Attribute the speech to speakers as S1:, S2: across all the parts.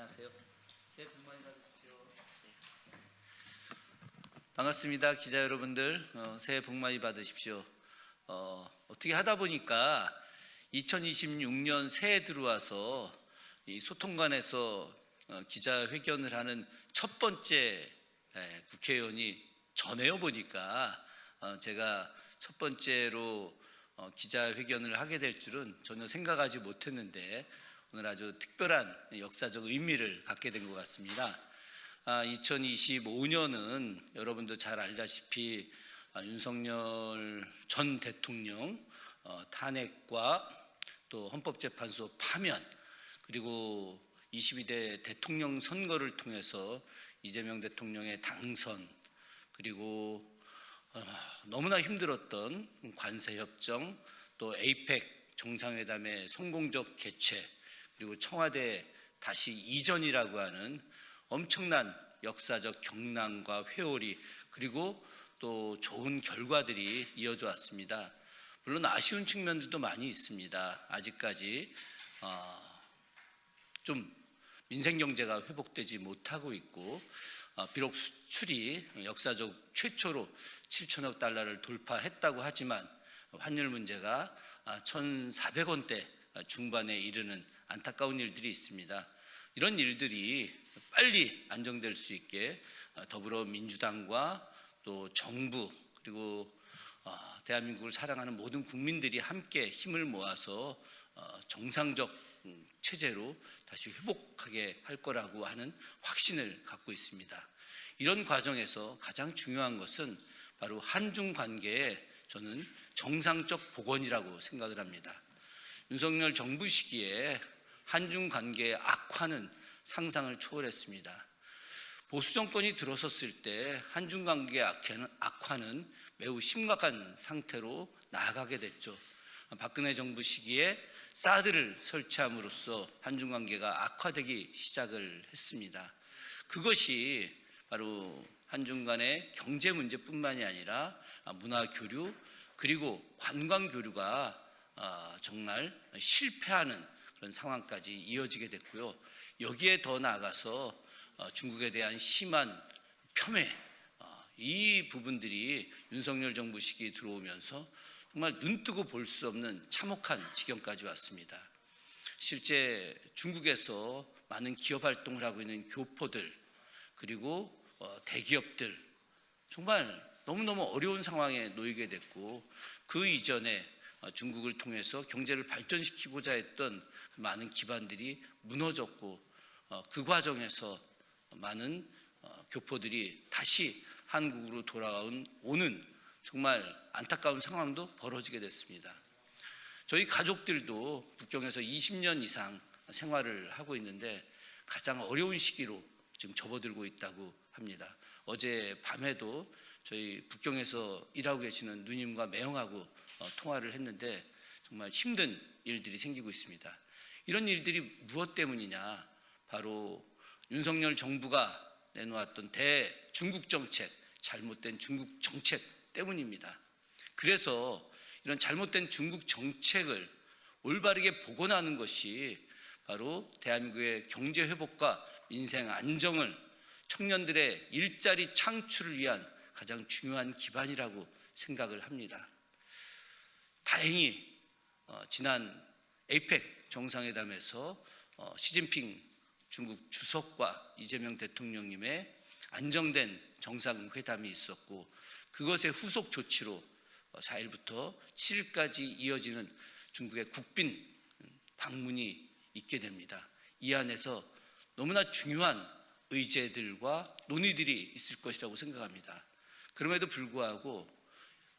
S1: 안녕하세요. 새해 복 많이 받으십시오. 반갑습니다. 기자 여러분들, 새해 복 많이 받으십시오. 어떻게 하다 보니까 2026년 새해 들어와서 이 소통관에서 기자회견을 하는 첫 번째 국회의원이 저네요. 보니까 제가 첫 번째로 기자회견을 하게 될 줄은 전혀 생각하지 못했는데 오늘 아주 특별한 역사적 의미를 갖게 된 것 같습니다. 2025년은 여러분도 잘 알다시피 윤석열 전 대통령 탄핵과 또 헌법재판소 파면, 그리고 22대 대통령 선거를 통해서 이재명 대통령의 당선, 그리고 너무나 힘들었던 관세협정, 또 에이펙 정상회담의 성공적 개최, 그리고 청와대 다시 이전이라고 하는 엄청난 역사적 경랑과 회오리, 그리고 또 좋은 결과들이 이어져 왔습니다. 물론 아쉬운 측면들도 많이 있습니다. 아직까지 좀 민생 경제가 회복되지 못하고 있고, 비록 수출이 역사적 최초로 7천억 달러를 돌파했다고 하지만 환율 문제가 1,400원대 중반에 이르는 안타까운 일들이 있습니다. 이런 일들이 빨리 안정될 수 있게 더불어민주당과 또 정부, 그리고 대한민국을 사랑하는 모든 국민들이 함께 힘을 모아서 정상적 체제로 다시 회복하게 할 거라고 하는 확신을 갖고 있습니다. 이런 과정에서 가장 중요한 것은 바로 한중 관계의 저는 정상적 복원이라고 생각을 합니다. 윤석열 정부 시기에 한중 관계의 악화는 상상을 초월했습니다. 보수 정권이 들어섰을 때 한중 관계의 악화는 매우 심각한 상태로 나아가게 됐죠. 박근혜 정부 시기에 사드를 설치함으로써 한중 관계가 악화되기 시작을 했습니다. 그것이 바로 한중 간의 경제 문제뿐만이 아니라 문화 교류, 그리고 관광 교류가 정말 실패하는 그런 상황까지 이어지게 됐고요. 여기에 더 나아가서 중국에 대한 심한 폄훼, 이 부분들이 윤석열 정부 시기에 들어오면서 정말 눈뜨고 볼 수 없는 참혹한 지경까지 왔습니다. 실제 중국에서 많은 기업 활동을 하고 있는 교포들, 그리고 대기업들, 정말 너무너무 어려운 상황에 놓이게 됐고, 그 이전에 중국을 통해서 경제를 발전시키고자 했던 많은 기반들이 무너졌고, 그 과정에서 많은 교포들이 다시 한국으로 돌아오는 정말 안타까운 상황도 벌어지게 됐습니다. 저희 가족들도 북경에서 20년 이상 생활을 하고 있는데 가장 어려운 시기로 지금 접어들고 있다고 합니다. 어제 밤에도 저희 북경에서 일하고 계시는 누님과 매형하고 통화를 했는데 정말 힘든 일들이 생기고 있습니다. 이런 일들이 무엇 때문이냐? 바로 윤석열 정부가 내놓았던 대중국 정책, 잘못된 중국 정책 때문입니다. 그래서 이런 잘못된 중국 정책을 올바르게 복원하는 것이 바로 대한민국의 경제 회복과 민생 안정을, 청년들의 일자리 창출을 위한 가장 중요한 기반이라고 생각을 합니다. 다행히 지난 에이펙 정상회담에서 시진핑 중국 주석과 이재명 대통령님의 안정된 정상회담이 있었고, 그것의 후속 조치로 4일부터 7일까지 이어지는 중국의 국빈 방문이 있게 됩니다. 이 안에서 너무나 중요한 의제들과 논의들이 있을 것이라고 생각합니다. 그럼에도 불구하고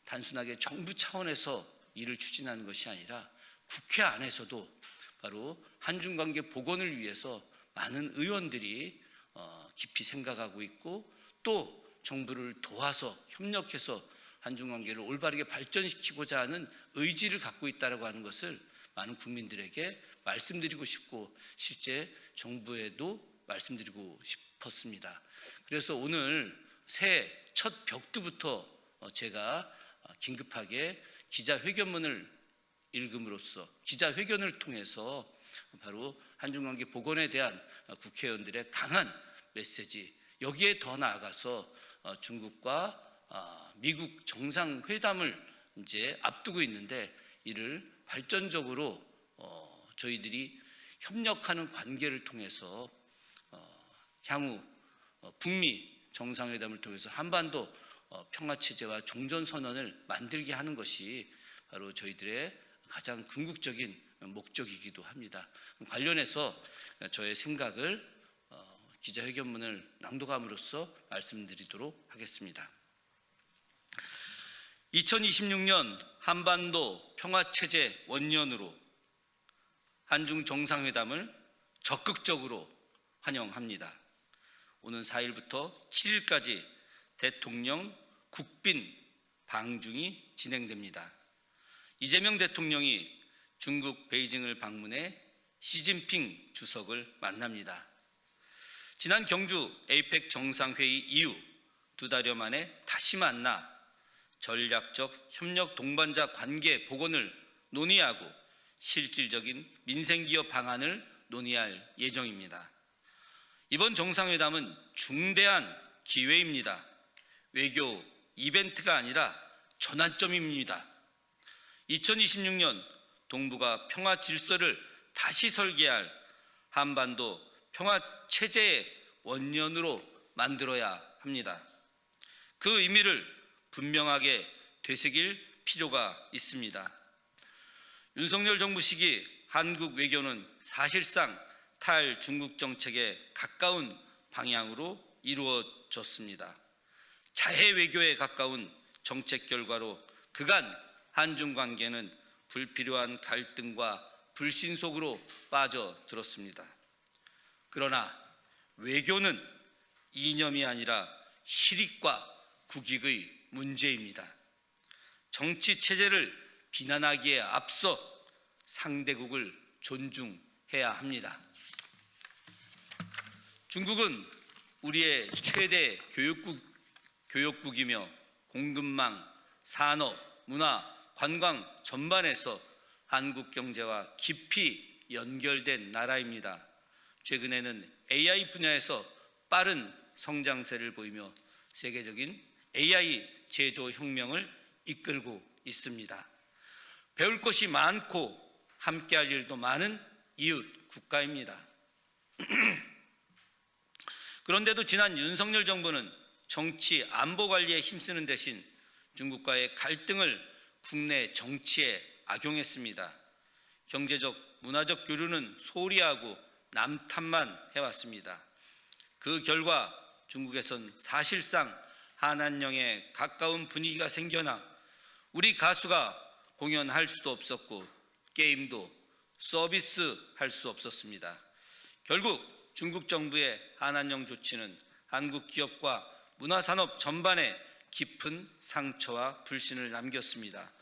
S1: 단순하게 정부 차원에서 일을 추진하는 것이 아니라 국회 안에서도 바로 한중관계 복원을 위해서 많은 의원들이 깊이 생각하고 있고, 또 정부를 도와서 협력해서 한중관계를 올바르게 발전시키고자 하는 의지를 갖고 있다고 하는 것을 많은 국민들에게 말씀드리고 싶고, 실제 정부에도 말씀드리고 싶었습니다. 그래서 오늘 새해 첫 벽두부터 제가 긴급하게 기자회견문을 읽음으로써, 기자회견을 통해서 바로 한중관계 복원에 대한 국회의원들의 강한 메시지, 여기에 더 나아가서 중국과 미국 정상회담을 이제 앞두고 있는데, 이를 발전적으로 저희들이 협력하는 관계를 통해서 향후 북미 정상회담을 통해서 한반도 평화체제와 종전선언을 만들게 하는 것이 바로 저희들의 가장 궁극적인 목적이기도 합니다. 관련해서 저의 생각을 기자회견문을 낭독함으로써 말씀드리도록 하겠습니다. 2026년 한반도 평화체제 원년으로 한중 정상회담을 적극적으로 환영합니다. 오는 4일부터 7일까지 대통령 국빈 방중이 진행됩니다. 이재명 대통령이 중국 베이징을 방문해 시진핑 주석을 만납니다. 지난 경주 에이펙 정상회의 이후 2달여 만에 다시 만나 전략적 협력 동반자 관계 복원을 논의하고 실질적인 민생기업 방안을 논의할 예정입니다. 이번 정상회담은 중대한 기회입니다. 외교 이벤트가 아니라 전환점입니다. 2026년 동북아 평화 질서를 다시 설계할 한반도 평화체제의 원년으로 만들어야 합니다. 그 의미를 분명하게 되새길 필요가 있습니다. 윤석열 정부 시기 한국 외교는 사실상 탈중국 정책에 가까운 방향으로 이루어졌습니다. 자해 외교에 가까운 정책 결과로 그간 한중 관계는 불필요한 갈등과 불신 속으로 빠져들었습니다. 그러나 외교는 이념이 아니라 실익과 국익의 문제입니다. 정치 체제를 비난하기에 앞서 상대국을 존중해야 합니다. 중국은 우리의 최대 교역국이며 공급망, 산업, 문화, 관광 전반에서 한국 경제와 깊이 연결된 나라입니다. 최근에는 AI 분야에서 빠른 성장세를 보이며 세계적인 AI 제조 혁명을 이끌고 있습니다. 배울 것이 많고 함께할 일도 많은 이웃 국가입니다. 그런데도 지난 윤석열 정부는 정치 안보 관리에 힘쓰는 대신 중국과의 갈등을 국내 정치에 악용했습니다. 경제적, 문화적 교류는 소홀히 하고 남 탓만 해왔습니다. 그 결과 중국에선 사실상 한한령에 가까운 분위기가 생겨나 우리 가수가 공연할 수도 없었고 게임도 서비스할 수 없었습니다. 결국 중국 정부의 한한령 조치는 한국 기업과 문화산업 전반에 깊은 상처와 불신을 남겼습니다.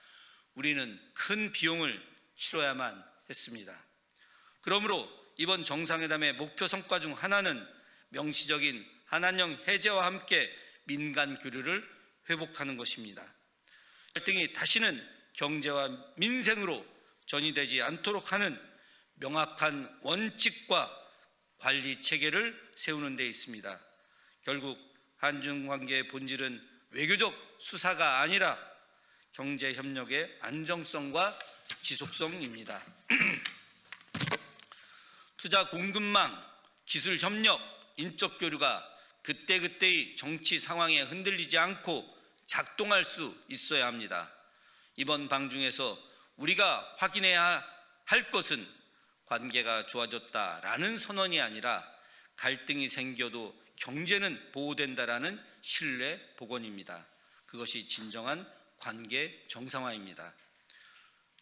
S1: 우리는 큰 비용을 치러야만 했습니다. 그러므로 이번 정상회담의 목표 성과 중 하나는 명시적인 한한령 해제와 함께 민간 교류를 회복하는 것입니다. 갈등이 다시는 경제와 민생으로 전이되지 않도록 하는 명확한 원칙과 관리 체계를 세우는 데 있습니다. 결국 한중 관계의 본질은 외교적 수사가 아니라 경제 협력의 안정성과 지속성입니다. 투자 공급망, 기술 협력, 인적 교류가 그때그때의 정치 상황에 흔들리지 않고 작동할 수 있어야 합니다. 이번 방중에서 우리가 확인해야 할 것은 관계가 좋아졌다라는 선언이 아니라 갈등이 생겨도 경제는 보호된다라는 신뢰 복원입니다. 그것이 진정한 관계 정상화입니다.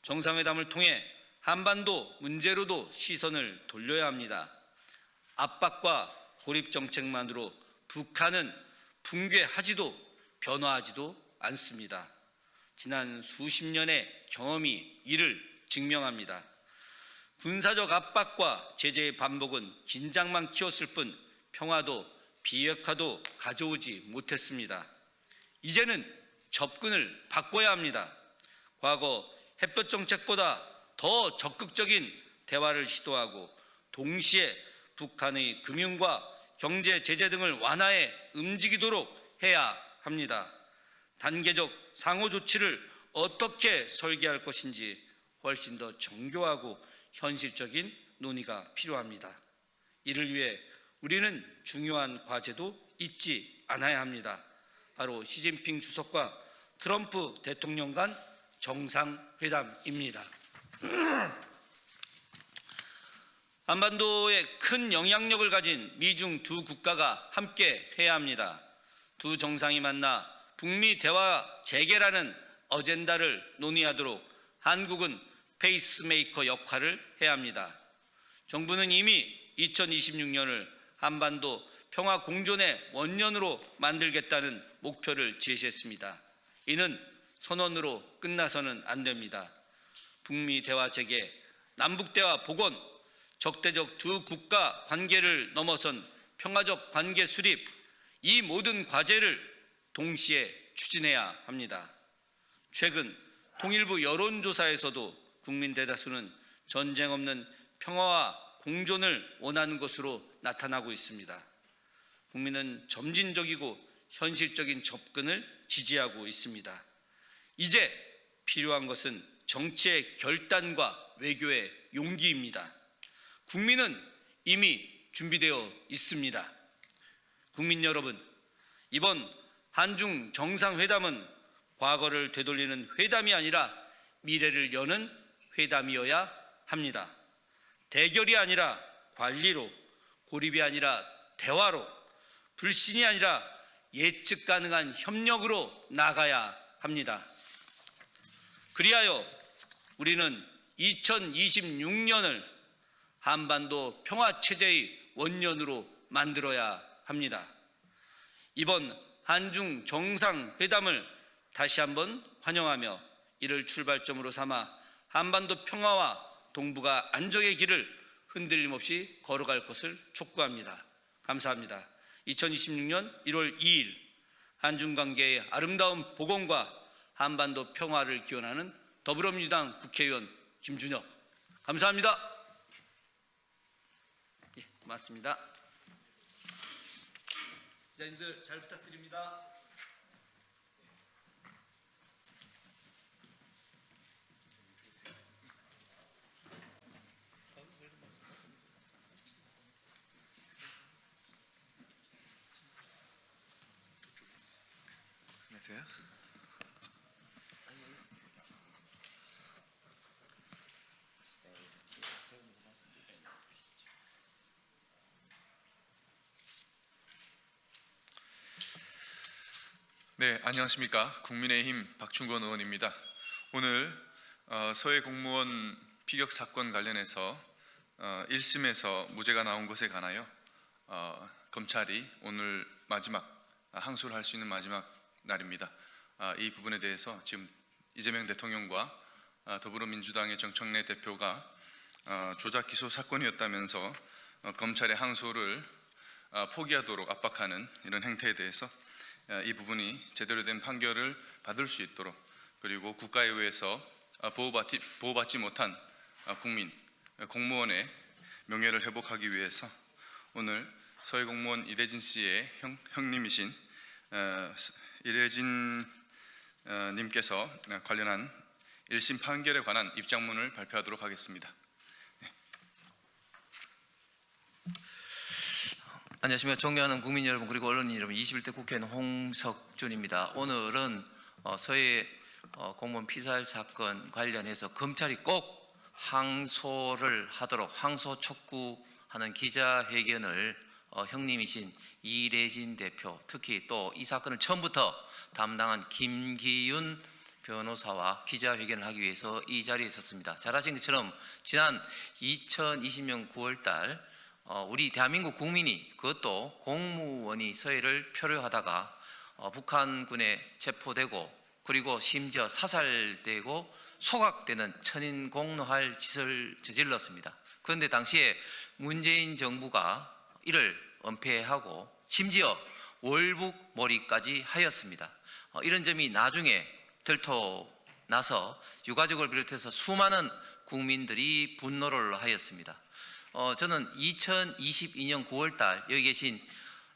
S1: 정상회담을 통해 한반도 문제로도 시선을 돌려야 합니다. 압박과 고립 정책만으로 북한은 붕괴하지도 변화하지도 않습니다. 지난 수십 년의 경험이 이를 증명합니다. 군사적 압박과 제재의 반복은 긴장만 키웠을 뿐 평화도 비핵화도 가져오지 못했습니다. 이제는 접근을 바꿔야 합니다. 과거 햇볕 정책보다 더 적극적인 대화를 시도하고 동시에 북한의 금융과 경제 제재 등을 완화해 움직이도록 해야 합니다. 단계적 상호 조치를 어떻게 설계할 것인지 훨씬 더 정교하고 현실적인 논의가 필요합니다. 이를 위해 우리는 중요한 과제도 잊지 않아야 합니다. 바로 시진핑 주석과 트럼프 대통령 간 정상회담입니다. 한반도에 큰 영향력을 가진 미중 두 국가가 함께 해야 합니다. 두 정상이 만나 북미 대화 재개라는 어젠다를 논의하도록 한국은 페이스메이커 역할을 해야 합니다. 정부는 이미 2026년을 한반도 평화 공존의 원년으로 만들겠다는 목표를 제시했습니다. 이는 선언으로 끝나서는 안 됩니다. 북미 대화 재개, 남북 대화 복원, 적대적 두 국가 관계를 넘어선 평화적 관계 수립, 이 모든 과제를 동시에 추진해야 합니다. 최근 통일부 여론조사에서도 국민 대다수는 전쟁 없는 평화와 공존을 원하는 것으로 나타나고 있습니다. 국민은 점진적이고 현실적인 접근을 지지하고 있습니다. 이제 필요한 것은 정치의 결단과 외교의 용기입니다. 국민은 이미 준비되어 있습니다. 국민 여러분, 이번 한중 정상회담은 과거를 되돌리는 회담이 아니라 미래를 여는 회담이어야 합니다. 대결이 아니라 관리로, 고립이 아니라 대화로, 불신이 아니라 예측 가능한 협력으로 나가야 합니다. 그리하여 우리는 2026년을 한반도 평화체제의 원년으로 만들어야 합니다. 이번 한중 정상회담을 다시 한번 환영하며 이를 출발점으로 삼아 한반도 평화와 동북아 안정의 길을 흔들림 없이 걸어갈 것을 촉구합니다. 감사합니다. 2026년 1월 2일 한중관계의 아름다운 복원과 한반도 평화를 기원하는 더불어민주당 국회의원 김준혁. 감사합니다. 예, 고맙습니다. 기자님들 잘 부탁드립니다.
S2: 안녕하세요. 네, 안녕하십니까. 국민의힘 박충건 의원입니다. 오늘 서해 공무원 피격 사건 관련해서 1심에서 무죄가 나온 것에 관하여 검찰이 오늘 마지막 항소를 할 수 있는 마지막 날입니다. 이 부분에 대해서 지금 이재명 대통령과 더불어민주당의 정청래 대표가 조작 기소 사건이었다면서 검찰의 항소를 포기하도록 압박하는 이런 행태에 대해서 이 부분이 제대로 된 판결을 받을 수 있도록, 그리고 국가에 의해서 보호받지 못한 국민, 공무원의 명예를 회복하기 위해서 오늘 서해 공무원 이대진 씨의 형님이신 이대진 님께서 관련한 1심 판결에 관한 입장문을 발표하도록 하겠습니다.
S3: 안녕하십니까. 존경하는 국민 여러분, 그리고 언론인 여러분, 21대 국회의원 홍석준입니다. 오늘은 서해 공무원 피살 사건 관련해서 검찰이 꼭 항소를 하도록 항소 촉구하는 기자회견을 형님이신 이대진 대표, 특히 또 이 사건을 처음부터 담당한 김기윤 변호사와 기자회견을 하기 위해서 이 자리에 있었습니다. 잘 아신 것처럼 지난 2020년 9월달 우리 대한민국 국민이, 그것도 공무원이 서해를 표류하다가 북한군에 체포되고, 그리고 심지어 사살되고 소각되는 천인공노할 짓을 저질렀습니다. 그런데 당시에 문재인 정부가 이를 은폐하고 심지어 월북몰이까지 하였습니다. 이런 점이 나중에 들통나서 유가족을 비롯해서 수많은 국민들이 분노를 하였습니다. 저는 2022년 9월달 여기 계신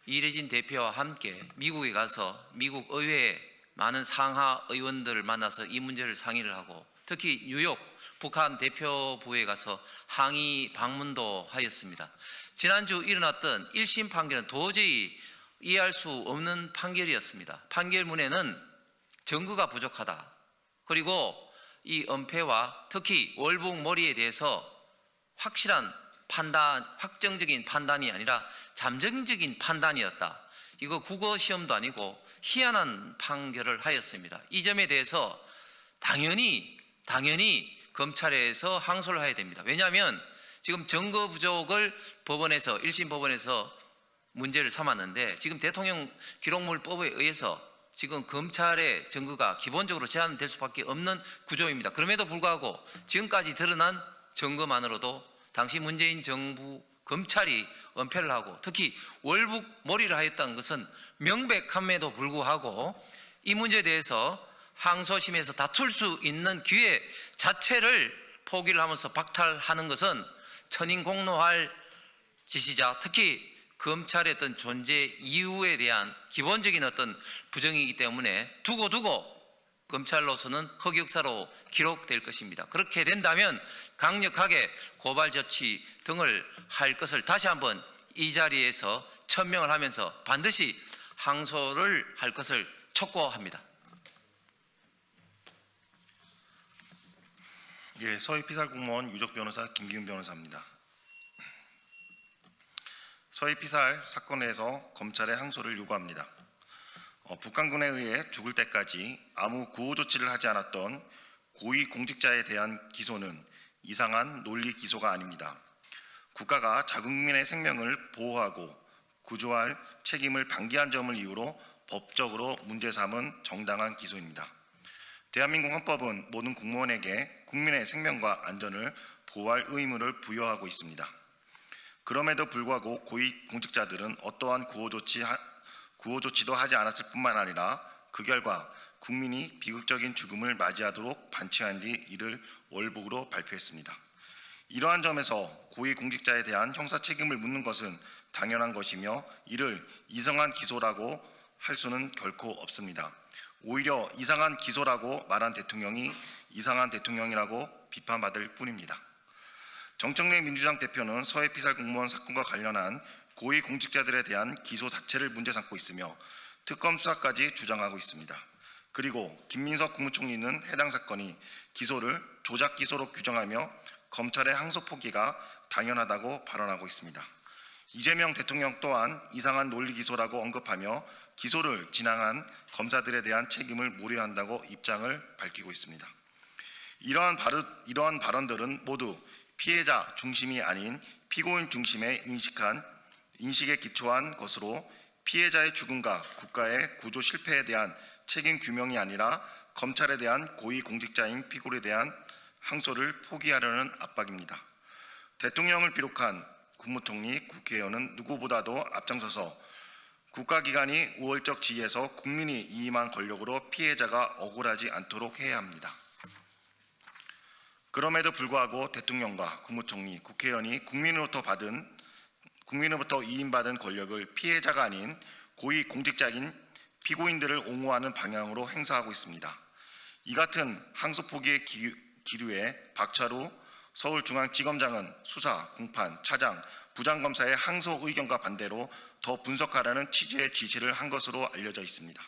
S3: 이례진 대표와 함께 미국에 가서 미국 의회 많은 상하 의원들을 만나서 이 문제를 상의를 하고 특히 뉴욕 북한 대표부에 가서 항의 방문도 하였습니다. 지난주 일어났던 1심 판결은 도저히 이해할 수 없는 판결이었습니다. 판결문에는 증거가 부족하다. 그리고 이 은폐와 특히 월북 몰이에 대해서 확실한 판단, 확정적인 판단이 아니라 잠정적인 판단이었다. 이거 국어 시험도 아니고 희한한 판결을 하였습니다. 이 점에 대해서 당연히 검찰에서 항소를 해야 됩니다. 왜냐하면 지금 증거 부족을 법원에서 1심 법원에서 문제를 삼았는데 지금 대통령 기록물법에 의해서 지금 검찰의 증거가 기본적으로 제한될 수밖에 없는 구조입니다. 그럼에도 불구하고 지금까지 드러난 증거만으로도 당시 문재인 정부 검찰이 은폐를 하고 특히 월북 몰이를 하였다는 것은 명백함에도 불구하고 이 문제에 대해서 항소심에서 다툴 수 있는 기회 자체를 포기를 하면서 박탈하는 것은 천인공노할 짓이자 특히 검찰의 어떤 존재 이유에 대한 기본적인 어떤 부정이기 때문에 두고 검찰로서는 흑역사로 기록될 것입니다. 그렇게 된다면 강력하게 고발 조치 등을 할 것을 다시 한번 이 자리에서 천명을 하면서 반드시 항소를 할 것을 촉구합니다.
S4: 예, 서해 피살 공무원 유족 변호사 김기훈 변호사입니다. 서해 피살 사건에서 검찰의 항소를 요구합니다. 북한군에 의해 죽을 때까지 아무 구호 조치를 하지 않았던 고위 공직자에 대한 기소는 이상한 논리 기소가 아닙니다. 국가가 자국민의 생명을 보호하고 구조할 책임을 방기한 점을 이유로 법적으로 문제 삼은 정당한 기소입니다. 대한민국 헌법은 모든 공무원에게 국민의 생명과 안전을 보호할 의무를 부여하고 있습니다. 그럼에도 불구하고 고위 공직자들은 어떠한 구호 조치도 하지 않았을 뿐만 아니라 그 결과 국민이 비극적인 죽음을 맞이하도록 반치한 뒤 이를 월북으로 발표했습니다. 이러한 점에서 고위 공직자에 대한 형사 책임을 묻는 것은 당연한 것이며 이를 이상한 기소라고 할 수는 결코 없습니다. 오히려 이상한 기소라고 말한 대통령이 이상한 대통령이라고 비판받을 뿐입니다. 정청래 민주당 대표는 서해 피살 공무원 사건과 관련한 고위 공직자들에 대한 기소 자체를 문제 삼고 있으며 특검 수사까지 주장하고 있습니다. 그리고 김민석 국무총리는 해당 사건이 기소를 조작 기소로 규정하며 검찰의 항소 포기가 당연하다고 발언하고 있습니다. 이재명 대통령 또한 이상한 논리 기소라고 언급하며 기소를 진행한 검사들에 대한 책임을 모려한다고 입장을 밝히고 있습니다. 이러한 발언들은 모두 피해자 중심이 아닌 피고인 중심의 인식에 기초한 것으로 피해자의 죽음과 국가의 구조 실패에 대한 책임 규명이 아니라 검찰에 대한 고위 공직자인 피고에 대한 항소를 포기하려는 압박입니다. 대통령을 비롯한 국무총리, 국회의원은 누구보다도 앞장서서 국가기관이 우월적 지위에서 국민이 이임한 권력으로 피해자가 억울하지 않도록 해야 합니다. 그럼에도 불구하고 대통령과 국무총리, 국회의원이 국민으로부터 이임받은 권력을 피해자가 아닌 고위 공직자인 피고인들을 옹호하는 방향으로 행사하고 있습니다. 이 같은 항소 포기의 기류에 박차로 서울중앙지검장은 수사, 공판, 차장, 부장검사의 항소 의견과 반대로 더 분석하라는 취지의 지시를 한 것으로 알려져 있습니다.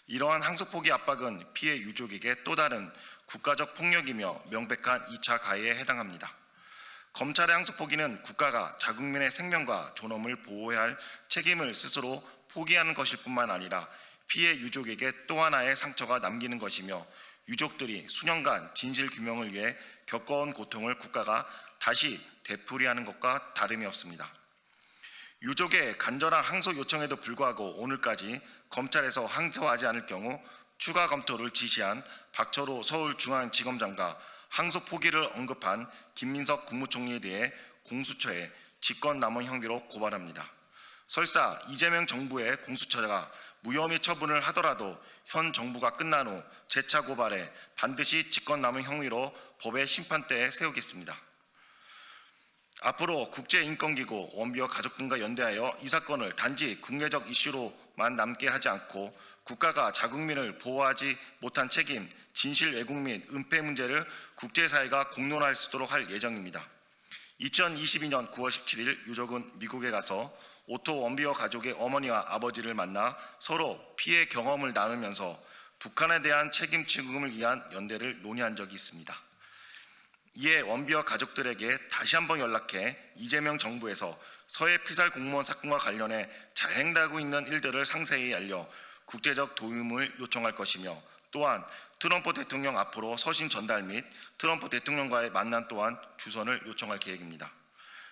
S4: 이러한 항소 포기 압박은 피해 유족에게 또 다른 국가적 폭력이며 명백한 2차 가해에 해당합니다. 검찰의 항소 포기는 국가가 자국민의 생명과 존엄을 보호해야 할 책임을 스스로 포기하는 것일 뿐만 아니라 피해 유족에게 또 하나의 상처가 남기는 것이며 유족들이 수년간 진실규명을 위해 겪어온 고통을 국가가 다시 되풀이하는 것과 다름이 없습니다. 유족의 간절한 항소 요청에도 불구하고 오늘까지 검찰에서 항소하지 않을 경우 추가 검토를 지시한 박철호 서울중앙지검장과 항소 포기를 언급한 김민석 국무총리에 대해 공수처에 직권남용 혐의로 고발합니다. 설사 이재명 정부의 공수처가 무혐의 처분을 하더라도 현 정부가 끝난 후 재차 고발해 반드시 직권남용 혐의로 법의 심판대에 세우겠습니다. 앞으로 국제인권기구, 원비어 가족 등과 연대하여 이 사건을 단지 국내적 이슈로만 남게 하지 않고 국가가 자국민을 보호하지 못한 책임, 진실 왜곡 및 은폐 문제를 국제사회가 공론화할 수 있도록 할 예정입니다. 2022년 9월 17일 유족은 미국에 가서 오토 원비어 가족의 어머니와 아버지를 만나 서로 피해 경험을 나누면서 북한에 대한 책임 취급을 위한 연대를 논의한 적이 있습니다. 이에 원비어 가족들에게 다시 한번 연락해 이재명 정부에서 서해 피살 공무원 사건과 관련해 자행되고 있는 일들을 상세히 알려 국제적 도움을 요청할 것이며, 또한 트럼프 대통령 앞으로 서신 전달 및 트럼프 대통령과의 만남 또한 주선을 요청할 계획입니다.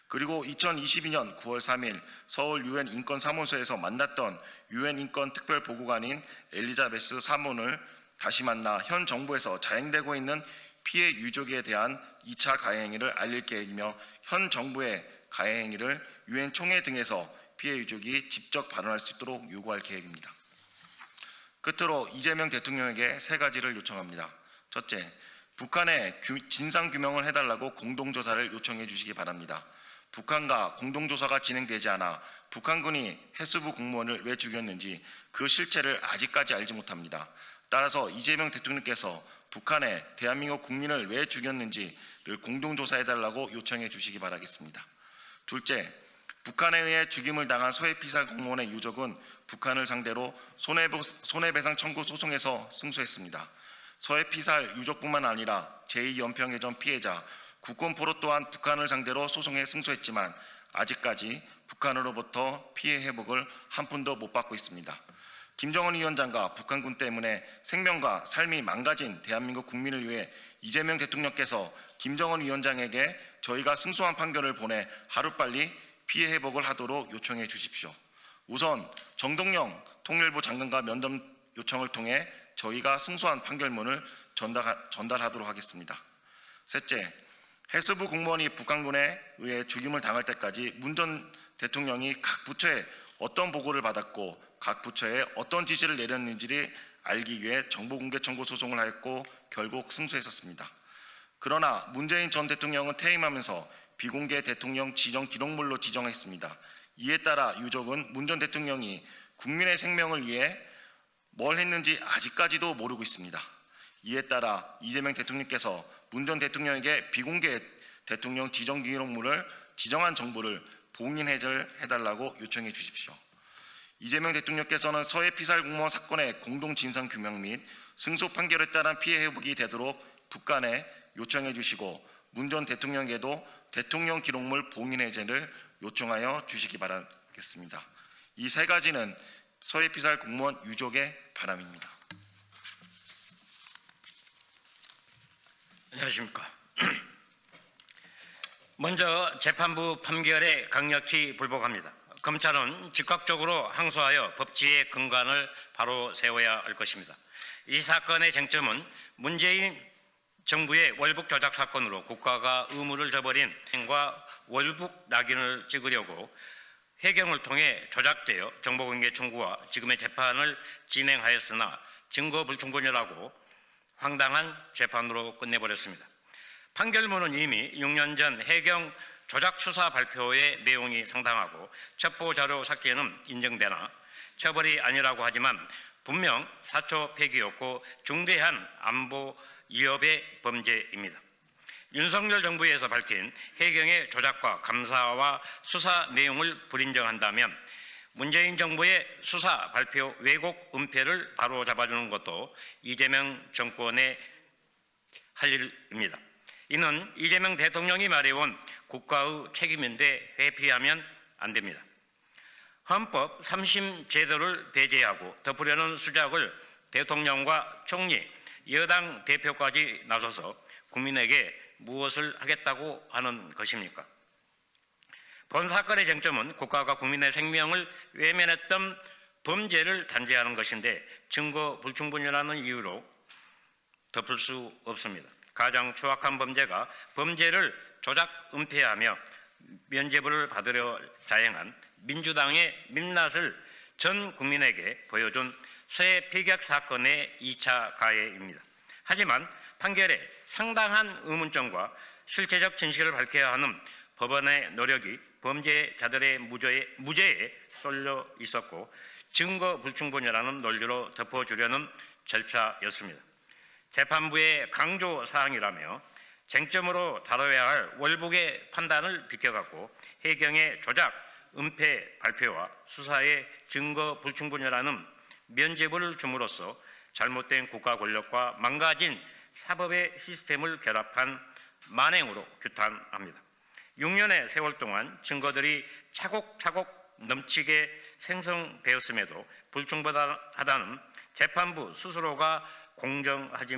S4: 그리고 2022년 9월 3일 서울 유엔 인권사무소에서 만났던 유엔 인권 특별보고관인 엘리자베스 사문을 다시 만나 현 정부에서 자행되고 있는 피해 유족에 대한 2차 가해 행위를 알릴 계획이며, 현 정부의 가해 행위를 유엔 총회 등에서 피해 유족이 직접 발언할 수 있도록 요구할 계획입니다. 끝으로 이재명 대통령에게 3가지를 요청합니다. 첫째, 북한에 진상규명을 해달라고 공동조사를 요청해 주시기 바랍니다. 북한과 공동조사가 진행되지 않아 북한군이 해수부 공무원을 왜 죽였는지 그 실체를 아직까지 알지 못합니다. 따라서 이재명 대통령께서 북한에 대한민국 국민을 왜 죽였는지를 공동조사해달라고 요청해 주시기 바라겠습니다. 둘째, 북한에 의해 죽임을 당한 서해 피살 공무원의 유족은 북한을 상대로 손해배상 청구 소송에서 승소했습니다. 서해 피살 유족뿐만 아니라 제2연평해전 피해자, 국군포로 또한 북한을 상대로 소송에 승소했지만 아직까지 북한으로부터 피해 회복을 한 푼도 못 받고 있습니다. 김정은 위원장과 북한군 때문에 생명과 삶이 망가진 대한민국 국민을 위해 이재명 대통령께서 김정은 위원장에게 저희가 승소한 판결을 보내 하루빨리 피해 회복을 하도록 요청해 주십시오. 우선 정동영 통일부 장관과 면담 요청을 통해 저희가 승소한 판결문을 전달하도록 하겠습니다. 셋째, 해수부 공무원이 북한군에 의해 죽임을 당할 때까지 문 전 대통령이 각 부처에 어떤 보고를 받았고 각 부처에 어떤 지시를 내렸는지를 알기 위해 정보공개 청구 소송을 하였고 결국 승소했었습니다. 그러나 문재인 전 대통령은 퇴임하면서 비공개 대통령 지정 기록물로 지정했습니다. 이에 따라 유족은 문 전 대통령이 국민의 생명을 위해 뭘 했는지 아직까지도 모르고 있습니다. 이에 따라 이재명 대통령께서 문 전 대통령에게 비공개 대통령 지정 기록물을 지정한 정보를 봉인해달라고 요청해 주십시오. 이재명 대통령께서는 서해 피살 공무원 사건의 공동 진상 규명 및 승소 판결에 따른 피해 회복이 되도록 북한에 요청해 주시고, 문 전 대통령에게도 대통령 기록물 봉인 해제를 요청하여 주시기 바라겠습니다. 이 3가지는 서해 피살 공무원 유족의 바람입니다.
S5: 안녕하십니까. 먼저 재판부 판결에 강력히 불복합니다. 검찰은 즉각적으로 항소하여 법치의 근간을 바로 세워야 할 것입니다. 이 사건의 쟁점은 문재인 정부의 월북 조작 사건으로 국가가 의무를 저버린 행과 월북 낙인을 찍으려고 해경을 통해 조작되어 정보공개 청구와 지금의 재판을 진행하였으나 증거 불충분이라고 황당한 재판으로 끝내버렸습니다. 판결문은 이미 6년 전 해경 조작 수사 발표의 내용이 상당하고 첩보 자료 삭제는 인정되나 처벌이 아니라고 하지만 분명 사초 폐기였고 중대한 안보 위협의 범죄입니다. 윤석열 정부에서 밝힌 해경의 조작과 감사와 수사 내용을 불인정한다면 문재인 정부의 수사 발표 왜곡 은폐를 바로잡아주는 것도 이재명 정권의 할 일입니다. 이는 이재명 대통령이 말해온 국가의 책임인데 회피하면 안 됩니다. 헌법 3심 제도를 배제하고 덮으려는 수작을 대통령과 총리, 여당 대표까지 나서서 국민에게 무엇을 하겠다고 하는 것입니까? 본 사건의 쟁점은 국가가 국민의 생명을 외면했던 범죄를 단죄하는 것인데 증거 불충분이라는 이유로 덮을 수 없습니다. 가장 추악한 범죄가 범죄를 조작 은폐하며 면죄부를 받으려 자행한 민주당의 민낯을 전 국민에게 보여준 서해 피격 사건의 2차 가해입니다. 하지만 판결에 상당한 의문점과 실체적 진실을 밝혀야 하는 법원의 노력이 범죄자들의 무죄에 쏠려 있었고 증거 불충분이라는 논리로 덮어주려는 절차였습니다. 재판부의 강조 사항이라며 쟁점으로 다뤄야 할 월북의 판단을 비껴갖고 해경의 조작, 은폐 발표와 수사의 증거 불충분이라는 면죄부를 줌으로써 잘못된 국가 권력과 망가진 사법의 시스템을 결합한 만행으로 규탄합니다. 6년의 세월 동안 증거들이 차곡차곡 넘치게 생성되었음에도 불충분하다는 재판부 스스로가 공정하지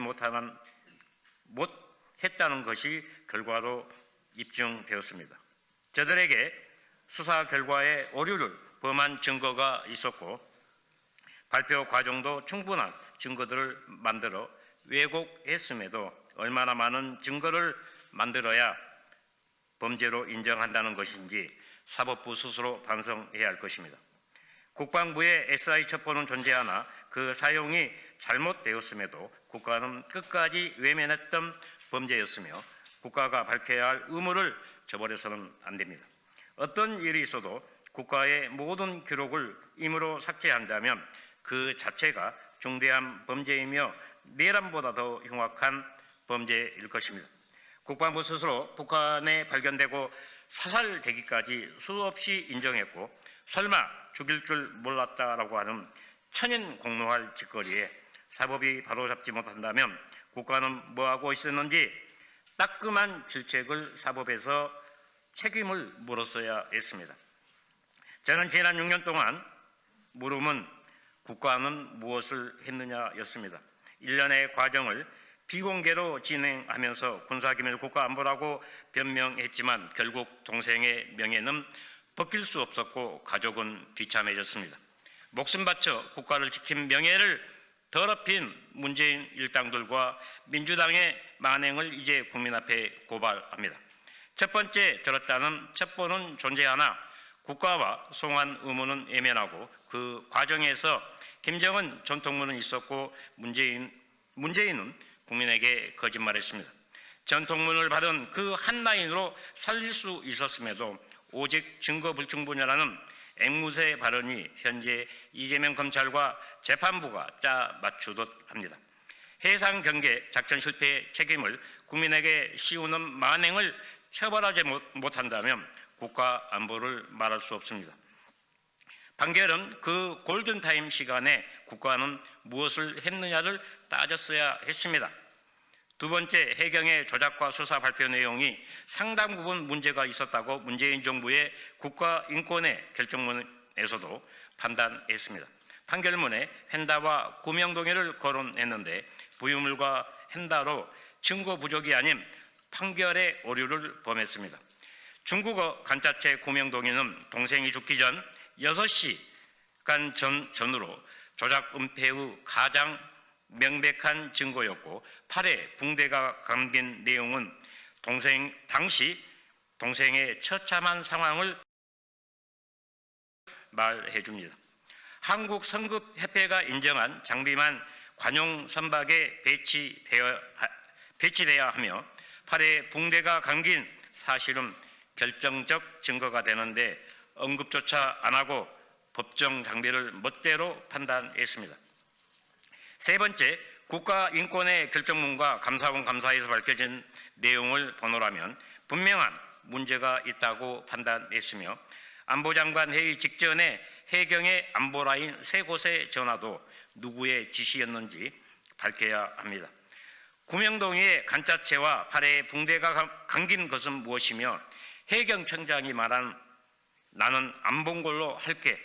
S5: 못했다는 것이 결과로 입증되었습니다. 저들에게 수사 결과에 오류를 범한 증거가 있었고 발표 과정도 충분한 증거들을 만들어 왜곡했음에도 얼마나 많은 증거를 만들어야 범죄로 인정한다는 것인지 사법부 스스로 반성해야 할 것입니다. 국방부의 SI 첩보는 존재하나 그 사용이 잘못되었음에도 국가는 끝까지 외면했던 범죄였으며 국가가 밝혀야 할 의무를 저버려서는 안 됩니다. 어떤 일이 있어도 국가의 모든 기록을 임의로 삭제한다면 그 자체가 중대한 범죄이며 내란보다 더 흉악한 범죄일 것입니다. 국방부 스스로 북한에 발견되고 사살되기까지 수없이 인정했고 설마 죽일 줄 몰랐다라고 하는 천인공노할 짓거리에 사법이 바로잡지 못한다면 국가는 뭐하고 있었는지 따끔한 질책을 사법에서 책임을 물었어야 했습니다. 저는 지난 6년 동안 물음은 국가는 무엇을 했느냐였습니다. 1년의 과정을 비공개로 진행하면서 군사기밀 국가안보라고 변명했지만 결국 동생의 명예는 벗길 수 없었고 가족은 비참해졌습니다. 목숨 바쳐 국가를 지킨 명예를 더럽힌 문재인 일당들과 민주당의 만행을 이제 국민 앞에 고발합니다. 첫 번째 들었다는 첩보는 존재하나 국가와 송환 의무는 애매하고 그 과정에서 김정은 전통문은 있었고 문재인은 국민에게 거짓말했습니다. 전통문을 받은 그 한 라인으로 살릴 수 있었음에도 오직 증거 불충분이라는 앵무새 발언이 현재 이재명 검찰과 재판부가 짜 맞추듯 합니다. 해상 경계 작전 실패의 책임을 국민에게 씌우는 만행을 처벌하지 못한다면 국가 안보를 말할 수 없습니다. 판결은 그 골든타임 시간에 국가는 무엇을 했느냐를 따졌어야 했습니다. 두 번째, 해경의 조작과 수사 발표 내용이 상당 부분 문제가 있었다고 문재인 정부의 국가인권의 결정문에서도 판단했습니다. 판결문에 헨다와 구명동의를 거론했는데 부유물과 헨다로 증거 부족이 아닌 판결의 오류를 범했습니다. 중국어 간자체 구명동의는 동생이 죽기 전 6시간 전으로 조작 은폐의 가장 명백한 증거였고 팔에 붕대가 감긴 내용은 당시 동생의 처참한 상황을 말해 줍니다. 한국 성급협회가 인정한 장비만 관용 선박에 배치돼야 하며 팔에 붕대가 감긴 사실은 결정적 증거가 되는데 언급조차 안 하고 법정 장비를 멋대로 판단했습니다. 세 번째, 국가인권의 결정문과 감사원 감사에서 밝혀진 내용을 보노라면 분명한 문제가 있다고 판단했으며 안보장관 회의 직전에 해경의 안보라인 3곳의 전화도 누구의 지시였는지 밝혀야 합니다. 구명동의의 간자체와 팔에 붕대가 감긴 것은 무엇이며 해경청장이 말한 나는 안 본 걸로 할게,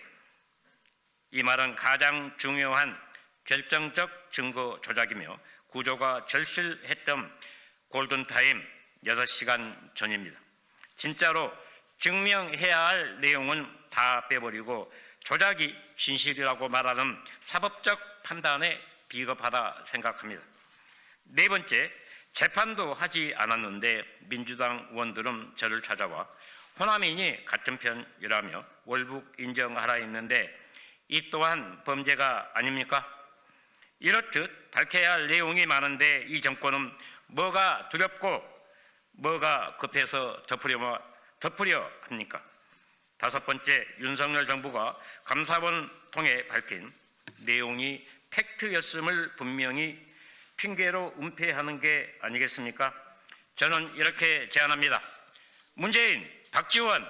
S5: 이 말은 가장 중요한 결정적 증거 조작이며 구조가 절실했던 골든타임 6시간 전입니다. 진짜로 증명해야 할 내용은 다 빼버리고 조작이 진실이라고 말하는 사법적 판단에 비겁하다 생각합니다. 네 번째, 재판도 하지 않았는데 민주당 의원들은 저를 찾아와 호남인이 같은 편이라며 월북 인정하라 했는데 이 또한 범죄가 아닙니까? 이렇듯 밝혀야 할 내용이 많은데 이 정권은 뭐가 두렵고 뭐가 급해서 덮으려 합니까? 다섯 번째, 윤석열 정부가 감사원 통해 밝힌 내용이 팩트였음을 분명히 핑계로 은폐하는 게 아니겠습니까? 저는 이렇게 제안합니다. 문재인, 박지원,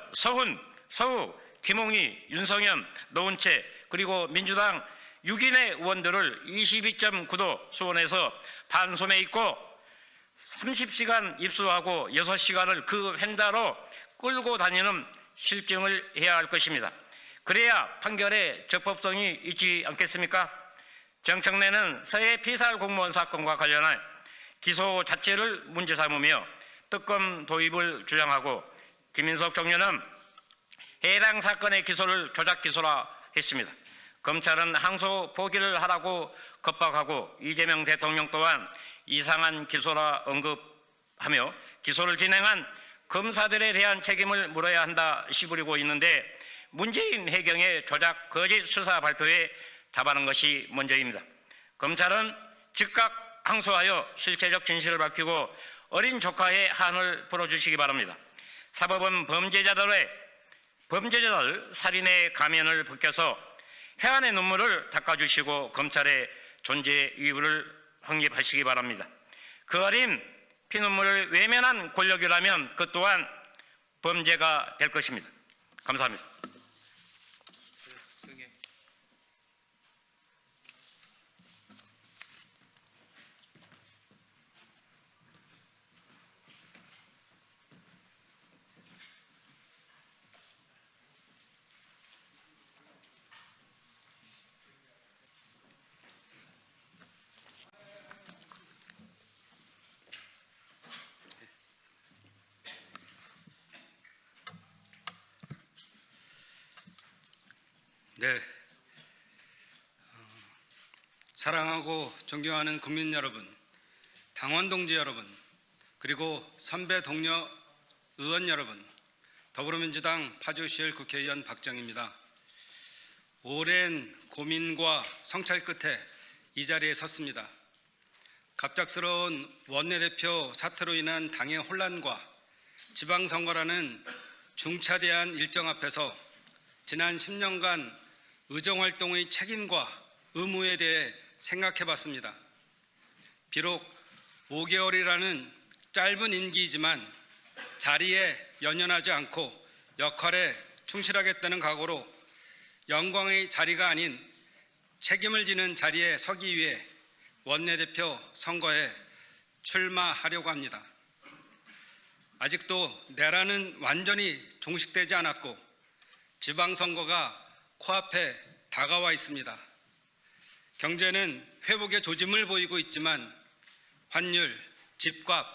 S5: 서우, 김홍희, 윤성현, 노은채 그리고 민주당 6인의 의원들을 22.9도 수원에서 반소매 있고 30시간 입수하고 6시간을 그 횡단로 끌고 다니는 실증을 해야 할 것입니다. 그래야 판결에 적법성이 있지 않겠습니까? 정청래는 서해 피살 공무원 사건과 관련한 기소 자체를 문제 삼으며 특검 도입을 주장하고 김인석 총리는 해당 사건의 기소를 조작 기소라 했습니다. 검찰은 항소 포기를 하라고 겁박하고 이재명 대통령 또한 이상한 기소라 언급하며 기소를 진행한 검사들에 대한 책임을 물어야 한다 시부리고 있는데 문재인 해경의 조작 거짓 수사 발표에 답하는 것이 먼저입니다. 검찰은 즉각 항소하여 실체적 진실을 밝히고 어린 조카의 한을 풀어주시기 바랍니다. 사법은 범죄자들 살인의 가면을 벗겨서 해안의 눈물을 닦아주시고 검찰의 존재 이유를 확립하시기 바랍니다. 그 어린 피눈물을 외면한 권력이라면 그 또한 범죄가 될 것입니다. 감사합니다.
S6: 네, 사랑하고 존경하는 국민 여러분, 당원 동지 여러분, 그리고 선배 동료 의원 여러분, 더불어민주당 파주시을 국회의원 박정희입니다. 오랜 고민과 성찰 끝에 이 자리에 섰습니다. 갑작스러운 원내대표 사퇴로 인한 당의 혼란과 지방선거라는 중차대한 일정 앞에서 지난 10년간 의정활동의 책임과 의무에 대해 생각해봤습니다. 비록 5개월이라는 짧은 임기이지만 자리에 연연하지 않고 역할에 충실하겠다는 각오로 영광의 자리가 아닌 책임을 지는 자리에 서기 위해 원내대표 선거에 출마하려고 합니다. 아직도 내란은 완전히 종식되지 않았고 지방선거가 코앞에 다가와 있습니다. 경제는 회복의 조짐을 보이고 있지만 환율, 집값,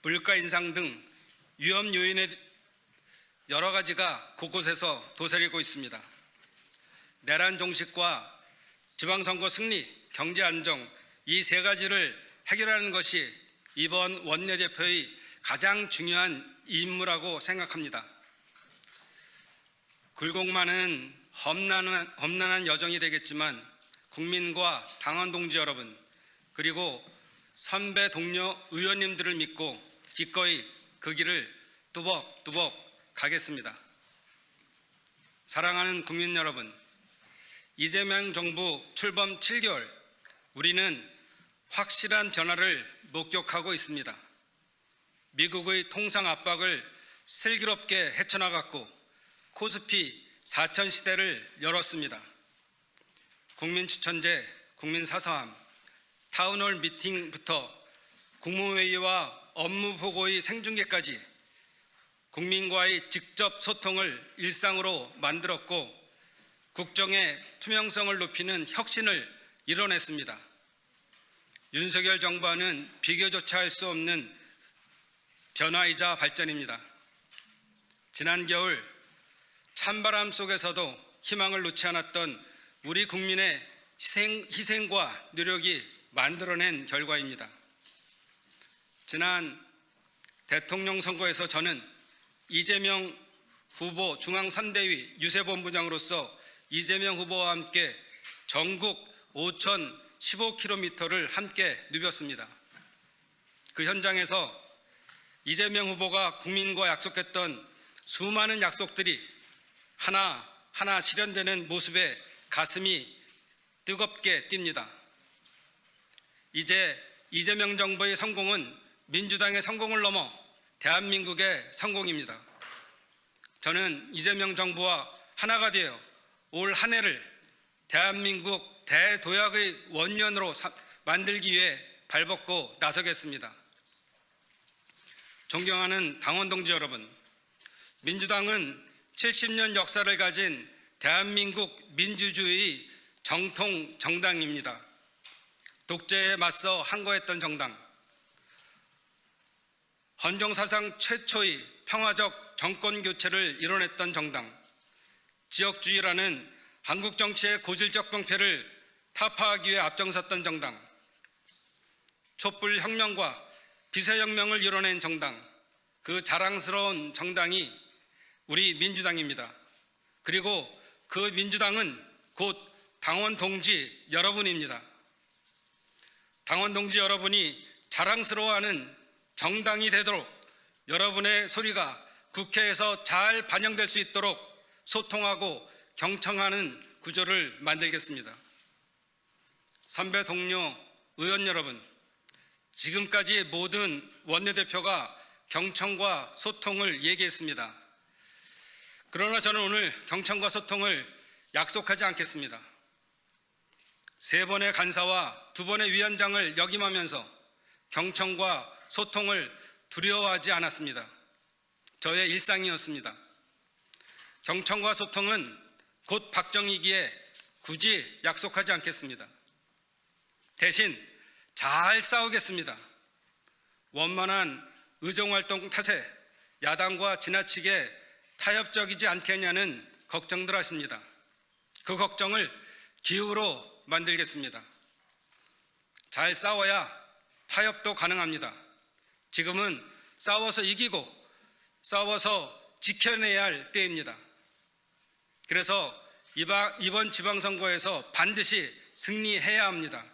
S6: 물가 인상 등 위험 요인의 여러 가지가 곳곳에서 도사리고 있습니다. 내란 종식과 지방선거 승리, 경제 안정 이 세 가지를 해결하는 것이 이번 원내대표의 가장 중요한 임무라고 생각합니다. 굴곡 많은 험난한 여정이 되겠지만 국민과 당원 동지 여러분 그리고 선배 동료 의원님들을 믿고 기꺼이 그 길을 뚜벅뚜벅 가겠습니다. 사랑하는 국민 여러분, 이재명 정부 출범 7개월 우리는 확실한 변화를 목격하고 있습니다. 미국의 통상 압박을 슬기롭게 헤쳐나갔고 코스피 4천 시대를 열었습니다. 국민 추천제, 국민 사서함, 타운홀 미팅부터 국무회의와 업무 보고의 생중계까지 국민과의 직접 소통을 일상으로 만들었고 국정의 투명성을 높이는 혁신을 이뤄냈습니다. 윤석열 정부와는 비교조차 할 수 없는 변화이자 발전입니다. 지난 겨울 찬바람 속에서도 희망을 놓지 않았던 우리 국민의 희생과 노력이 만들어낸 결과입니다. 지난 대통령 선거에서 저는 이재명 후보 중앙선대위 유세본부장으로서 이재명 후보와 함께 전국 5,015km를 함께 누볐습니다. 그 현장에서 이재명 후보가 국민과 약속했던 수많은 약속들이 하나하나 실현되는 모습에 가슴이 뜨겁게 뜁니다. 이제 이재명 정부의 성공은 민주당의 성공을 넘어 대한민국의 성공입니다. 저는 이재명 정부와 하나가 되어 올 한 해를 대한민국 대도약의 원년으로 만들기 위해 발벗고 나서겠습니다. 존경하는 당원 동지 여러분, 민주당은 70년 역사를 가진 대한민국 민주주의 정통 정당입니다. 독재에 맞서 항거했던 정당, 헌정사상 최초의 평화적 정권 교체를 이뤄냈던 정당, 지역주의라는 한국 정치의 고질적 병폐를 타파하기 위해 앞장섰던 정당, 촛불혁명과 비세혁명을 이뤄낸 정당, 그 자랑스러운 정당이 우리 민주당입니다. 그리고 그 민주당은 곧 당원 동지 여러분입니다. 당원 동지 여러분이 자랑스러워하는 정당이 되도록 여러분의 소리가 국회에서 잘 반영될 수 있도록 소통하고 경청하는 구조를 만들겠습니다. 선배 동료 의원 여러분, 지금까지 모든 원내대표가 경청과 소통을 얘기했습니다. 그러나 저는 오늘 경청과 소통을 약속하지 않겠습니다. 3번의 간사와 2번의 위원장을 역임하면서 경청과 소통을 두려워하지 않았습니다. 저의 일상이었습니다. 경청과 소통은 곧 박정희기에 굳이 약속하지 않겠습니다. 대신 잘 싸우겠습니다. 원만한 의정활동 탓에 야당과 지나치게 타협적이지 않겠냐는 걱정들 하십니다. 그 걱정을 기후로 만들겠습니다. 잘 싸워야 타협도 가능합니다. 지금은 싸워서 이기고 싸워서 지켜내야 할 때입니다. 그래서 이번 지방선거에서 반드시 승리해야 합니다.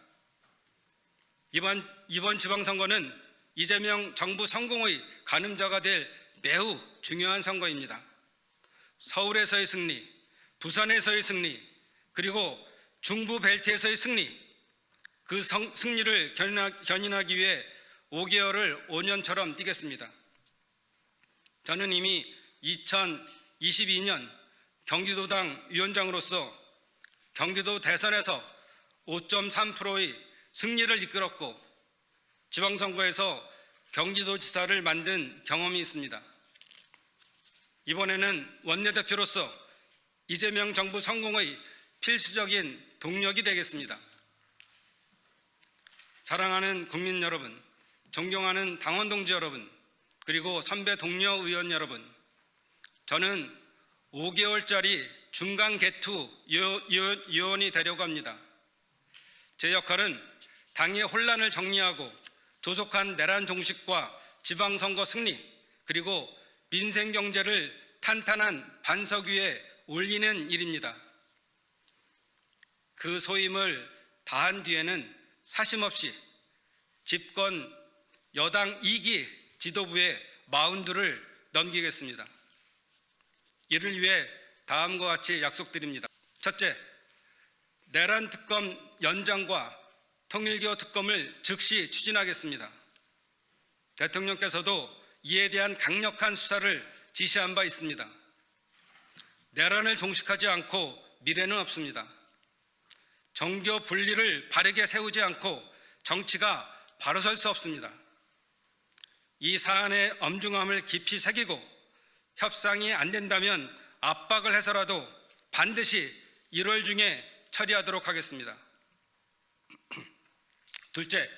S6: 이번 지방선거는 이재명 정부 성공의 가늠자가 될 매우 중요한 선거입니다. 서울에서의 승리, 부산에서의 승리, 그리고 중부 벨트에서의 승리, 그 승리를 견인하기 위해 5개월을 5년처럼 뛰겠습니다. 저는 이미 2022년 경기도당 위원장으로서 경기도 대선에서 5.3%의 승리를 이끌었고 지방선거에서 경기도지사를 만든 경험이 있습니다. 이번에는 원내대표로서 이재명 정부 성공의 필수적인 동력이 되겠습니다. 사랑하는 국민 여러분, 존경하는 당원 동지 여러분, 그리고 선배 동료 의원 여러분, 저는 5개월짜리 중간 개투 의원이 되려고 합니다. 제 역할은 당의 혼란을 정리하고 조속한 내란 종식과 지방선거 승리, 그리고 민생 경제를 탄탄한 반석 위에 올리는 일입니다. 그 소임을 다한 뒤에는 사심없이 집권 여당 2기 지도부에 마운드를 넘기겠습니다. 이를 위해 다음과 같이 약속드립니다. 첫째, 내란 특검 연장과 통일교 특검을 즉시 추진하겠습니다. 대통령께서도 이에 대한 강력한 수사를 지시한 바 있습니다. 내란을 종식하지 않고 미래는 없습니다. 정교 분리를 바르게 세우지 않고 정치가 바로 설 수 없습니다. 이 사안의 엄중함을 깊이 새기고 협상이 안 된다면 압박을 해서라도 반드시 1월 중에 처리하도록 하겠습니다. 둘째,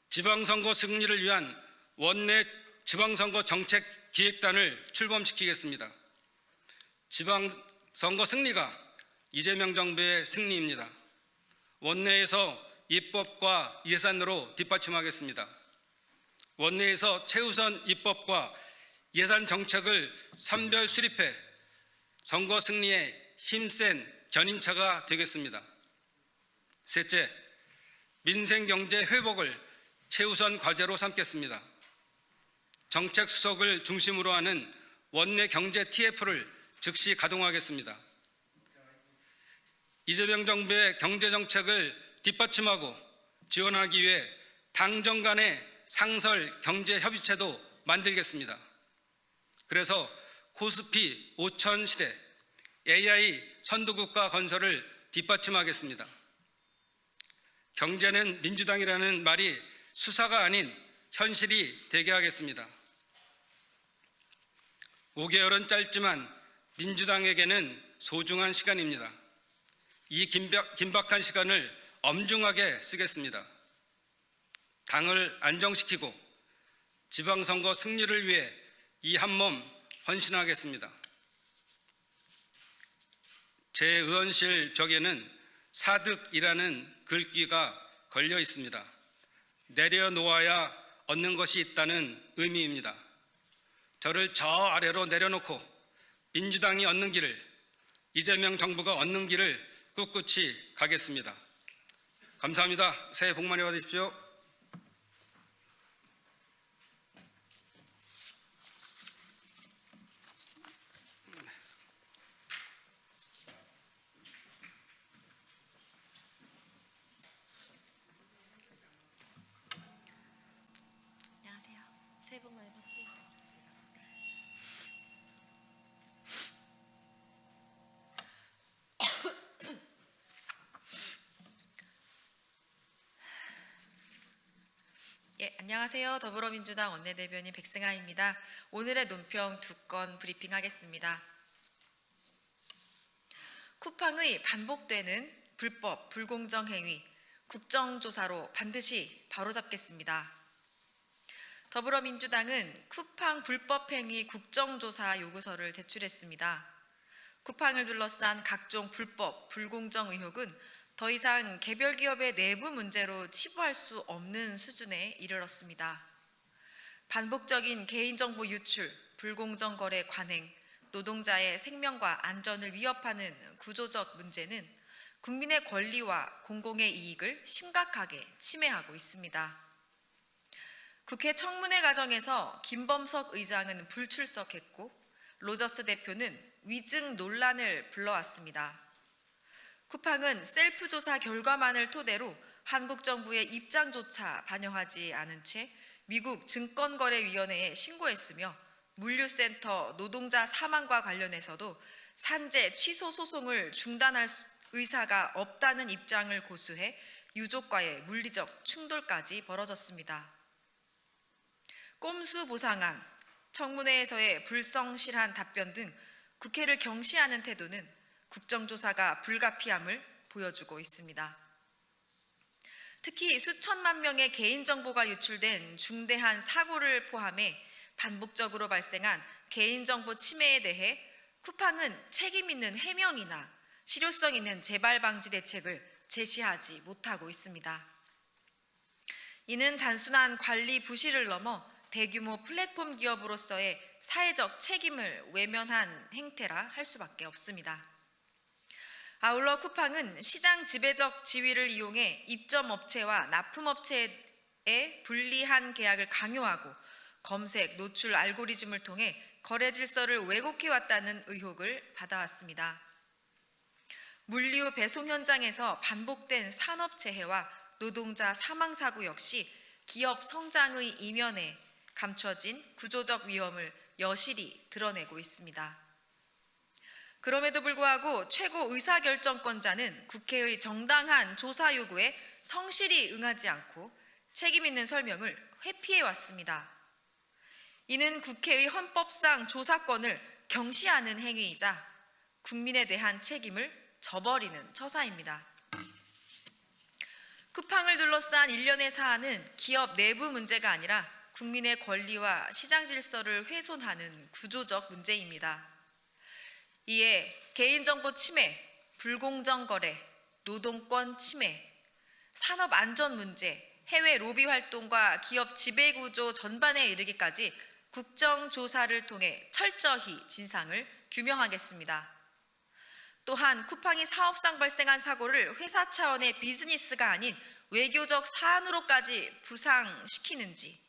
S6: 지방선거 승리를 위한 원내 지방선거 정책 기획단을 출범시키겠습니다. 지방선거 승리가 이재명 정부의 승리입니다. 원내에서 입법과 예산으로 뒷받침하겠습니다. 원내에서 최우선 입법과 예산 정책을 선별 수립해 선거 승리에 힘센 견인차가 되겠습니다. 셋째, 민생 경제 회복을 최우선 과제로 삼겠습니다. 정책 수석을 중심으로 하는 원내 경제 TF를 즉시 가동하겠습니다. 이재명 정부의 경제 정책을 뒷받침하고 지원하기 위해 당정 간의 상설 경제 협의체도 만들겠습니다. 그래서 코스피 5000 시대 AI 선도국가 건설을 뒷받침하겠습니다. 경제는 민주당이라는 말이 수사가 아닌 현실이 되게 하겠습니다. 5개월은 짧지만 민주당에게는 소중한 시간입니다. 이 긴박한 시간을 엄중하게 쓰겠습니다. 당을 안정시키고 지방선거 승리를 위해 이 한몸 헌신하겠습니다. 제 의원실 벽에는 사득이라는 글귀가 걸려 있습니다. 내려놓아야 얻는 것이 있다는 의미입니다. 저를 저 아래로 내려놓고 민주당이 얻는 길을, 이재명 정부가 얻는 길을 꿋꿋이 가겠습니다. 감사합니다. 새해 복 많이 받으십시오.
S7: 안녕하세요. 새해 복 많이 받으세요. 예, 안녕하세요. 더불어민주당 원내대변인 백승아입니다. 오늘의 논평 2건 브리핑하겠습니다. 쿠팡의 반복되는 불법, 불공정 행위, 국정조사로 반드시 바로잡겠습니다. 더불어민주당은 쿠팡 불법 행위 국정조사 요구서를 제출했습니다. 쿠팡을 둘러싼 각종 불법, 불공정 의혹은 더 이상 개별 기업의 내부 문제로 치부할 수 없는 수준에 이르렀습니다. 반복적인 개인정보 유출, 불공정 거래 관행, 노동자의 생명과 안전을 위협하는 구조적 문제는 국민의 권리와 공공의 이익을 심각하게 침해하고 있습니다. 국회 청문회 과정에서 김범석 의장은 불출석했고 로저스 대표는 위증 논란을 불러왔습니다. 쿠팡은 셀프 조사 결과만을 토대로 한국 정부의 입장조차 반영하지 않은 채 미국 증권거래위원회에 신고했으며 물류센터 노동자 사망과 관련해서도 산재 취소 소송을 중단할 의사가 없다는 입장을 고수해 유족과의 물리적 충돌까지 벌어졌습니다. 꼼수 보상안, 청문회에서의 불성실한 답변 등 국회를 경시하는 태도는 국정조사가 불가피함을 보여주고 있습니다. 특히 수천만 명의 개인정보가 유출된 중대한 사고를 포함해 반복적으로 발생한 개인정보 침해에 대해 쿠팡은 책임 있는 해명이나 실효성 있는 재발 방지 대책을 제시하지 못하고 있습니다. 이는 단순한 관리 부실을 넘어 대규모 플랫폼 기업으로서의 사회적 책임을 외면한 행태라 할 수밖에 없습니다. 아울러 쿠팡은 시장 지배적 지위를 이용해 입점업체와 납품업체의 불리한 계약을 강요하고 검색, 노출 알고리즘을 통해 거래 질서를 왜곡해왔다는 의혹을 받아왔습니다. 물류 배송 현장에서 반복된 산업재해와 노동자 사망사고 역시 기업 성장의 이면에 감춰진 구조적 위험을 여실히 드러내고 있습니다. 그럼에도 불구하고 최고 의사결정권자는 국회의 정당한 조사 요구에 성실히 응하지 않고 책임 있는 설명을 회피해 왔습니다. 이는 국회의 헌법상 조사권을 경시하는 행위이자 국민에 대한 책임을 저버리는 처사입니다. 쿠팡을 둘러싼 일련의 사안은 기업 내부 문제가 아니라 국민의 권리와 시장 질서를 훼손하는 구조적 문제입니다. 이에 개인정보 침해, 불공정 거래, 노동권 침해, 산업 안전 문제, 해외 로비 활동과 기업 지배구조 전반에 이르기까지 국정조사를 통해 철저히 진상을 규명하겠습니다. 또한 쿠팡이 사업상 발생한 사고를 회사 차원의 비즈니스가 아닌
S8: 외교적 사안으로까지 부상시키는지,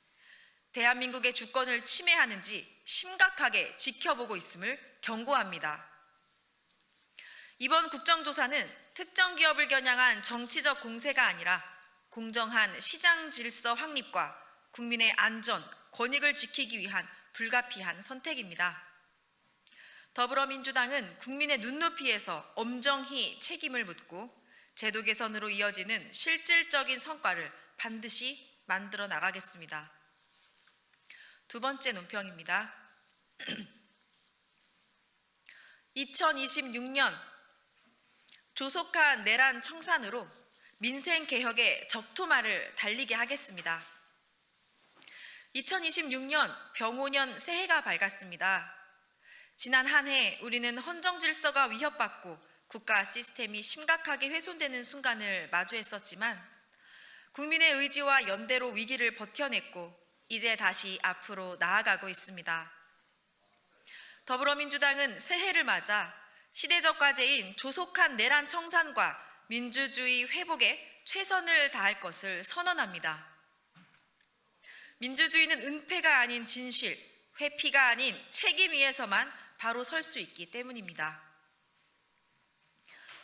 S8: 대한민국의 주권을 침해하는지 심각하게 지켜보고 있음을 경고합니다. 이번 국정조사는 특정 기업을 겨냥한 정치적 공세가 아니라 공정한 시장 질서 확립과 국민의 안전, 권익을 지키기 위한 불가피한 선택입니다. 더불어민주당은 국민의 눈높이에서 엄정히 책임을 묻고 제도 개선으로 이어지는 실질적인 성과를 반드시 만들어 나가겠습니다. 두 번째 논평입니다. 2026년 조속한 내란 청산으로 민생 개혁의 적토마를 달리게 하겠습니다. 2026년 병오년 새해가 밝았습니다. 지난 한 해 우리는 헌정 질서가 위협받고 국가 시스템이 심각하게 훼손되는 순간을 마주했었지만 국민의 의지와 연대로 위기를 버텨냈고 이제 다시 앞으로 나아가고 있습니다. 더불어민주당은 새해를 맞아 시대적 과제인 조속한 내란 청산과 민주주의 회복에 최선을 다할 것을 선언합니다. 민주주의는 은폐가 아닌 진실, 회피가 아닌 책임 위에서만 바로 설 수 있기 때문입니다.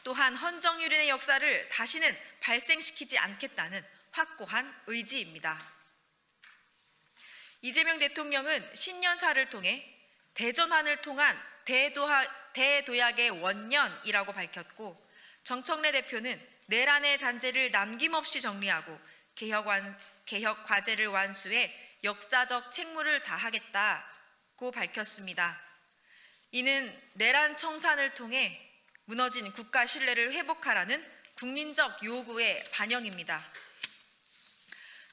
S8: 또한 헌정유린의 역사를 다시는 발생시키지 않겠다는 확고한 의지입니다. 이재명 대통령은 신년사를 통해 대전환을 통한 대도약의 원년이라고 밝혔고, 정청래 대표는 내란의 잔재를 남김없이 정리하고 개혁 과제를 완수해 역사적 책무를 다하겠다고 밝혔습니다. 이는 내란 청산을 통해 무너진 국가 신뢰를 회복하라는 국민적 요구의 반영입니다.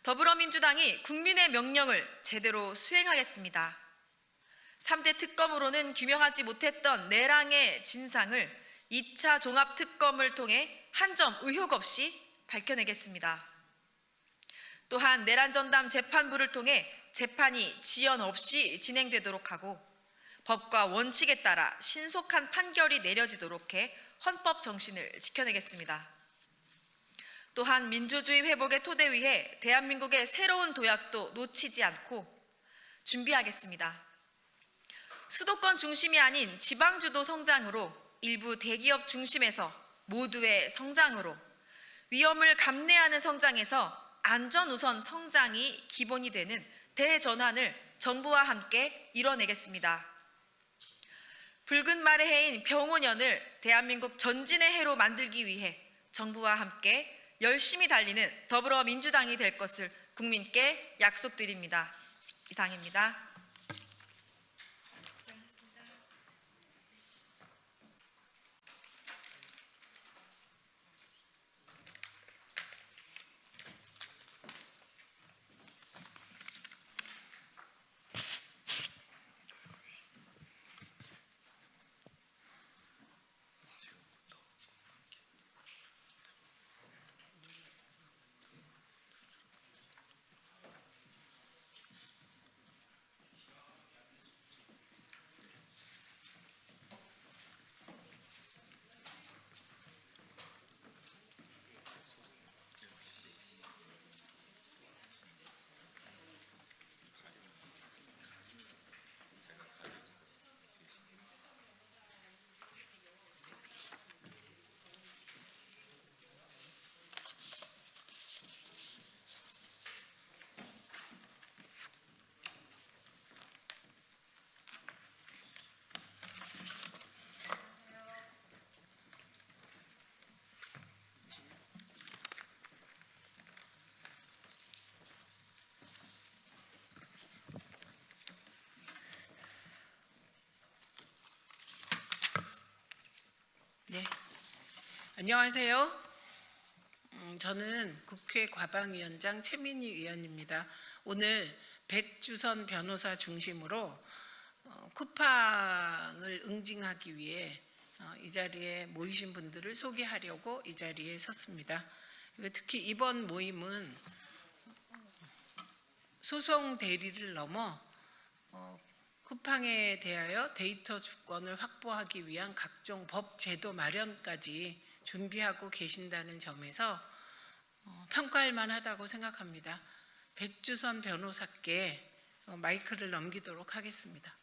S8: 더불어민주당이 국민의 명령을 제대로 수행하겠습니다. 3대 특검으로는 규명하지 못했던 내란의 진상을 2차 종합특검을 통해 한 점 의혹 없이 밝혀내겠습니다. 또한 내란 전담 재판부를 통해 재판이 지연 없이 진행되도록 하고 법과 원칙에 따라 신속한 판결이 내려지도록 해 헌법 정신을 지켜내겠습니다. 또한 민주주의 회복의 토대 위에 대한민국의 새로운 도약도 놓치지 않고 준비하겠습니다. 수도권 중심이 아닌 지방주도 성장으로 일부 대기업 중심에서 모두의 성장으로 위험을 감내하는 성장에서 안전 우선 성장이 기본이 되는 대전환을 정부와 함께 이뤄내겠습니다. 붉은 말의 해인 병오년을 대한민국 전진의 해로 만들기 위해 정부와 함께 열심히 달리는 더불어민주당이 될 것을 국민께 약속드립니다. 이상입니다. 고생하셨습니다.
S9: 네, 안녕하세요. 저는 국회 과방위원장 최민희 의원입니다. 오늘 백주선 변호사 중심으로 쿠팡을 응징하기 위해 이 자리에 모이신 분들을 소개하려고 이 자리에 섰습니다. 특히 이번 모임은 소송 대리를 넘어 쿠팡에 대하여 데이터 주권을 확보하기 위한 각종 법 제도 마련까지 준비하고 계신다는 점에서 평가할 만하다고 생각합니다. 백주선 변호사께 마이크를 넘기도록 하겠습니다.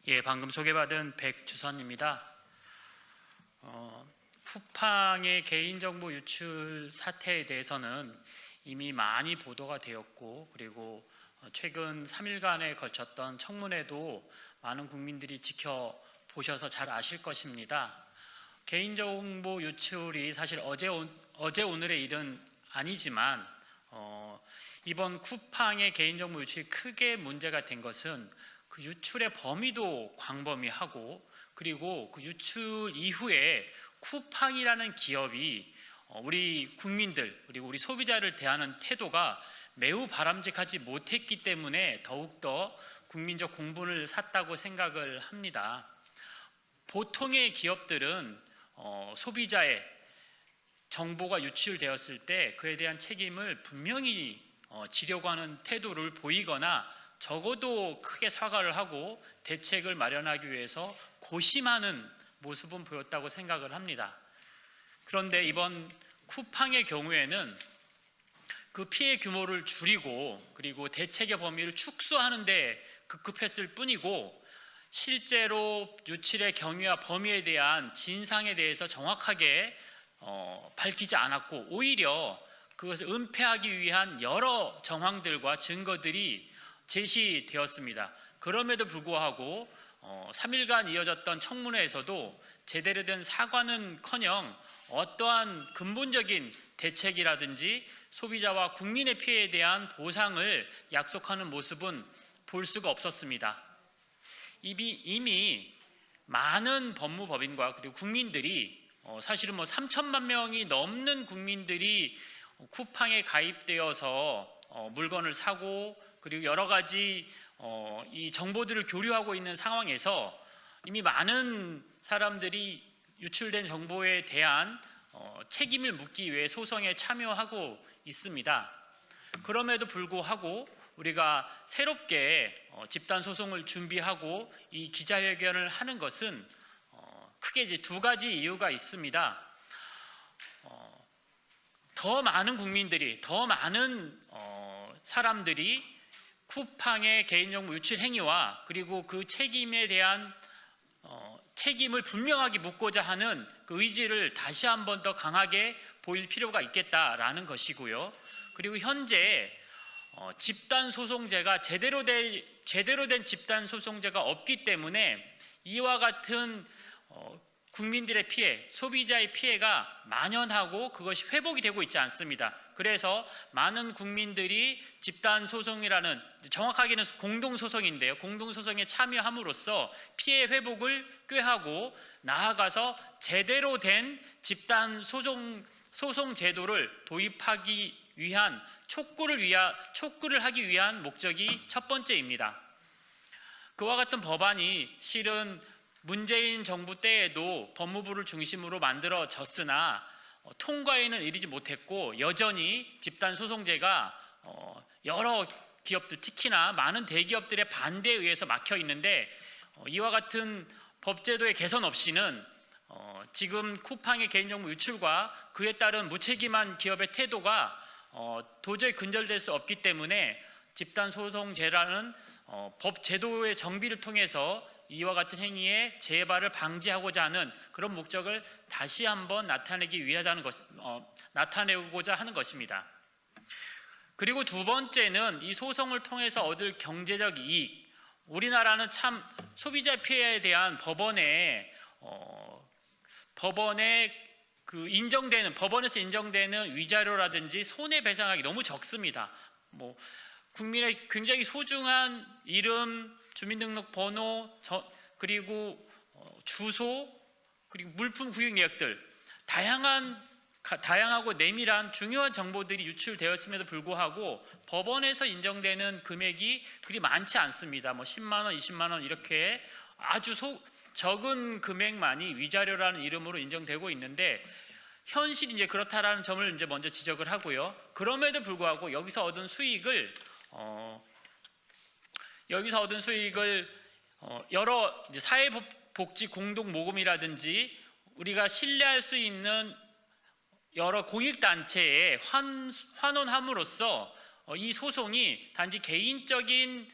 S10: 예, 방금 소개받은 백주선입니다. 쿠팡의 개인정보 유출 사태에 대해서는 이미 많이 보도가 되었고, 그리고 최근 3일간에 걸쳤던 청문회도 많은 국민들이 지켜보셔서 잘 아실 것입니다. 개인정보 유출이 사실 어제 오늘의 일은 아니지만 이번 쿠팡의 개인정보 유출이 크게 문제가 된 것은 그 유출의 범위도 광범위하고, 그리고 그 유출 이후에 쿠팡이라는 기업이 우리 국민들 그리고 우리 소비자를 대하는 태도가 매우 바람직하지 못했기 때문에 더욱더 국민적 공분을 샀다고 생각을 합니다. 보통의 기업들은 소비자의 정보가 유출되었을 때 그에 대한 책임을 분명히 지려고 하는 태도를 보이거나 적어도 크게 사과를 하고 대책을 마련하기 위해서 고심하는 모습은 보였다고 생각을 합니다. 그런데 이번 쿠팡의 경우에는 그 피해 규모를 줄이고 그리고 대책의 범위를 축소하는 데 급급했을 뿐이고, 실제로 유출의 경위와 범위에 대한 진상에 대해서 정확하게 밝히지 않았고, 오히려 그것을 은폐하기 위한 여러 정황들과 증거들이 제시되었습니다. 그럼에도 불구하고 3일간 이어졌던 청문회에서도 제대로 된 사과는커녕 어떠한 근본적인 대책이라든지 소비자와 국민의 피해에 대한 보상을 약속하는 모습은 볼 수가 없었습니다. 이미 많은 법무법인과 그리고 국민들이 사실은 3천만 명이 넘는 국민들이 쿠팡에 가입되어서 물건을 사고 그리고 여러 가지 이 정보들을 교류하고 있는 상황에서 이미 많은 사람들이 유출된 정보에 대한 책임을 묻기 위해 소송에 참여하고 있습니다. 그럼에도 불구하고 우리가 새롭게 집단 소송을 준비하고 이 기자회견을 하는 것은 크게 이제 두 가지 이유가 있습니다. 더 많은 국민들이, 더 많은 사람들이 쿠팡의 개인정보 유출 행위와 그리고 그 책임에 대한 책임을 분명하게 묻고자 하는 그 의지를 다시 한 번 더 강하게 보일 필요가 있겠다라는 것이고요. 그리고 현재 집단 소송제가 제대로 된 집단 소송제가 없기 때문에 이와 같은 국민들의 피해, 소비자의 피해가 만연하고 그것이 회복이 되고 있지 않습니다. 그래서 많은 국민들이 집단 소송이라는, 정확하게는 공동 소송인데요, 공동 소송에 참여함으로써 피해 회복을 꾀하고 나아가서 제대로 된 집단 소송 제도를 도입하기 위한 촉구를 하기 위한 목적이 첫 번째입니다. 그와 같은 법안이 실은 문재인 정부 때에도 법무부를 중심으로 만들어졌으나 통과에는 이르지 못했고, 여전히 집단 소송제가 여러 기업들, 특히나 많은 대기업들의 반대에 의해서 막혀 있는데, 이와 같은 법제도의 개선 없이는 지금 쿠팡의 개인정보 유출과 그에 따른 무책임한 기업의 태도가 도저히 근절될 수 없기 때문에 집단 소송제라는 법 제도의 정비를 통해서 이와 같은 행위의 재발을 방지하고자 하는 그런 목적을 다시 한번 나타내고자 하는 것입니다. 그리고 두 번째는 이 소송을 통해서 얻을 경제적 이익. 우리나라는 참 소비자 피해에 대한 법원에서 인정되는 위자료라든지 손해배상액이 너무 적습니다. 국민의 굉장히 소중한 이름, 주민등록번호, 그리고 주소, 그리고 물품 구입 내역들, 다양하고 내밀한 중요한 정보들이 유출되었음에도 불구하고 법원에서 인정되는 금액이 그리 많지 않습니다. 10만 원, 20만 원 이렇게 아주 적은 금액만이 위자료라는 이름으로 인정되고 있는데 현실이 이제 그렇다라는 점을 이제 먼저 지적을 하고요. 그럼에도 불구하고 여기서 얻은 수익을 여러 이제 사회복지 공동모금이라든지 우리가 신뢰할 수 있는 여러 공익단체에 환원함으로써 이 소송이 단지 개인적인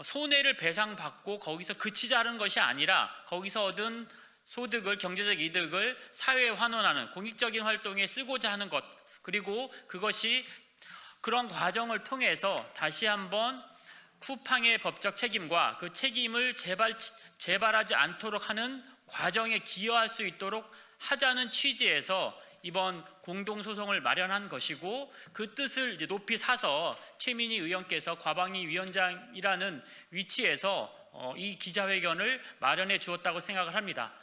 S10: 손해를 배상받고 거기서 그치자는 것이 아니라 거기서 얻은 소득을, 경제적 이득을 사회에 환원하는 공익적인 활동에 쓰고자 하는 것, 그리고 그것이 그런 과정을 통해서 다시 한번 쿠팡의 법적 책임과 그 책임을 재발하지 않도록 하는 과정에 기여할 수 있도록 하자는 취지에서 이번 공동소송을 마련한 것이고, 그 뜻을 이제 높이 사서 최민희 의원께서 과방위 위원장이라는 위치에서 이 기자회견을 마련해 주었다고 생각을 합니다.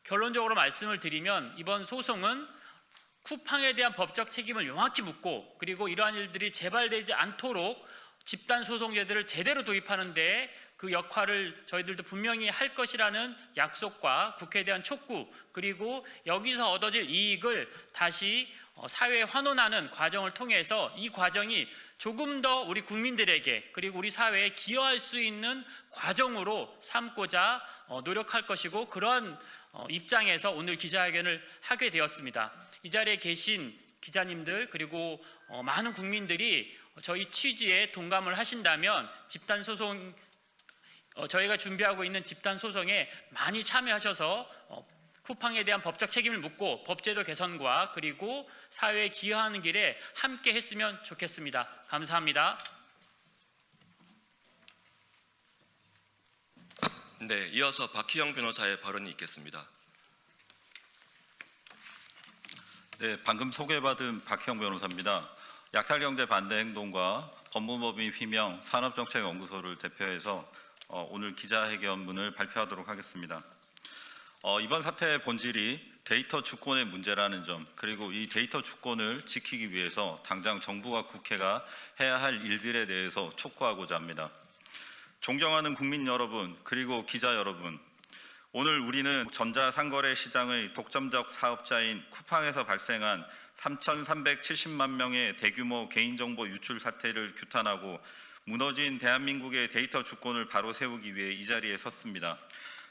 S10: 결론적으로 말씀을 드리면 이번 소송은 쿠팡에 대한 법적 책임을 명확히 묻고, 그리고 이러한 일들이 재발되지 않도록 집단소송제도를 제대로 도입하는 데 그 역할을 저희들도 분명히 할 것이라는 약속과 국회에 대한 촉구, 그리고 여기서 얻어질 이익을 다시 사회에 환원하는 과정을 통해서 이 과정이 조금 더 우리 국민들에게 그리고 우리 사회에 기여할 수 있는 과정으로 삼고자 노력할 것이고, 그런 입장에서 오늘 기자회견을 하게 되었습니다. 이 자리에 계신 기자님들 그리고 많은 국민들이 저희 취지에 동감을 하신다면 집단소송, 저희가 준비하고 있는 집단소송에 많이 참여하셔서 쿠팡에 대한 법적 책임을 묻고 법제도 개선과 그리고 사회에 기여하는 길에 함께 했으면 좋겠습니다. 감사합니다.
S11: 네, 이어서 박희영 변호사의 발언이 있겠습니다.
S12: 네, 방금 소개받은 박희영 변호사입니다. 약탈경제 반대 행동과 법무법인 휘명 산업정책연구소를 대표해서 오늘 기자회견문을 발표하도록 하겠습니다. 이번 사태의 본질이 데이터 주권의 문제라는 점, 그리고 이 데이터 주권을 지키기 위해서 당장 정부와 국회가 해야 할 일들에 대해서 촉구하고자 합니다. 존경하는 국민 여러분, 그리고 기자 여러분, 오늘 우리는 전자상거래 시장의 독점적 사업자인 쿠팡에서 발생한 3,370만 명의 대규모 개인정보 유출 사태를 규탄하고 무너진 대한민국의 데이터 주권을 바로 세우기 위해 이 자리에 섰습니다.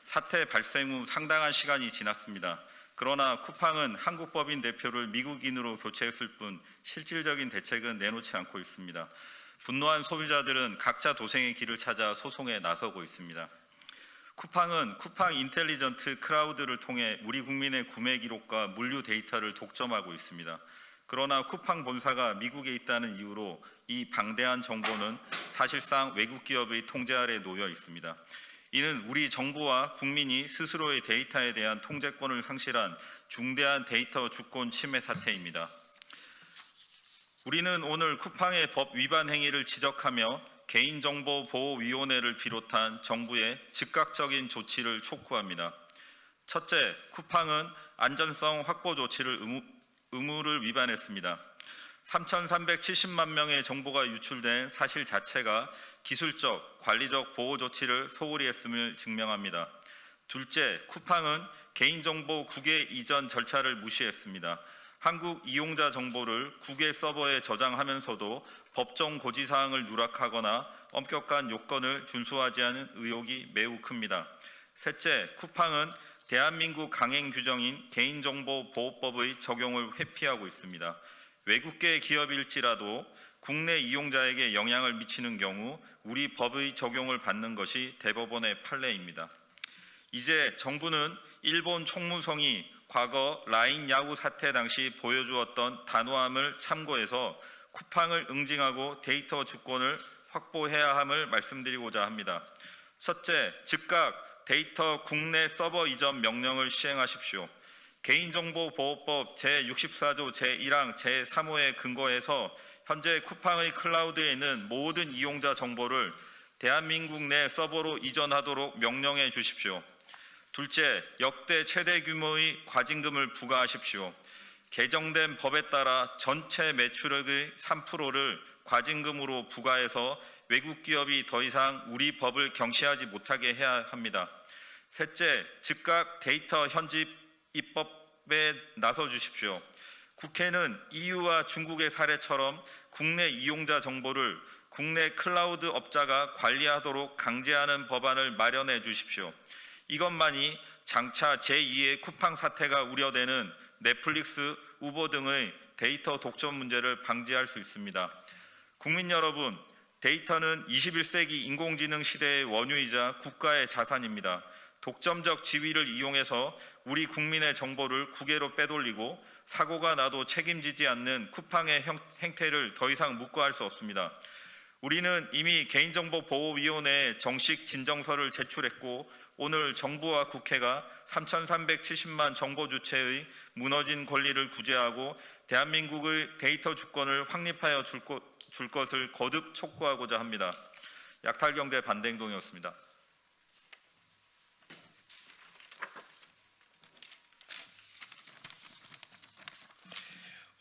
S12: 사태 발생 후 상당한 시간이 지났습니다. 그러나 쿠팡은 한국법인 대표를 미국인으로 교체했을 뿐 실질적인 대책은 내놓지 않고 있습니다. 분노한 소비자들은 각자 도생의 길을 찾아 소송에 나서고 있습니다. 쿠팡은 쿠팡 인텔리전트 클라우드를 통해 우리 국민의 구매 기록과 물류 데이터를 독점하고 있습니다. 그러나 쿠팡 본사가 미국에 있다는 이유로 이 방대한 정보는 사실상 외국 기업의 통제 아래 놓여 있습니다. 이는 우리 정부와 국민이 스스로의 데이터에 대한 통제권을 상실한 중대한 데이터 주권 침해 사태입니다. 우리는 오늘 쿠팡의 법 위반 행위를 지적하며 개인정보보호위원회를 비롯한 정부의 즉각적인 조치를 촉구합니다. 첫째, 쿠팡은 안전성 확보 조치를 의무를 위반했습니다. 3,370만 명의 정보가 유출된 사실 자체가 기술적, 관리적 보호 조치를 소홀히 했음을 증명합니다. 둘째, 쿠팡은 개인정보 국외 이전 절차를 무시했습니다. 한국 이용자 정보를 국외 서버에 저장하면서도 법정 고지사항을 누락하거나 엄격한 요건을 준수하지 않은 의혹이 매우 큽니다. 셋째, 쿠팡은 대한민국 강행 규정인 개인정보보호법의 적용을 회피하고 있습니다. 외국계 기업일지라도 국내 이용자에게 영향을 미치는 경우 우리 법의 적용을 받는 것이 대법원의 판례입니다. 이제 정부는 일본 총무성이 과거 라인 야후 사태 당시 보여주었던 단호함을 참고해서 쿠팡을 응징하고 데이터 주권을 확보해야 함을 말씀드리고자 합니다. 첫째, 즉각 데이터 국내 서버 이전 명령을 시행하십시오. 개인정보보호법 제64조 제1항 제3호에 근거해서 현재 쿠팡의 클라우드에 있는 모든 이용자 정보를 대한민국 내 서버로 이전하도록 명령해 주십시오. 둘째, 역대 최대 규모의 과징금을 부과하십시오. 개정된 법에 따라 전체 매출액의 3%를 과징금으로 부과해서 외국 기업이 더 이상 우리 법을 경시하지 못하게 해야 합니다. 셋째, 즉각 데이터 현집 입법에 나서 주십시오. 국회는 EU와 중국의 사례처럼 국내 이용자 정보를 국내 클라우드 업자가 관리하도록 강제하는 법안을 마련해 주십시오. 이것만이 장차 제2의 쿠팡 사태가 우려되는 넷플릭스, 우버 등의 데이터 독점 문제를 방지할 수 있습니다. 국민 여러분, 데이터는 21세기 인공지능 시대의 원유이자 국가의 자산입니다. 독점적 지위를 이용해서 우리 국민의 정보를 국외로 빼돌리고 사고가 나도 책임지지 않는 쿠팡의 행태를 더 이상 묵과할 수 없습니다. 우리는 이미 개인정보보호위원회에 정식 진정서를 제출했고 오늘 정부와 국회가 3,370만 정보 주체의 무너진 권리를 구제하고 대한민국의 데이터 주권을 확립하여 줄 것을 거듭 촉구하고자 합니다. 약탈경제 반대 행동이었습니다.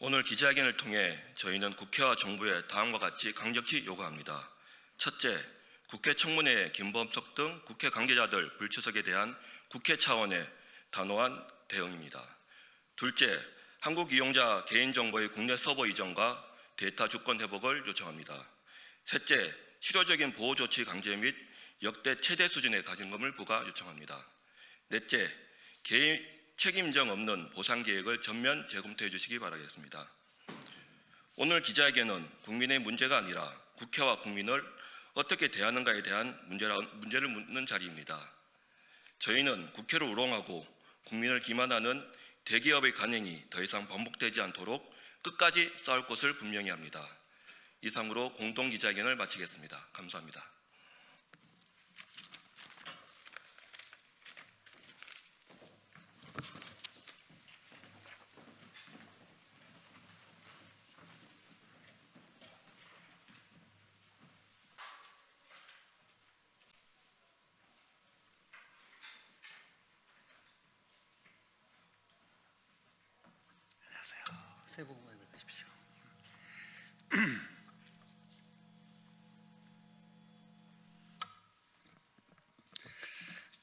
S11: 오늘 기자회견을 통해 저희는 국회와 정부에 다음과 같이 강력히 요구합니다. 첫째, 국회 청문회 김범석 등 국회 관계자들 불출석에 대한 국회 차원의 단호한 대응입니다. 둘째, 한국 이용자 개인정보의 국내 서버 이전과 데이터 주권 회복을 요청합니다. 셋째, 실효적인 보호 조치 강제 및 역대 최대 수준의 가진금을 부과 요청합니다. 넷째, 개인 책임정 없는 보상 계획을 전면 재검토해 주시기 바라겠습니다. 오늘 기자회견은 국민의 문제가 아니라 국회와 국민을 어떻게 대하는가에 대한 문제를 묻는 자리입니다. 저희는 국회를 우롱하고 국민을 기만하는 대기업의 관행이 더 이상 반복되지 않도록 끝까지 싸울 것을 분명히 합니다. 이상으로 공동기자회견을 마치겠습니다. 감사합니다.
S10: 새해 복 많이 받으십시오.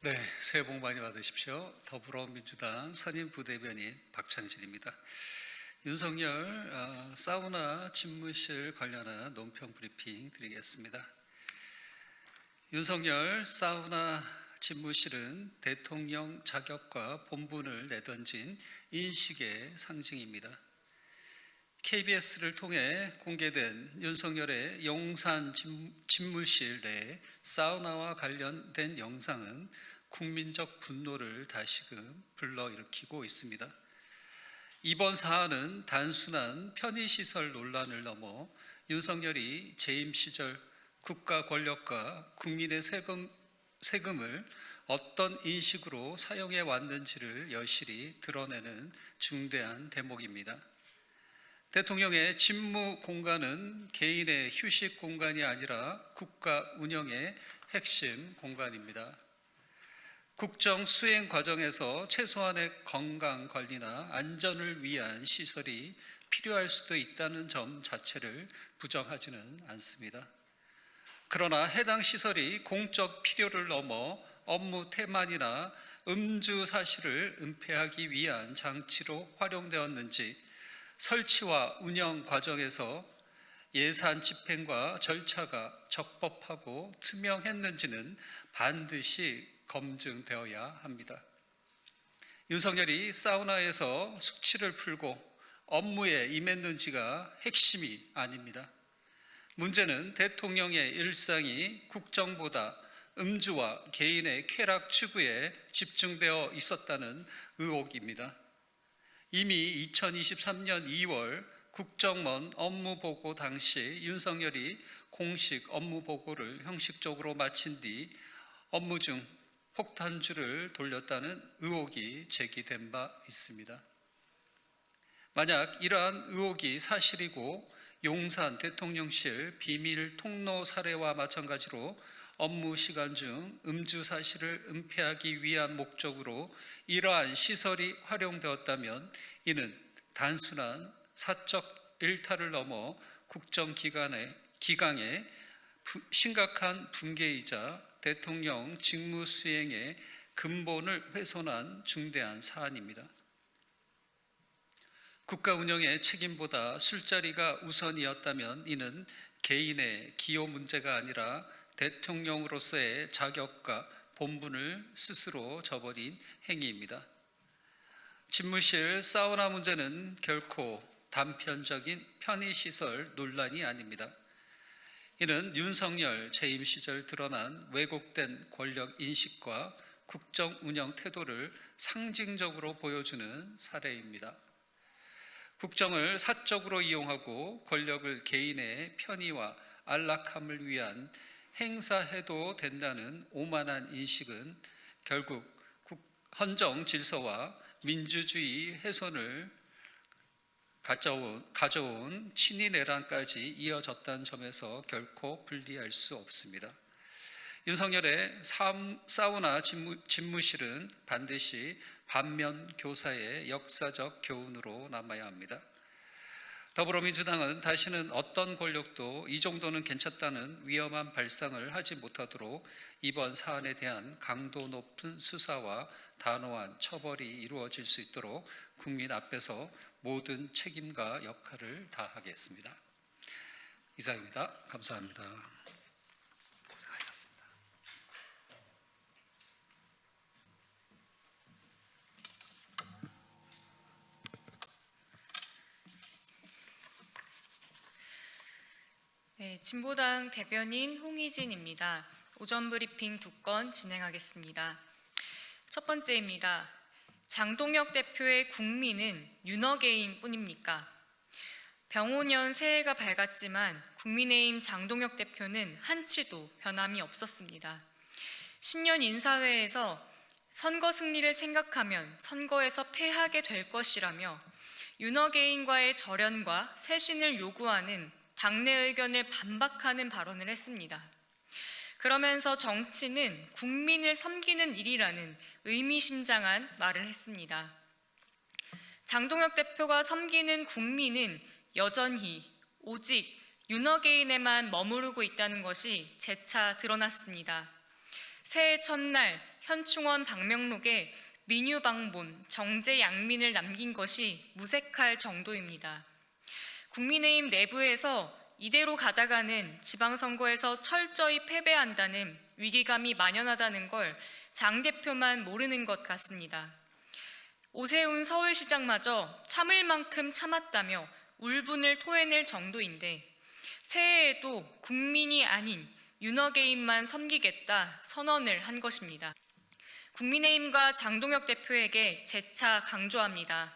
S10: 네, 새해 복 많이 받으십시오. 더불어민주당 선임 부대변인 박창진입니다. 윤석열 사우나 집무실 관련한 논평 브리핑 드리겠습니다. 윤석열 사우나 집무실은 대통령 자격과 본분을 내던진 인식의 상징입니다. KBS를 통해 공개된 윤석열의 용산 집무실 내 사우나와 관련된 영상은 국민적 분노를 다시금 불러일으키고 있습니다. 이번 사안은 단순한 편의시설 논란을 넘어 윤석열이 재임 시절 국가 권력과 국민의 세금을 어떤 인식으로 사용해 왔는지를 여실히 드러내는 중대한 대목입니다. 대통령의 집무 공간은 개인의 휴식 공간이 아니라 국가 운영의 핵심 공간입니다. 국정 수행 과정에서 최소한의 건강 관리나 안전을 위한 시설이 필요할 수도 있다는 점 자체를 부정하지는 않습니다. 그러나 해당 시설이 공적 필요를 넘어 업무 태만이나 음주 사실을 은폐하기 위한 장치로 활용되었는지 설치와 운영 과정에서 예산 집행과 절차가 적법하고 투명했는지는 반드시 검증되어야 합니다. 윤석열이 사우나에서 숙취를 풀고 업무에 임했는지가 핵심이 아닙니다. 문제는 대통령의 일상이 국정보다 음주와 개인의 쾌락 추구에 집중되어 있었다는 의혹입니다. 이미 2023년 2월 국정원 업무보고 당시 윤석열이 공식 업무보고를 형식적으로 마친 뒤 업무 중 폭탄주를 돌렸다는 의혹이 제기된 바 있습니다. 만약 이러한 의혹이 사실이고 용산 대통령실 비밀 통로 사례와 마찬가지로 업무 시간 중 음주 사실을 은폐하기 위한 목적으로 이러한 시설이 활용되었다면 이는 단순한 사적 일탈을 넘어 국정기강의 심각한 붕괴이자 대통령 직무 수행에
S13: 근본을 훼손한 중대한 사안입니다. 국가 운영의 책임보다 술자리가 우선이었다면 이는 개인의 기여 문제가 아니라 대통령으로서의 자격과 본분을 스스로 저버린 행위입니다. 집무실 사우나 문제는 결코 단편적인 편의시설 논란이 아닙니다. 이는 윤석열 재임 시절 드러난 왜곡된 권력 인식과 국정 운영 태도를 상징적으로 보여주는 사례입니다. 국정을 사적으로 이용하고 권력을 개인의 편의와 안락함을 위한 행사해도 된다는 오만한 인식은 결국 헌정 질서와 민주주의 훼손을 가져온 친위 내란까지 이어졌다는 점에서 결코 분리할 수 없습니다. 윤석열의 사우나 집무실은 반드시 반면 교사의 역사적 교훈으로 남아야 합니다. 더불어민주당은 다시는 어떤 권력도 이 정도는 괜찮다는 위험한 발상을 하지 못하도록 이번 사안에 대한 강도 높은 수사와 단호한 처벌이 이루어질 수 있도록 국민 앞에서 모든 책임과 역할을 다하겠습니다. 이상입니다. 감사합니다. 고생하셨습니다.
S14: 네, 진보당 대변인 홍희진입니다. 오전 브리핑 2건 진행하겠습니다. 첫 번째입니다. 장동혁 대표의 국민은 윤어게인 뿐입니까? 병오년 새해가 밝았지만 국민의힘 장동혁 대표는 한치도 변함이 없었습니다. 신년 인사회에서 선거 승리를 생각하면 선거에서 패하게 될 것이라며 윤어게인과의 절연과 쇄신을 요구하는 당내 의견을 반박하는 발언을 했습니다. 그러면서 정치는 국민을 섬기는 일이라는 의미심장한 말을 했습니다. 장동혁 대표가 섬기는 국민은 여전히 오직 윤어게인에만 머무르고 있다는 것이 재차 드러났습니다. 새해 첫날 현충원 방명록에 민유방본, 정제양민을 남긴 것이 무색할 정도입니다. 국민의힘 내부에서 이대로 가다가는 지방선거에서 철저히 패배한다는 위기감이 만연하다는 걸 장 대표만 모르는 것 같습니다. 오세훈 서울시장마저 참을 만큼 참았다며 울분을 토해낼 정도인데 새해에도 국민이 아닌 윤어게인만 섬기겠다 선언을 한 것입니다. 국민의힘과 장동혁 대표에게 재차 강조합니다.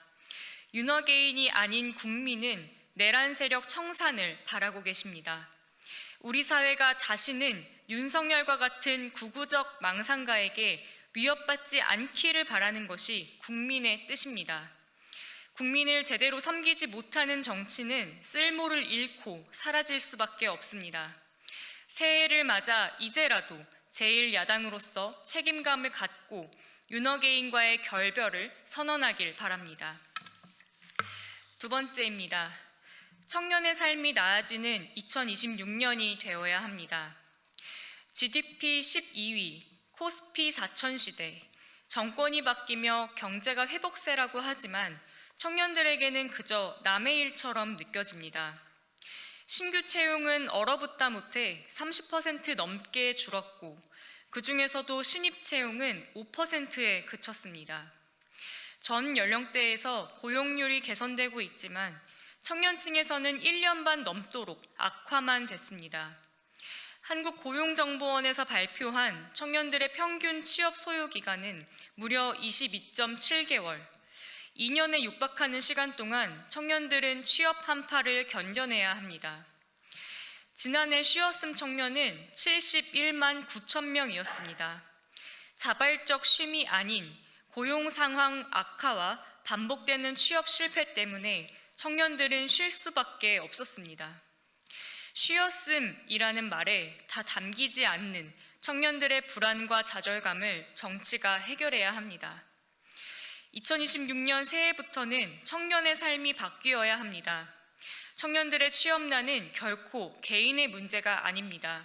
S14: 윤어게인이 아닌 국민은 내란 세력 청산을 바라고 계십니다. 우리 사회가 다시는 윤석열과 같은 구구적 망상가에게 위협받지 않기를 바라는 것이 국민의 뜻입니다. 국민을 제대로 섬기지 못하는 정치는 쓸모를 잃고 사라질 수밖에 없습니다. 새해를 맞아 이제라도 제1야당으로서 책임감을 갖고 윤어게인과의 결별을 선언하길 바랍니다. 두 번째입니다. 청년의 삶이 나아지는 2026년이 되어야 합니다. GDP 12위, 코스피 4000시대, 정권이 바뀌며 경제가 회복세라고 하지만 청년들에게는 그저 남의 일처럼 느껴집니다. 신규 채용은 얼어붙다 못해 30% 넘게 줄었고 그중에서도 신입 채용은 5%에 그쳤습니다. 전 연령대에서 고용률이 개선되고 있지만 청년층에서는 1년 반 넘도록 악화만 됐습니다. 한국고용정보원에서 발표한 청년들의 평균 취업 소요 기간은 무려 22.7개월, 2년에 육박하는 시간 동안 청년들은 취업 한파를 견뎌내야 합니다. 지난해 쉬었음 청년은 71만 9천 명이었습니다. 자발적 쉼이 아닌 고용 상황 악화와 반복되는 취업 실패 때문에 청년들은 쉴 수밖에 없었습니다. 쉬었음이라는 말에 다 담기지 않는 청년들의 불안과 좌절감을 정치가 해결해야 합니다. 2026년 새해부터는 청년의 삶이 바뀌어야 합니다. 청년들의 취업난은 결코 개인의 문제가 아닙니다.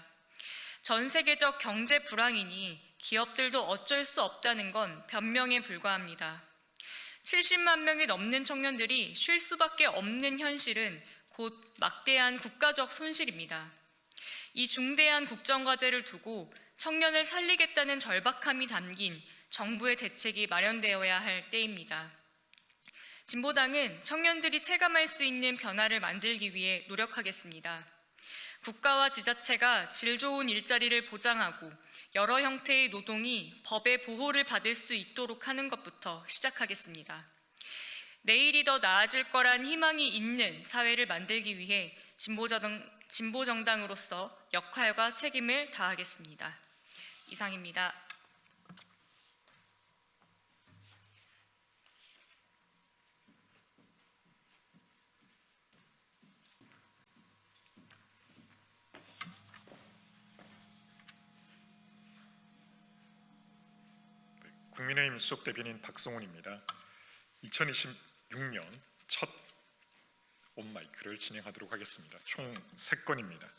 S14: 전 세계적 경제 불황이니 기업들도 어쩔 수 없다는 건 변명에 불과합니다. 70만 명이 넘는 청년들이 쉴 수밖에 없는 현실은 곧 막대한 국가적 손실입니다. 이 중대한 국정과제를 두고 청년을 살리겠다는 절박함이 담긴 정부의 대책이 마련되어야 할 때입니다. 진보당은 청년들이 체감할 수 있는 변화를 만들기 위해 노력하겠습니다. 국가와 지자체가 질 좋은 일자리를 보장하고 여러 형태의 노동이 법의 보호를 받을 수 있도록 하는 것부터 시작하겠습니다. 내일이 더 나아질 거란 희망이 있는 사회를 만들기 위해 진보정당으로서 역할과 책임을 다하겠습니다. 이상입니다.
S15: 국민의힘 수석 대변인 박성훈입니다. 2026년 첫 온마이크를 진행하도록 하겠습니다. 총 3건입니다.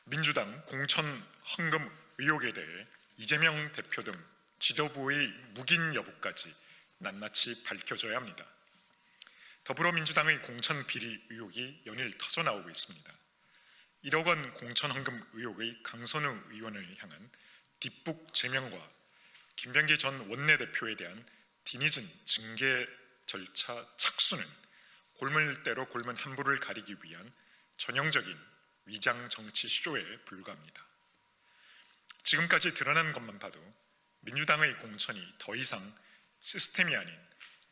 S15: 민주당 공천 헌금 의혹에 대해 이재명 대표 등 지도부의 묵인 여부까지 낱낱이 밝혀져야 합니다. 더불어민주당의 공천 비리 의혹이 연일 터져나오고 있습니다. 1억 원 공천 헌금 의혹의 강선우 의원을 향한 뒷북 제명과 김병기 전 원내대표에 대한 뒤늦은 징계 절차 착수는 골물대로 골문 함부를 가리기 위한 전형적인 위장 정치 쇼에 불과합니다. 지금까지 드러난 것만 봐도 민주당의 공천이 더 이상 시스템이 아닌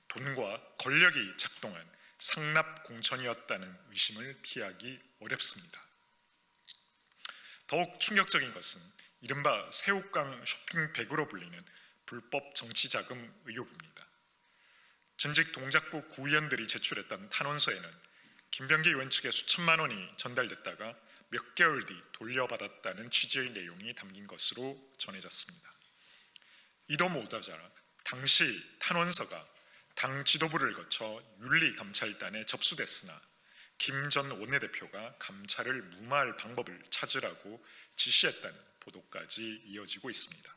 S15: 돈과 권력이 작동한 상납 공천이었다는 의심을 피하기 어렵습니다. 더욱 충격적인 것은 이른바 새우깡 쇼핑백으로 불리는 불법 정치자금 의혹입니다. 전직 동작구 구의원들이 제출했던 탄원서에는 김병기 의원 측에 수천만 원이 전달됐다가 몇 개월 뒤 돌려받았다는 취지의 내용이 담긴 것으로 전해졌습니다. 이도 못하자 당시 탄원서가 당 지도부를 거쳐 윤리감찰단에 접수됐으나 김 전 원내대표가 감찰을 무마할 방법을 찾으라고 지시했다는 보도까지 이어지고 있습니다.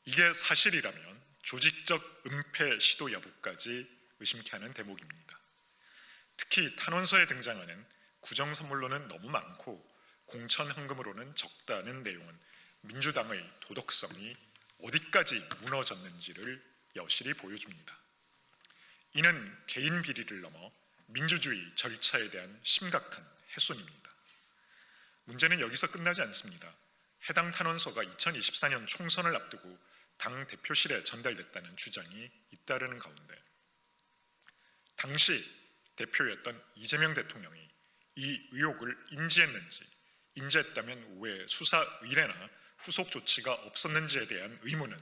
S15: 이게 사실이라면 조직적 은폐 시도 여부까지 의심케 하는 대목입니다. 특히 탄원서에 등장하는 구정선물로는 너무 많고 공천 헌금으로는 적다는 내용은 민주당의 도덕성이 어디까지 무너졌는지를 여실히 보여줍니다. 이는 개인 비리를 넘어 민주주의 절차에 대한 심각한 훼손입니다. 문제는 여기서 끝나지 않습니다. 해당 탄원서가 2024년 총선을 앞두고 당 대표실에 전달됐다는 주장이 잇따르는 가운데 당시 대표였던 이재명 대통령이 이 의혹을 인지했는지, 인지했다면 왜 수사 의뢰나 후속 조치가 없었는지에 대한 의문은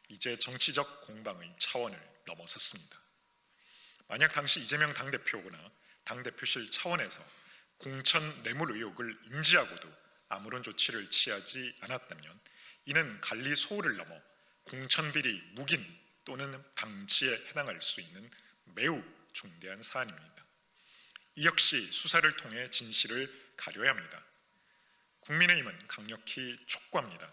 S15: 이제 정치적 공방의 차원을 넘어섰습니다. 만약 당시 이재명 당대표거나 당대표실 차원에서 공천 뇌물 의혹을 인지하고도 아무런 조치를 취하지 않았다면 이는 관리 소홀을 넘어 공천비리 묵인 또는 방치에 해당할 수 있는 매우 중대한 사안입니다. 이 역시 수사를 통해 진실을 가려야 합니다. 국민의힘은 강력히 촉구합니다.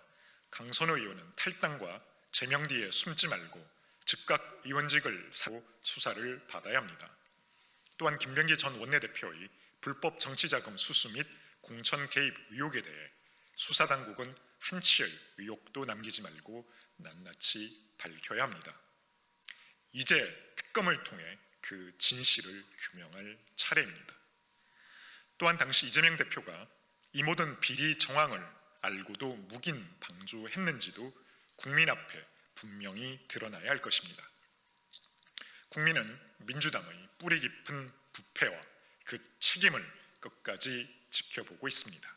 S15: 강선우 의원은 탈당과 제명 뒤에 숨지 말고 즉각 의원직을 사고 수사를 받아야 합니다. 또한 김병기 전 원내대표의 불법 정치자금 수수 및 공천 개입 의혹에 대해 수사당국은 한치의 의혹도 남기지 말고 낱낱이 밝혀야 합니다. 이제 특검을 통해 그 진실을 규명할 차례입니다. 또한 당시 이재명 대표가 이 모든 비리 정황을 알고도 묵인 방조했는지도 국민 앞에 분명히 드러나야 할 것입니다. 국민은 민주당의 뿌리 깊은 부패와 그 책임을 끝까지 지켜보고 있습니다.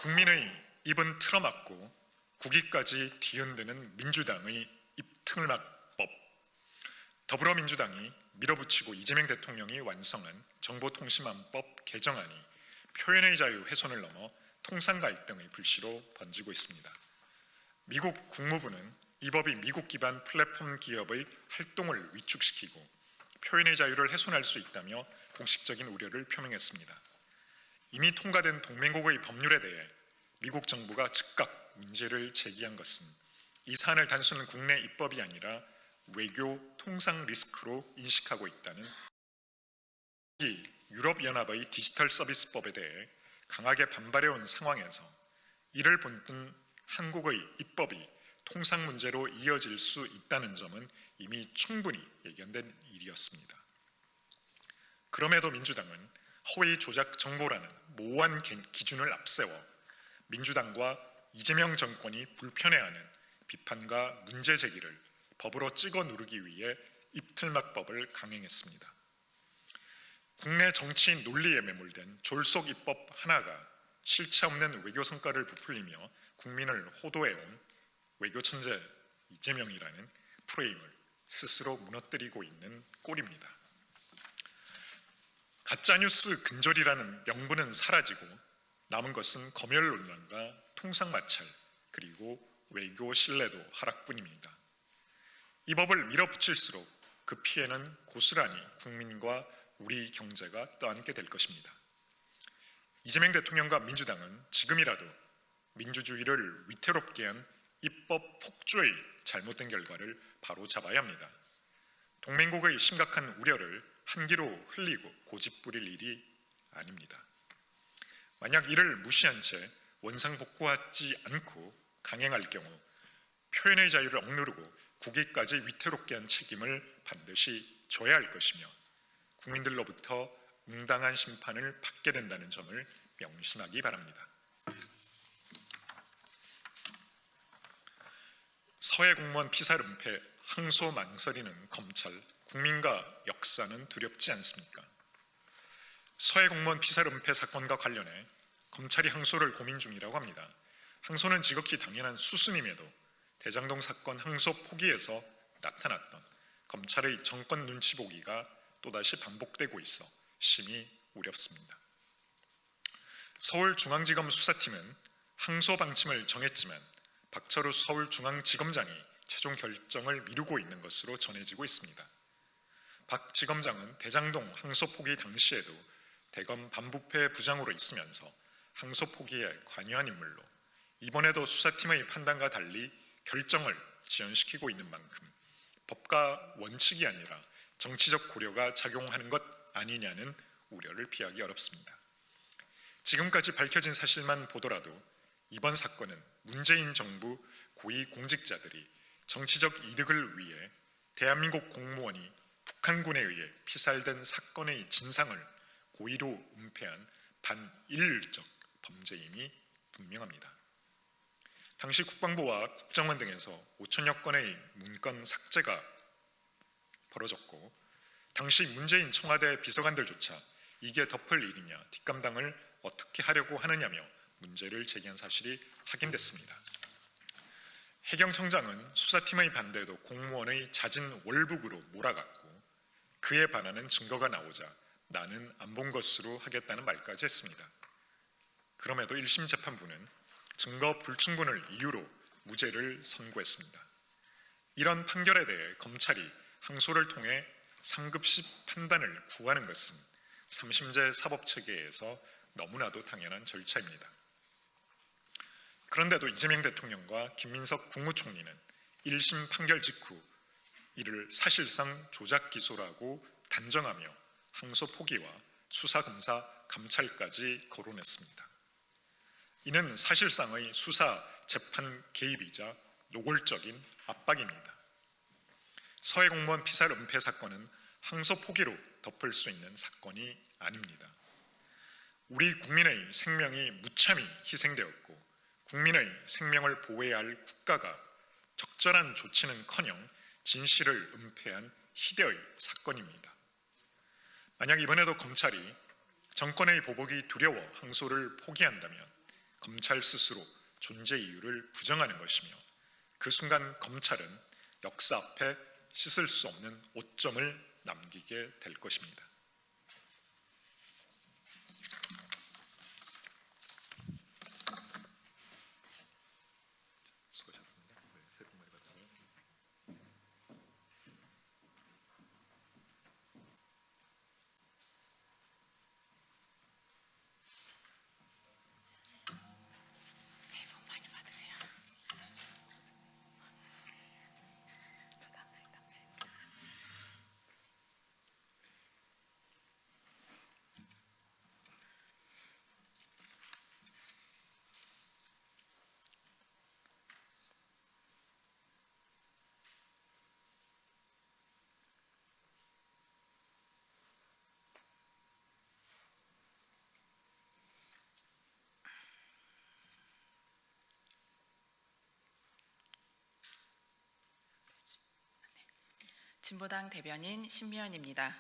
S15: 국민의 입은 틀어막고 국위까지 뒤흔드는 민주당의 입틀막법. 더불어민주당이 밀어붙이고 이재명 대통령이 완성한 정보통신망법 개정안이 표현의 자유 훼손을 넘어 통상 갈등의 불씨로 번지고 있습니다. 미국 국무부는 이 법이 미국 기반 플랫폼 기업의 활동을 위축시키고 표현의 자유를 훼손할 수 있다며 공식적인 우려를 표명했습니다. 이미 통과된 동맹국의 법률에 대해 미국 정부가 즉각 문제를 제기한 것은 이 사안을 단순 국내 입법이 아니라 외교 통상 리스크로 인식하고 있다는 유럽연합의 디지털 서비스법에 대해 강하게 반발해온 상황에서 이를 본뜬 한국의 입법이 통상 문제로 이어질 수 있다는 점은 이미 충분히 예견된 일이었습니다. 그럼에도 민주당은 허위 조작 정보라는 모호한 기준을 앞세워 민주당과 이재명 정권이 불편해하는 비판과 문제 제기를 법으로 찍어 누르기 위해 입틀막법을 강행했습니다. 국내 정치 논리에 매몰된 졸속 입법 하나가 실체 없는 외교 성과를 부풀리며 국민을 호도해온 외교 천재 이재명이라는 프레임을 스스로 무너뜨리고 있는 꼴입니다. 가짜뉴스 근절이라는 명분은 사라지고 남은 것은 검열 논란과 통상 마찰 그리고 외교 신뢰도 하락뿐입니다. 이 법을 밀어붙일수록 그 피해는 고스란히 국민과 우리 경제가 떠안게 될 것입니다. 이재명 대통령과 민주당은 지금이라도 민주주의를 위태롭게 한 입법 폭주의 잘못된 결과를 바로잡아야 합니다. 동맹국의 심각한 우려를 한기로 흘리고 고집 부릴 일이 아닙니다. 만약 이를 무시한 채 원상복구하지 않고 강행할 경우 표현의 자유를 억누르고 국익까지 위태롭게 한 책임을 반드시 져야 할 것이며 국민들로부터 응당한 심판을 받게 된다는 점을 명심하기 바랍니다. 서해 공무원 피살 은폐 항소 망설이는 검찰, 국민과 역사는 두렵지 않습니까? 서해 공무원 피살 은폐 사건과 관련해 검찰이 항소를 고민 중이라고 합니다. 항소는 지극히 당연한 수순임에도 대장동 사건 항소 포기에서 나타났던 검찰의 정권 눈치 보기가 또다시 반복되고 있어 심히 우렵습니다. 서울중앙지검 수사팀은 항소 방침을 정했지만 박철우 서울중앙지검장이 최종 결정을 미루고 있는 것으로 전해지고 있습니다. 박 지검장은 대장동 항소 포기 당시에도 대검 반부패 부장으로 있으면서 항소 포기에 관여한 인물로 이번에도 수사팀의 판단과 달리 결정을 지연시키고 있는 만큼 법과 원칙이 아니라 정치적 고려가 작용하는 것 아니냐는 우려를 피하기 어렵습니다. 지금까지 밝혀진 사실만 보더라도 이번 사건은 문재인 정부 고위 공직자들이 정치적 이득을 위해 대한민국 공무원이 북한군에 의해 피살된 사건의 진상을 고의로 은폐한 반인륜적 범죄임이 분명합니다. 당시 국방부와 국정원 등에서 5천여 건의 문건 삭제가 벌어졌고 당시 문재인 청와대 비서관들조차 이게 덮을 일이냐 뒷감당을 어떻게 하려고 하느냐며 문제를 제기한 사실이 확인됐습니다. 해경청장은 수사팀의 반대에도 공무원의 잦은 월북으로 몰아갔고 그에 반하는 증거가 나오자 나는 안 본 것으로 하겠다는 말까지 했습니다. 그럼에도 1심 재판부는 증거 불충분을 이유로 무죄를 선고했습니다. 이런 판결에 대해 검찰이 항소를 통해 상급시 판단을 구하는 것은 3심제 사법체계에서 너무나도 당연한 절차입니다. 그런데도 이재명 대통령과 김민석 국무총리는 1심 판결 직후 이를 사실상 조작 기소라고 단정하며 항소 포기와 수사검사 감찰까지 거론했습니다. 이는 사실상의 수사 재판 개입이자 노골적인 압박입니다. 서해 공무원 피살 은폐 사건은 항소 포기로 덮을 수 있는 사건이 아닙니다. 우리 국민의 생명이 무참히 희생되었고 국민의 생명을 보호해야 할 국가가 적절한 조치는커녕 진실을 은폐한 희대의 사건입니다. 만약 이번에도 검찰이 정권의 보복이 두려워 항소를 포기한다면 검찰 스스로 존재 이유를 부정하는 것이며 그 순간 검찰은 역사 앞에 씻을 수 없는 오점을 남기게 될 것입니다. 수고하셨습니다. 네, 새해 복 많이 받으세요.
S9: 진보당 대변인 신미연입니다.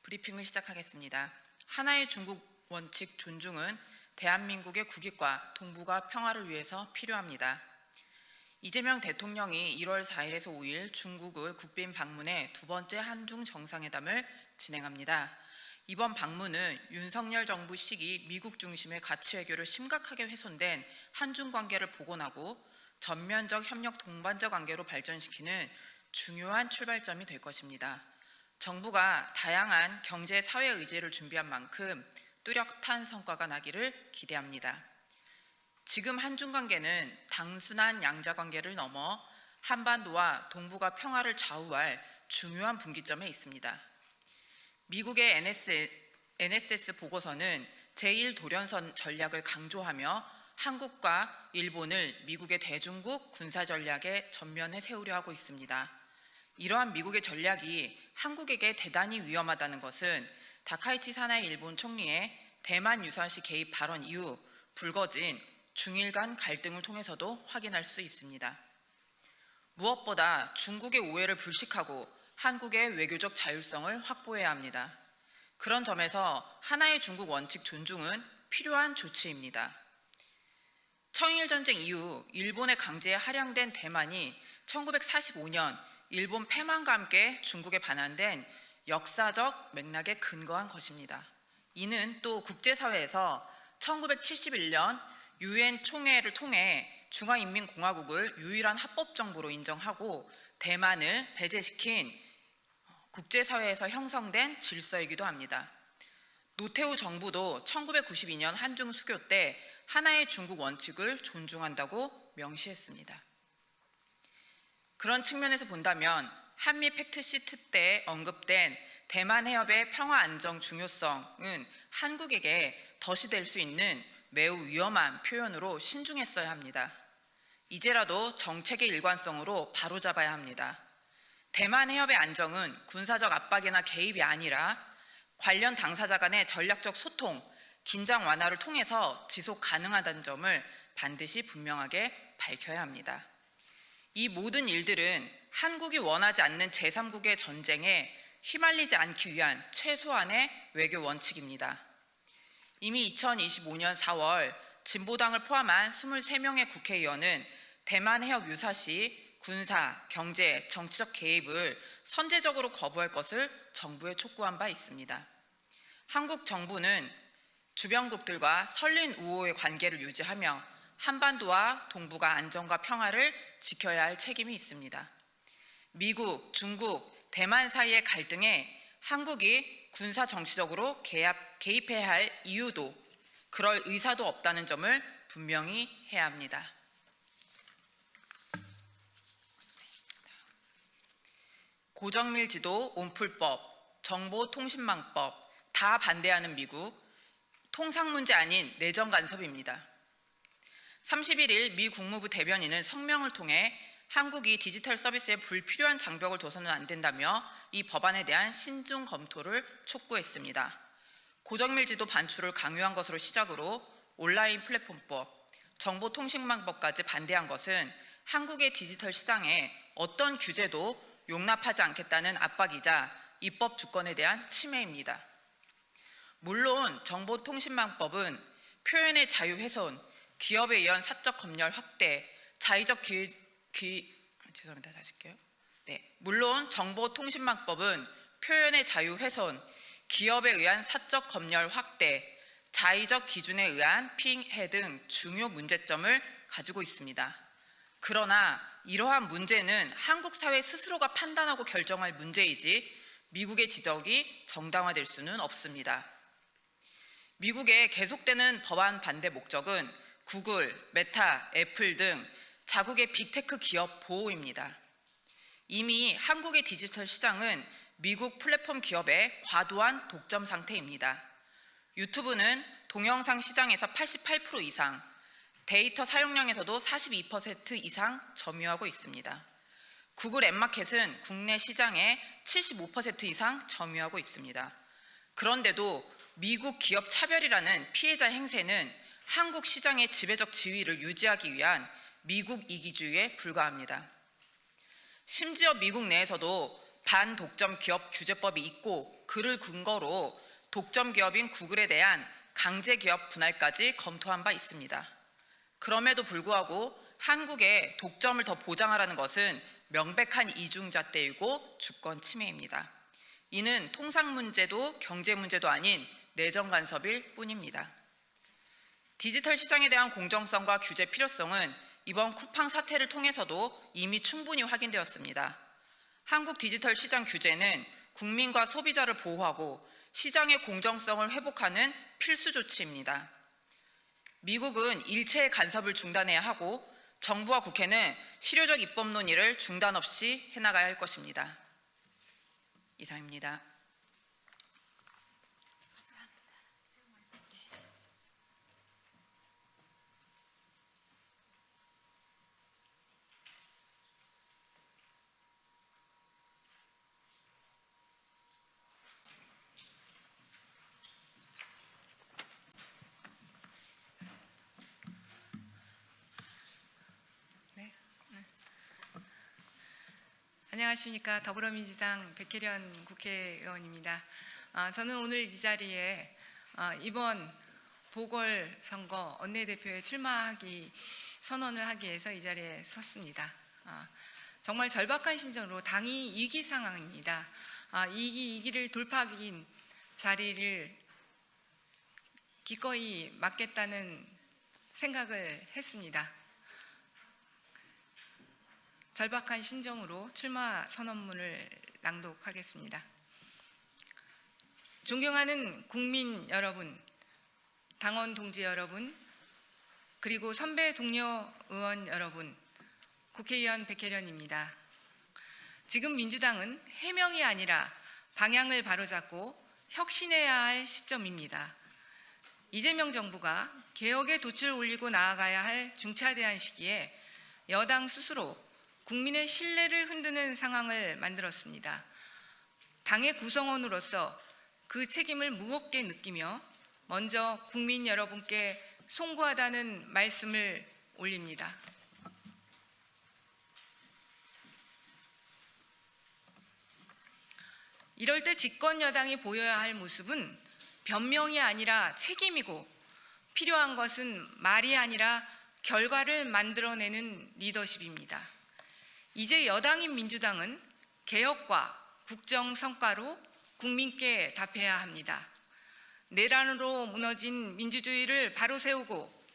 S9: 브리핑을 시작하겠습니다. 하나의 중국 원칙 존중은 대한민국의 국익과 동북아 평화를 위해서 필요합니다. 이재명 대통령이 1월 4일에서 5일 중국을 국빈 방문해 두 번째 한중 정상회담을 진행합니다. 이번 방문은 윤석열 정부 시기 미국 중심의 가치 외교를 심각하게 훼손된 한중 관계를 복원하고 전면적 협력 동반자 관계로 발전시키는 중요한 출발점이 될 것입니다. 정부가 다양한 경제 사회 의제를 준비한 만큼 뚜렷한 성과가 나기를 기대합니다. 지금 한중 관계는 단순한 양자 관계를 넘어 한반도와 동북아 평화를 좌우할 중요한 분기점에 있습니다. 미국의 NSS 보고서는 제1도련선 전략을 강조하며 한국과 일본을 미국의 대중국 군사 전략의 전면에 세우려 하고 있습니다. 이러한 미국의 전략이 한국에게 대단히 위험하다는 것은 다카이치 사나이 일본 총리의 대만 유사시 개입 발언 이후 불거진 중일 간 갈등을 통해서도 확인할 수 있습니다. 무엇보다 중국의 오해를 불식하고 한국의 외교적 자율성을 확보해야 합니다. 그런 점에서 하나의 중국 원칙 존중은 필요한 조치입니다. 청일전쟁 이후 일본의 강제에 할양된 대만이 1945년 일본 패망과 함께 중국에 반환된 역사적 맥락에 근거한 것입니다. 이는 또 국제사회에서 1971년 유엔 총회를 통해 중화인민공화국을 유일한 합법정부로 인정하고 대만을 배제시킨 국제사회에서 형성된 질서이기도 합니다. 노태우 정부도 1992년 한중 수교 때 하나의 중국 원칙을 존중한다고 명시했습니다. 그런 측면에서 본다면 한미 팩트시트 때 언급된 대만 해협의 평화 안정 중요성은 한국에게 덫이 될 수 있는 매우 위험한 표현으로 신중했어야 합니다. 이제라도 정책의 일관성으로 바로잡아야 합니다. 대만 해협의 안정은 군사적 압박이나 개입이 아니라 관련 당사자 간의 전략적 소통, 긴장 완화를 통해서 지속 가능하다는 점을 반드시 분명하게 밝혀야 합니다. 이 모든 일들은 한국이 원하지 않는 제3국의 전쟁에 휘말리지 않기 위한 최소한의 외교 원칙입니다. 이미 2025년 4월 진보당을 포함한 23명의 국회의원은 대만 해협 유사시 군사, 경제, 정치적 개입을 선제적으로 거부할 것을 정부에 촉구한 바 있습니다. 한국 정부는 주변국들과 설린 우호의 관계를 유지하며 한반도와 동북아 안정과 평화를 지켜야 할 책임이 있습니다. 미국, 중국, 대만 사이의 갈등에 한국이 군사 정치적으로 개입해야 할 이유도 그럴 의사도 없다는 점을 분명히 해야 합니다. 고정밀지도 온풀법, 정보통신망법 다 반대하는 미국, 통상 문제 아닌 내정 간섭입니다. 31일 미 국무부 대변인은 성명을 통해 한국이 디지털 서비스에 불필요한 장벽을 둬서는 안 된다며 이 법안에 대한 신중 검토를 촉구했습니다. 고정밀지도 반출을 강요한 것으로 시작으로 온라인 플랫폼법, 정보통신망법까지 반대한 것은 한국의 디지털 시장에 어떤 규제도 용납하지 않겠다는 압박이자 입법 주권에 대한 침해입니다. 물론 정보통신망법은 표현의 자유 훼손, 기업에 의한 사적 검열 확대, 물론 정보통신망법은 표현의 자유 훼손, 기업에 의한 사적 검열 확대, 자의적 기준에 의한 피해 등 중요 문제점을 가지고 있습니다. 그러나 이러한 문제는 한국 사회 스스로가 판단하고 결정할 문제이지 미국의 지적이 정당화될 수는 없습니다. 미국의 계속되는 법안 반대 목적은 구글, 메타, 애플 등 자국의 빅테크 기업 보호입니다. 이미 한국의 디지털 시장은 미국 플랫폼 기업의 과도한 독점 상태입니다. 유튜브는 동영상 시장에서 88% 이상, 데이터 사용량에서도 42% 이상 점유하고 있습니다. 구글 앱마켓은 국내 시장의 75% 이상 점유하고 있습니다. 그런데도 미국 기업 차별이라는 피해자 행세는 한국 시장의 지배적 지위를 유지하기 위한 미국 이기주의에 불과합니다. 심지어 미국 내에서도 반독점 기업 규제법이 있고 그를 근거로 독점 기업인 구글에 대한 강제 기업 분할까지 검토한 바 있습니다. 그럼에도 불구하고 한국에 독점을 더 보장하라는 것은 명백한 이중잣대이고 주권 침해입니다. 이는 통상 문제도 경제 문제도 아닌 내정 간섭일 뿐입니다. 디지털 시장에 대한 공정성과 규제 필요성은 이번 쿠팡 사태를 통해서도 이미 충분히 확인되었습니다. 한국 디지털 시장 규제는 국민과 소비자를 보호하고 시장의 공정성을 회복하는 필수 조치입니다. 미국은 일체의 간섭을 중단해야 하고 정부와 국회는 실효적 입법 논의를 중단 없이 해나가야 할 것입니다. 이상입니다.
S16: 안녕하십니까. 더불어민주당 백혜련 국회의원입니다. 저는 오늘 이 자리에 이번 보궐선거 원내대표에 출마하기 선언을 하기 위해서 이 자리에 섰습니다. 정말 절박한 심정으로 당이 위기 상황입니다. 위기를 돌파하기 자리를 기꺼이 맡겠다는 생각을 했습니다. 절박한 심정으로 출마 선언문을 낭독하겠습니다. 존경하는 국민 여러분, 당원 동지 여러분, 그리고 선배 동료 의원 여러분, 국회의원 백혜련입니다. 지금 민주당은 해명이 아니라 방향을 바로잡고 혁신해야 할 시점입니다. 이재명 정부가 개혁의 돛을 올리고 나아가야 할 중차대한 시기에 여당 스스로 국민의 신뢰를 흔드는 상황을 만들었습니다. 당의 구성원으로서 그 책임을 무겁게 느끼며 먼저 국민 여러분께 송구하다는 말씀을 올립니다. 이럴 때 집권 여당이 보여야 할 모습은 변명이 아니라 책임이고 필요한 것은 말이 아니라 결과를 만들어내는 리더십입니다. 이제 여당인 민주당은 개혁과 국정 성과로 국민께 답해야 합니다. 내란으로 무너진 민주주의를 바로 세우고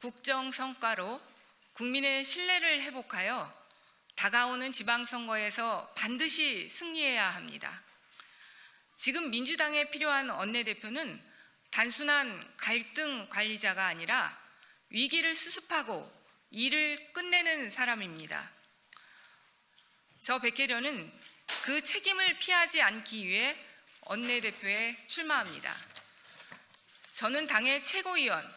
S16: 국정 성과로 국민의 신뢰를 회복하여 다가오는 지방선거에서 반드시 승리해야 합니다. 지금 민주당에 필요한 원내대표는 단순한 갈등 관리자가 아니라 위기를 수습하고 일을 끝내는 사람입니다. 저 백혜련은 그 책임을 피하지 않기 위해 원내대표에 출마합니다. 저는 당의 최고위원,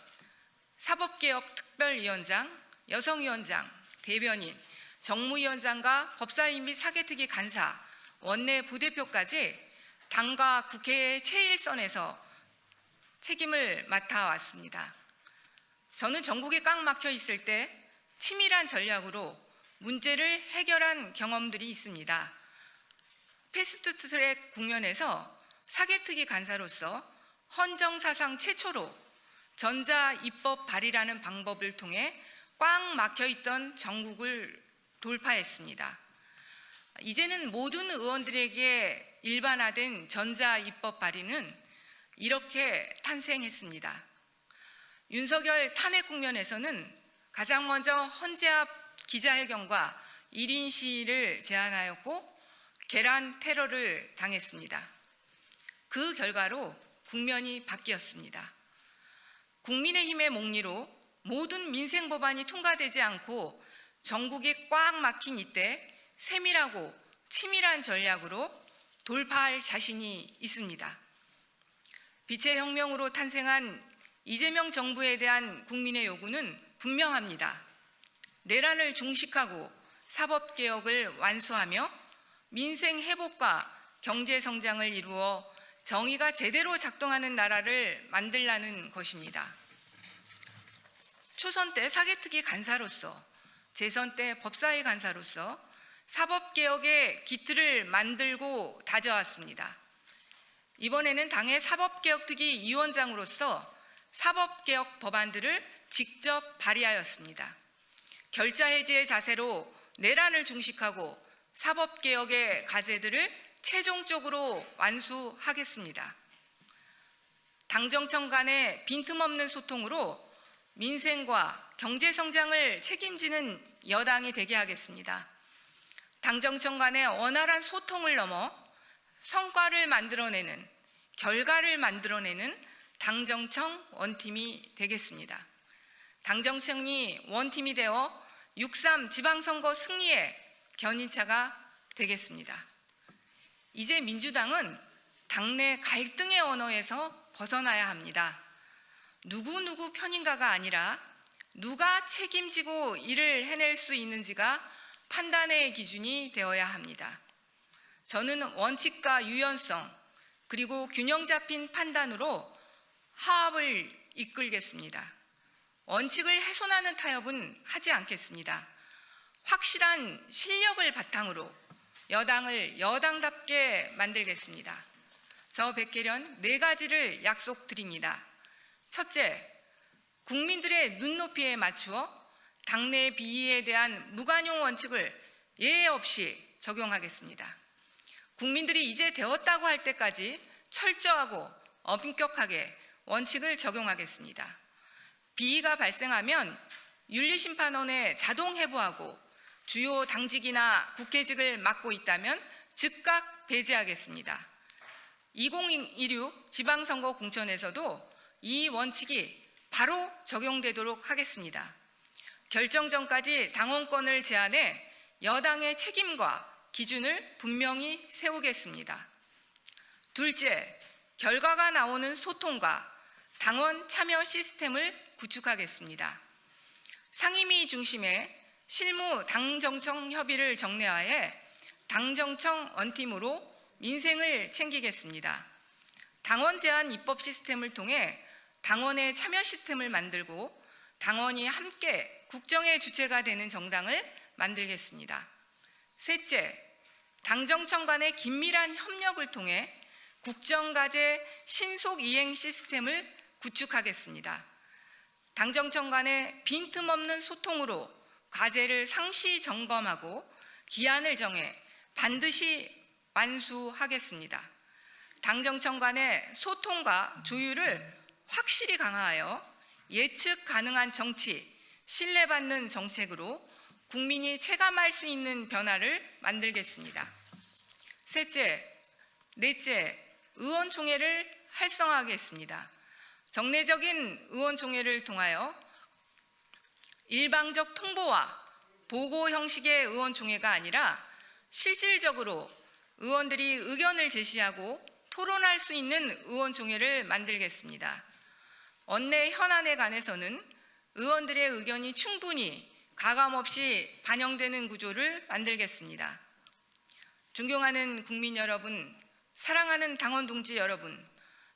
S16: 사법개혁특별위원장, 여성위원장, 대변인, 정무위원장과 법사위 및 사개특위 간사, 원내 부대표까지 당과 국회의 최일선에서 책임을 맡아왔습니다. 저는 전국에 꽉 막혀 있을 때 치밀한 전략으로 문제를 해결한 경험들이 있습니다. 패스트트랙 국면에서 사개특위 간사로서 헌정사상 최초로 전자입법 발의라는 방법을 통해 꽉 막혀있던 전국을 돌파했습니다. 이제는 모든 의원들에게 일반화된 전자입법 발의는 이렇게 탄생했습니다. 윤석열 탄핵 국면에서는 가장 먼저 헌재앞 기자회견과 1인 시위를 제안하였고 계란 테러를 당했습니다. 그 결과로 국면이 바뀌었습니다. 국민의힘의 몽리로 모든 민생 법안이 통과되지 않고 전국이 꽉 막힌 이때 세밀하고 치밀한 전략으로 돌파할 자신이 있습니다. 빛의 혁명으로 탄생한 이재명 정부에 대한 국민의 요구는 분명합니다. 내란을 종식하고 사법개혁을 완수하며 민생 회복과 경제 성장을 이루어 정의가 제대로 작동하는 나라를 만들라는 것입니다. 초선 때 사개특위 간사로서, 재선 때 법사위 간사로서 사법개혁의 기틀을 만들고 다져왔습니다. 이번에는 당의 사법개혁특위 위원장으로서 사법개혁 법안들을 직접 발의하였습니다. 결자해지의 자세로 내란을 중식하고 사법개혁의 과제들을 최종적으로 완수하겠습니다. 당정청 간의 빈틈없는 소통으로 민생과 경제성장을 책임지는 여당이 되게 하겠습니다. 당정청 간의 원활한 소통을 넘어 성과를 만들어내는, 결과를 만들어내는 당정청 원팀이 되겠습니다. 당정청이 원팀이 되어 6.3 지방선거 승리의 견인차가 되겠습니다. 이제 민주당은 당내 갈등의 언어에서 벗어나야 합니다. 누구 편인가가 아니라 누가 책임지고 일을 해낼 수 있는지가 판단의 기준이 되어야 합니다. 저는 원칙과 유연성 그리고 균형 잡힌 판단으로 화합을 이끌겠습니다. 원칙을 훼손하는 타협은 하지 않겠습니다. 확실한 실력을 바탕으로 여당을 여당답게 만들겠습니다. 저 백혜련 4가지를 약속드립니다. 첫째, 국민들의 눈높이에 맞추어 당내 비리에 대한 무관용 원칙을 예외 없이 적용하겠습니다. 국민들이 이제 되었다고 할 때까지 철저하고 엄격하게 원칙을 적용하겠습니다. 비위가 발생하면 윤리심판원에 자동 해부하고 주요 당직이나 국회직을 맡고 있다면 즉각 배제하겠습니다. 2016 지방선거 공천에서도 이 원칙이 바로 적용되도록 하겠습니다. 결정 전까지 당원권을 제한해 여당의 책임과 기준을 분명히 세우겠습니다. 둘째, 결과가 나오는 소통과 당원 참여 시스템을 구축하겠습니다. 상임위 중심의 실무 당정청 협의를 정례화해 당정청 원팀으로 민생을 챙기겠습니다. 당원 제한 입법 시스템을 통해 당원의 참여 시스템을 만들고 당원이 함께 국정의 주체가 되는 정당을 만들겠습니다. 셋째, 당정청 간의 긴밀한 협력을 통해 국정과제 신속 이행 시스템을 구축하겠습니다. 당정청 간의 빈틈없는 소통으로 과제를 상시 점검하고 기한을 정해 반드시 완수하겠습니다. 당정청 간의 소통과 조율을 확실히 강화하여 예측 가능한 정치, 신뢰받는 정책으로 국민이 체감할 수 있는 변화를 만들겠습니다. 넷째, 의원총회를 활성화하겠습니다. 정례적인 의원총회를 통하여 일방적 통보와 보고 형식의 의원총회가 아니라 실질적으로 의원들이 의견을 제시하고 토론할 수 있는 의원총회를 만들겠습니다. 원내 현안에 관해서는 의원들의 의견이 충분히 가감없이 반영되는 구조를 만들겠습니다. 존경하는 국민 여러분, 사랑하는 당원 동지 여러분,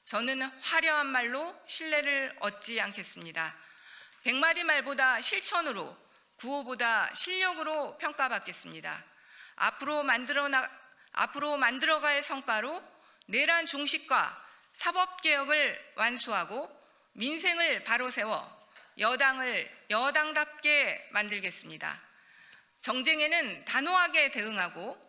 S16: 저는 화려한 말로 신뢰를 얻지 않겠습니다. 100마디 말보다 실천으로, 구호보다 실력으로 평가받겠습니다. 앞으로 만들어갈 성과로 내란 종식과 사법개혁을 완수하고 민생을 바로 세워 여당을 여당답게 만들겠습니다. 정쟁에는 단호하게 대응하고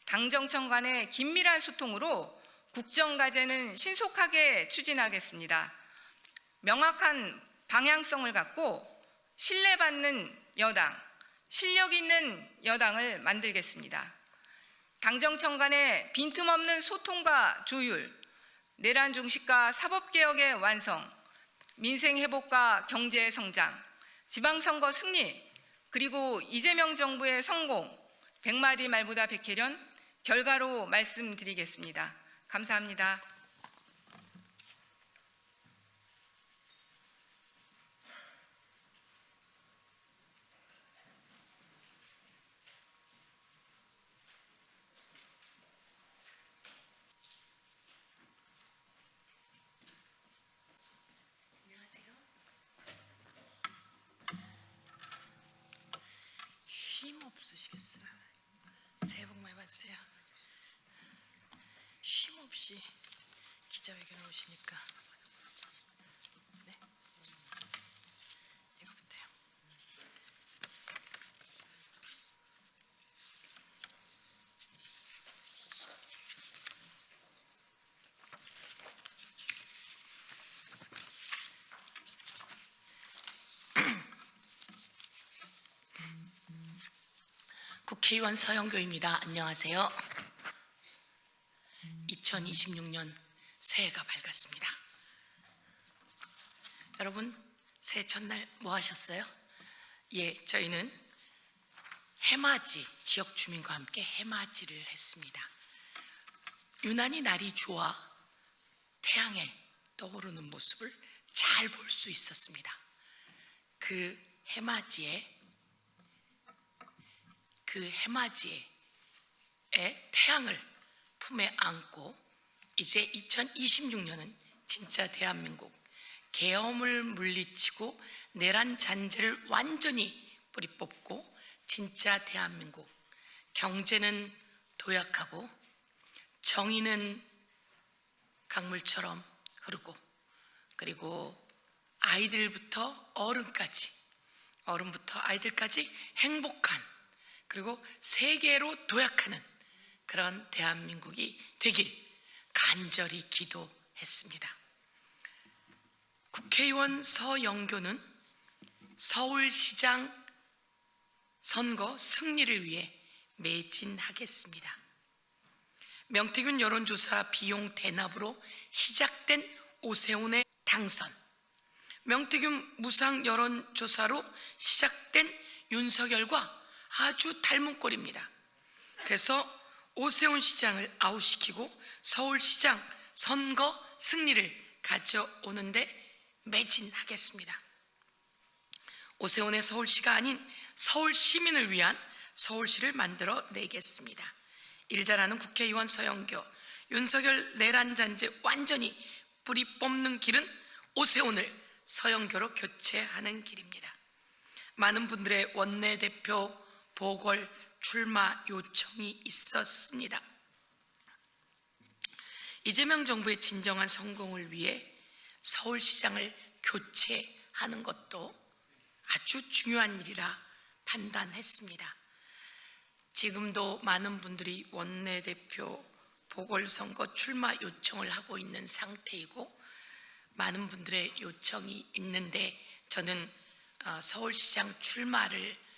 S16: 당정청 간의 긴밀한 소통으로 국정과제는 신속하게 추진하겠습니다. 명확한 방향성을 갖고 신뢰받는 여당, 실력 있는 여당을 만들겠습니다. 당정청 간의 빈틈없는 소통과 조율, 내란 종식과 사법개혁의 완성, 민생 회복과 경제 성장, 지방선거 승리, 그리고 이재명 정부의 성공, 100마디 말보다 백혜련, 결과로 말씀드리겠습니다. 감사합니다.
S9: 힘 없으시겠어요?
S16: 없이 기자회견을 오시니까 네. 이거부터요. 국회의원 서영교입니다. 안녕하세요. 2026년 새해가 밝았습니다. 여러분, 새해 첫날 뭐 하셨어요? 예, 저희는 해맞이, 지역 주민과 함께 해맞이를 했습니다. 유난히 날이 좋아 태양에 떠오르는 모습을 잘 볼 수 있었습니다. 그 해맞이에 태양을 품에 안고 이제 2026년은 진짜 대한민국 계엄을 물리치고 내란 잔재를 완전히 뿌리 뽑고 진짜 대한민국 경제는 도약하고 정의는 강물처럼 흐르고 그리고 아이들부터 어른부터 아이들까지 행복한 그리고 세계로 도약하는 그런 대한민국이 되길 간절히 기도했습니다. 국회의원 서영교는 서울시장 선거 승리를 위해 매진하겠습니다. 명태균 여론조사 비용 대납으로 시작된 오세훈의 당선, 명태균 무상 여론조사로 시작된 윤석열과 아주 닮은 꼴입니다. 그래서 오세훈 시장을 아웃시키고 서울시장 선거 승리를 가져오는데 매진하겠습니다. 오세훈의 서울시가 아닌 서울 시민을 위한 서울시를 만들어 내겠습니다. 일 잘하는 국회의원 서영교, 윤석열 내란 잔재 완전히 뿌리 뽑는 길은 오세훈을 서영교로 교체하는 길입니다. 많은 분들의 원내대표 보궐 출마 요청이 있었습니다. 이재명 정부의 진정한 성공을 위해 서울시장을 교체하는 것도 아주 중요한 일이라 판단했습니다. 지금도 많은 분들이 원내대표 보궐선거 출마 요청을 하고 있는 상태이고 많은 분들의 요청이 있는데 저는 서울시장 출마를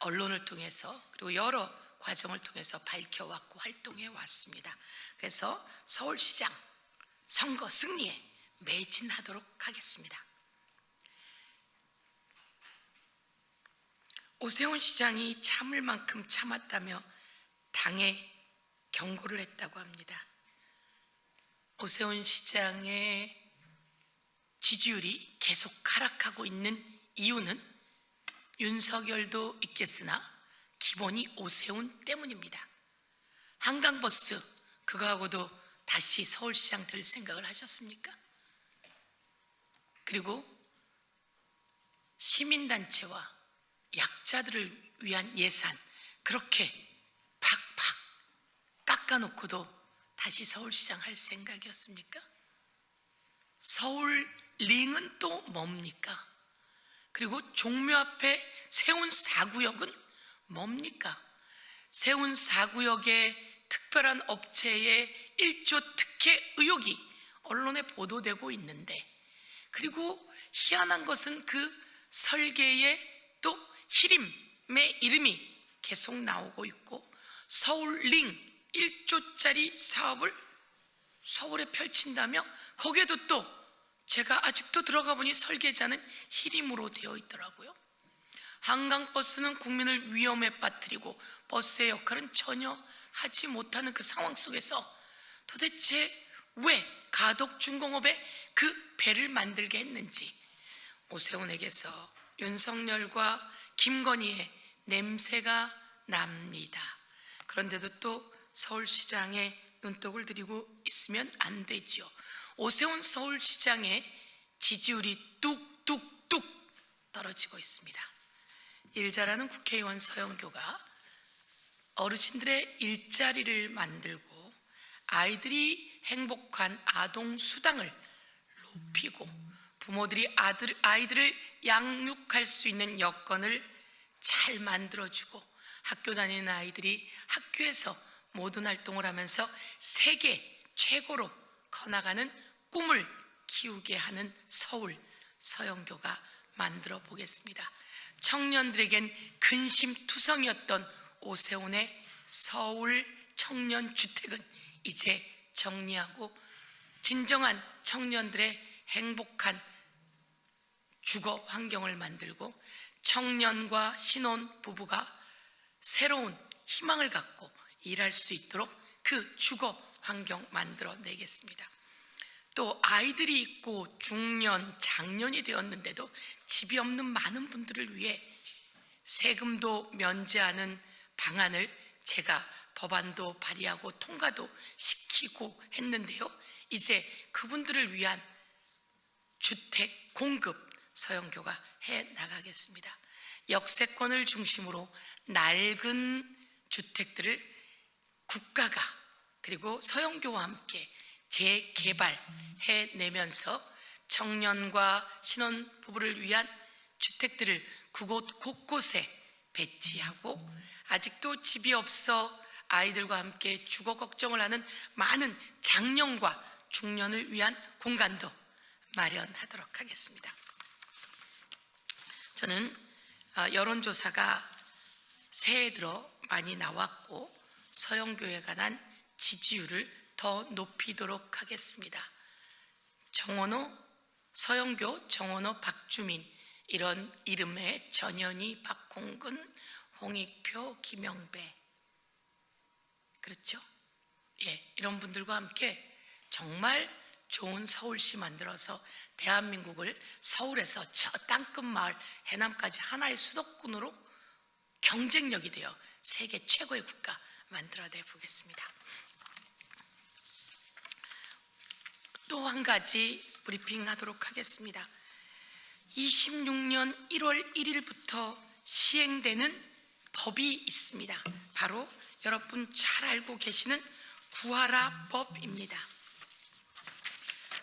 S16: 언론을 통해서 그리고 여러 과정을 통해서 밝혀왔고 활동해 왔습니다. 그래서 서울시장 선거 승리에 매진하도록 하겠습니다. 오세훈 시장이 참을 만큼 참았다며 당에 경고를 했다고 합니다. 오세훈 시장의 지지율이 계속 하락하고 있는 이유는 윤석열도 있겠으나 기본이 오세훈 때문입니다. 한강버스 그거하고도 다시 서울시장 될 생각을 하셨습니까? 그리고 시민단체와 약자들을 위한 예산 그렇게 팍팍 깎아놓고도 다시 서울시장 할 생각이었습니까? 서울링은 또 뭡니까? 그리고 종묘 앞에 세운 4구역은 뭡니까? 세운 4구역의 특별한 업체의 1조 특혜 의혹이 언론에 보도되고 있는데 그리고 희한한 것은 그 설계에 또 히림의 이름이 계속 나오고 있고 서울링 1조짜리 사업을 서울에 펼친다며 거기에도 또 제가 아직도 들어가 보니 설계자는 히림으로 되어 있더라고요. 한강버스는 국민을 위험에 빠뜨리고 버스의 역할은 전혀 하지 못하는 그 상황 속에서 도대체 왜 가덕중공업에 그 배를 만들게 했는지 오세훈에게서 윤석열과 김건희의 냄새가 납니다. 그런데도 또 서울시장에 눈독을 들이고 있으면 안 되죠. 오세훈 서울시장의 지지율이 뚝뚝뚝 떨어지고 있습니다. 일 잘하는 국회의원 서영교가 어르신들의 일자리를 만들고 아이들이 행복한 아동 수당을 높이고 부모들이 아이들을 양육할 수 있는 여건을 잘 만들어주고 학교 다니는 아이들이 학교에서 모든 활동을 하면서 세계 최고로 커나가는 꿈을 키우게 하는 서울 서영교가 만들어 보겠습니다. 청년들에겐 근심투성이었던 오세훈의 서울 청년주택은 이제 정리하고 진정한 청년들의 행복한 주거 환경을 만들고 청년과 신혼 부부가 새로운 희망을 갖고 일할 수 있도록 그 주거 환경 만들어내겠습니다. 또 아이들이 있고 중년, 장년이 되었는데도 집이 없는 많은 분들을 위해 세금도 면제하는 방안을 제가 법안도 발의하고 통과도 시키고 했는데요. 이제 그분들을 위한 주택 공급 서영교가 해 나가겠습니다. 역세권을 중심으로 낡은 주택들을 국가가 그리고 서영교와 함께 재개발해내면서 청년과 신혼부부를 위한 주택들을 그곳 곳곳에 배치하고 아직도 집이 없어 아이들과 함께 주거 걱정을 하는 많은 장년과 중년을 위한 공간도 마련하도록 하겠습니다. 저는 여론조사가 새해 들어 많이 나왔고 서영교에 관한 지지율을 더 높이도록 하겠습니다. 정원호, 서영교, 정원호, 박주민 이런 이름의 전현희, 박홍근, 홍익표, 김영배 그렇죠? 예, 이런 분들과 함께 정말 좋은 서울시 만들어서 대한민국을 서울에서 저 땅끝 마을 해남까지 하나의 수도권으로 경쟁력이 되어 세계 최고의 국가 만들어내 보겠습니다. 또 한 가지 브리핑하도록 하겠습니다. 26년 1월 1일부터 시행되는 법이 있습니다. 바로 여러분 잘 알고 계시는 구하라법입니다.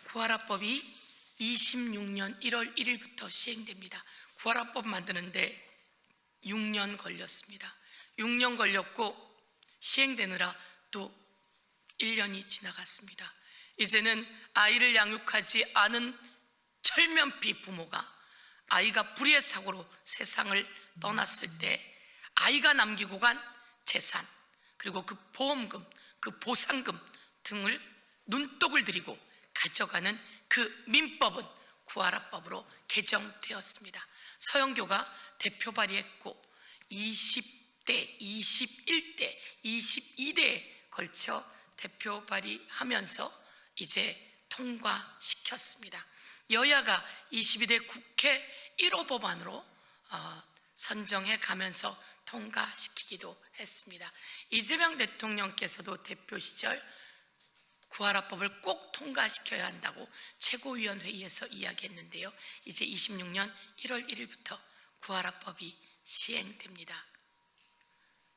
S16: 구하라법이 26년 1월 1일부터 시행됩니다. 구하라법 만드는데 6년 걸렸습니다. 6년 걸렸고 시행되느라 또 1년이 지나갔습니다. 이제는 아이를 양육하지 않은 철면피 부모가 아이가 불의의 사고로 세상을 떠났을 때 아이가 남기고 간 재산 그리고 그 보험금, 그 보상금 등을 눈독을 들이고 가져가는 그 민법은 구하라법으로 개정되었습니다. 서영교가 대표 발의했고 20대, 21대, 22대에 걸쳐 대표 발의하면서 이제 통과시켰습니다. 여야가 22대 국회 1호 법안으로 선정해 가면서 통과시키기도 했습니다. 이재명 대통령께서도 대표 시절 구하라법을 꼭 통과시켜야 한다고 최고위원회의에서 이야기했는데요. 이제 26년 1월 1일부터 구하라법이 시행됩니다.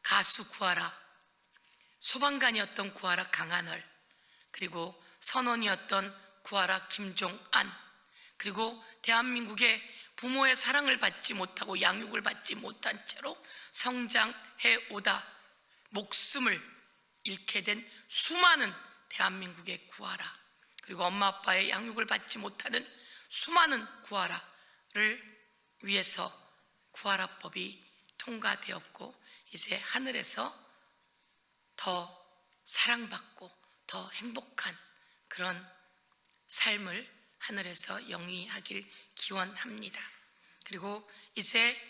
S16: 가수 구하라, 소방관이었던 구하라 강한을, 그리고 선원이었던 구하라 김종안, 그리고 대한민국의 부모의 사랑을 받지 못하고 양육을 받지 못한 채로 성장해 오다 목숨을 잃게 된 수많은 대한민국의 구하라, 그리고 엄마 아빠의 양육을 받지 못하는 수많은 구하라를 위해서 구하라법이 통과되었고 이제 하늘에서 더 사랑받고 더 행복한 그런 삶을 하늘에서 영위하길 기원합니다. 그리고 이제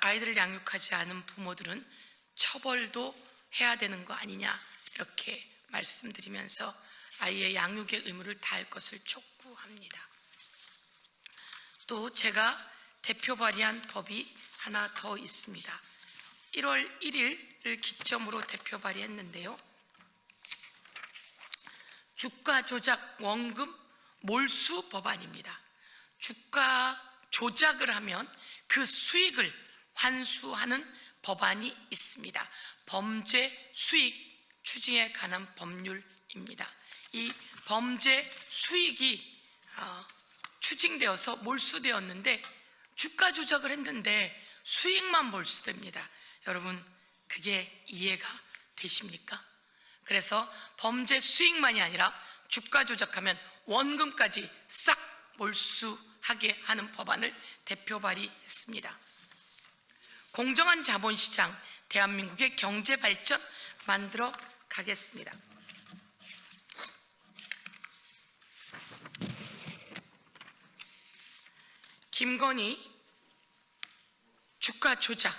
S16: 아이들을 양육하지 않은 부모들은 처벌도 해야 되는 거 아니냐 이렇게 말씀드리면서 아이의 양육의 의무를 다할 것을 촉구합니다. 또 제가 대표 발의한 법이 하나 더 있습니다. 1월 1일을 기점으로 대표 발의했는데요. 주가 조작 원금 몰수 법안입니다. 주가 조작을 하면 그 수익을 환수하는 법안이 있습니다. 범죄 수익 추징에 관한 법률입니다. 법안입니다. 이 범죄 수익이 추징되어서 몰수되었는데 주가 조작을 했는데 수익만 몰수됩니다. 여러분, 그게 이해가 되십니까? 그래서 범죄 수익만이 아니라 주가 조작하면 원금까지 싹 몰수하게 하는 법안을 대표 발의했습니다. 공정한 자본시장, 대한민국의 경제 발전 만들어 가겠습니다. 김건희 주가 조작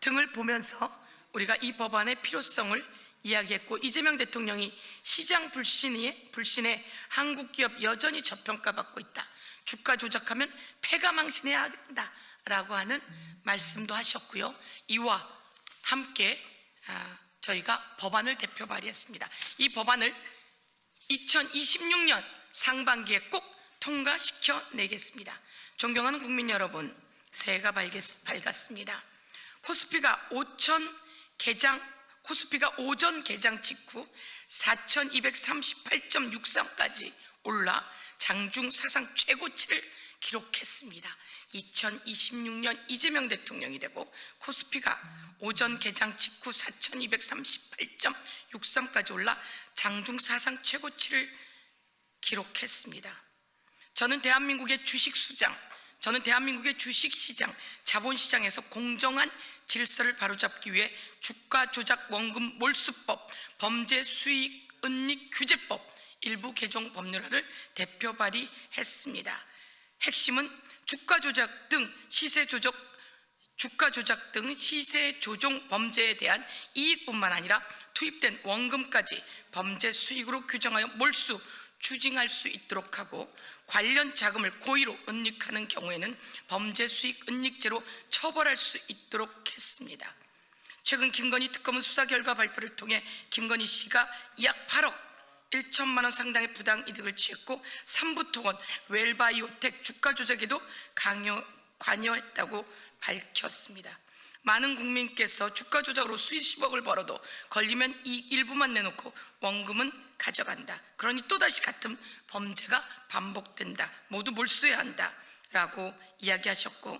S16: 등을 보면서 우리가 이 법안의 필요성을 이야기했고, 이재명 대통령이 시장 불신에 한국 기업 여전히 저평가받고 있다, 주가 조작하면 패가망신해야 한다라고 하는 말씀도 하셨고요. 이와 함께 저희가 법안을 대표 발의했습니다. 이 법안을 2026년 상반기에 꼭 통과시켜내겠습니다. 존경하는 국민 여러분, 새해가 밝았습니다. 코스피가 오전 개장 직후 4,238.63까지 올라 장중 사상 최고치를 기록했습니다. 2026년 이재명 대통령이 되고 코스피가 오전 개장 직후 4,238.63까지 올라 장중 사상 최고치를 기록했습니다. 저는 대한민국의 주식시장, 자본시장에서 공정한 질서를 바로잡기 위해 주가 조작 원금 몰수법, 범죄 수익 은닉 규제법 일부 개정 법률안을 대표 발의했습니다. 핵심은 주가 조작 등 시세 조종 범죄에 대한 이익뿐만 아니라 투입된 원금까지 범죄 수익으로 규정하여 몰수, 추징할 수 있도록 하고, 관련 자금을 고의로 은닉하는 경우에는 범죄 수익 은닉죄로 처벌할 수 있도록 했습니다. 최근 김건희 특검은 수사 결과 발표를 통해 김건희 씨가 약 8억 1천만 원 상당의 부당이득을 취했고, 삼부토건, 웰바이오텍 주가 조작에도 관여했다고 밝혔습니다. 많은 국민께서 주가 조작으로 수십억을 벌어도 걸리면 이 일부만 내놓고 원금은 가져간다, 그러니 또다시 같은 범죄가 반복된다, 모두 몰수해야 한다라고 이야기하셨고,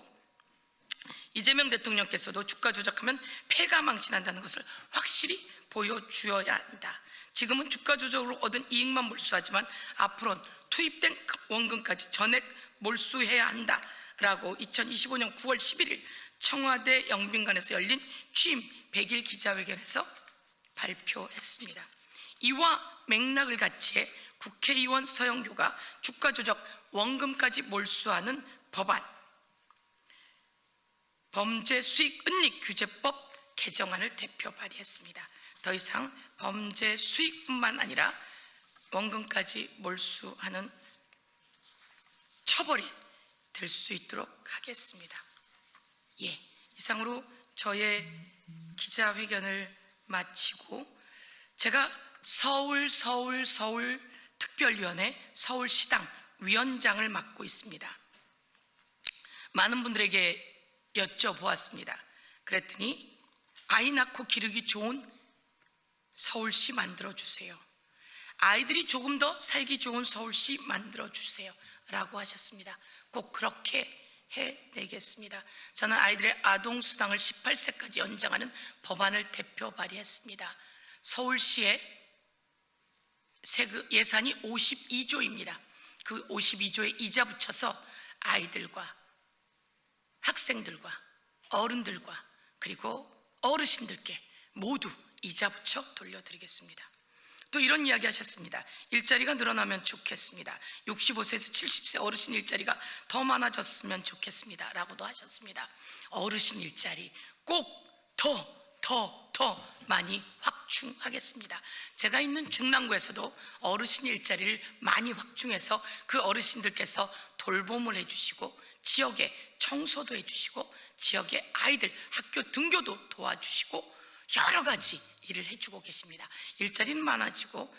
S16: 이재명 대통령께서도 주가 조작하면 패가망신한다는 것을 확실히 보여주어야 한다. 지금은 주가 조작으로 얻은 이익만 몰수하지만 앞으로는 투입된 원금까지 전액 몰수해야 한다라고 2025년 9월 11일 청와대 영빈관에서 열린 취임 100일 기자회견에서 발표했습니다. 이와 맥락을 같이 해 국회의원 서영교가 주가 조작 원금까지 몰수하는 법안, 범죄 수익 은닉 규제법 개정안을 대표 발의했습니다. 더 이상 범죄 수익뿐만 아니라 원금까지 몰수하는 처벌이 될 수 있도록 하겠습니다. 이상으로 저의 기자회견을 마치고, 제가 서울특별위원회 서울시당 위원장을 맡고 있습니다. 많은 분들에게 여쭤보았습니다. 그랬더니 아이 낳고 기르기 좋은 서울시 만들어주세요, 아이들이 조금 더 살기 좋은 서울시 만들어주세요 라고 하셨습니다. 꼭 그렇게 해내겠습니다. 저는 아이들의 아동수당을 18세까지 연장하는 법안을 대표 발의했습니다. 서울시의 예산이 52조입니다. 그 52조에 이자 붙여서 아이들과 학생들과 어른들과 그리고 어르신들께 모두 이자 붙여 돌려드리겠습니다. 또 이런 이야기 하셨습니다. 일자리가 늘어나면 좋겠습니다. 65세에서 70세 어르신 일자리가 더 많아졌으면 좋겠습니다 라고도 하셨습니다. 어르신 일자리 꼭 더 많이 확충하겠습니다. 제가 있는 중랑구에서도 어르신 일자리를 많이 확충해서 그 어르신들께서 돌봄을 해주시고, 지역에 청소도 해주시고, 지역의 아이들 학교 등교도 도와주시고, 여러 가지 일을 해주고 계십니다. 일자리는 많아지고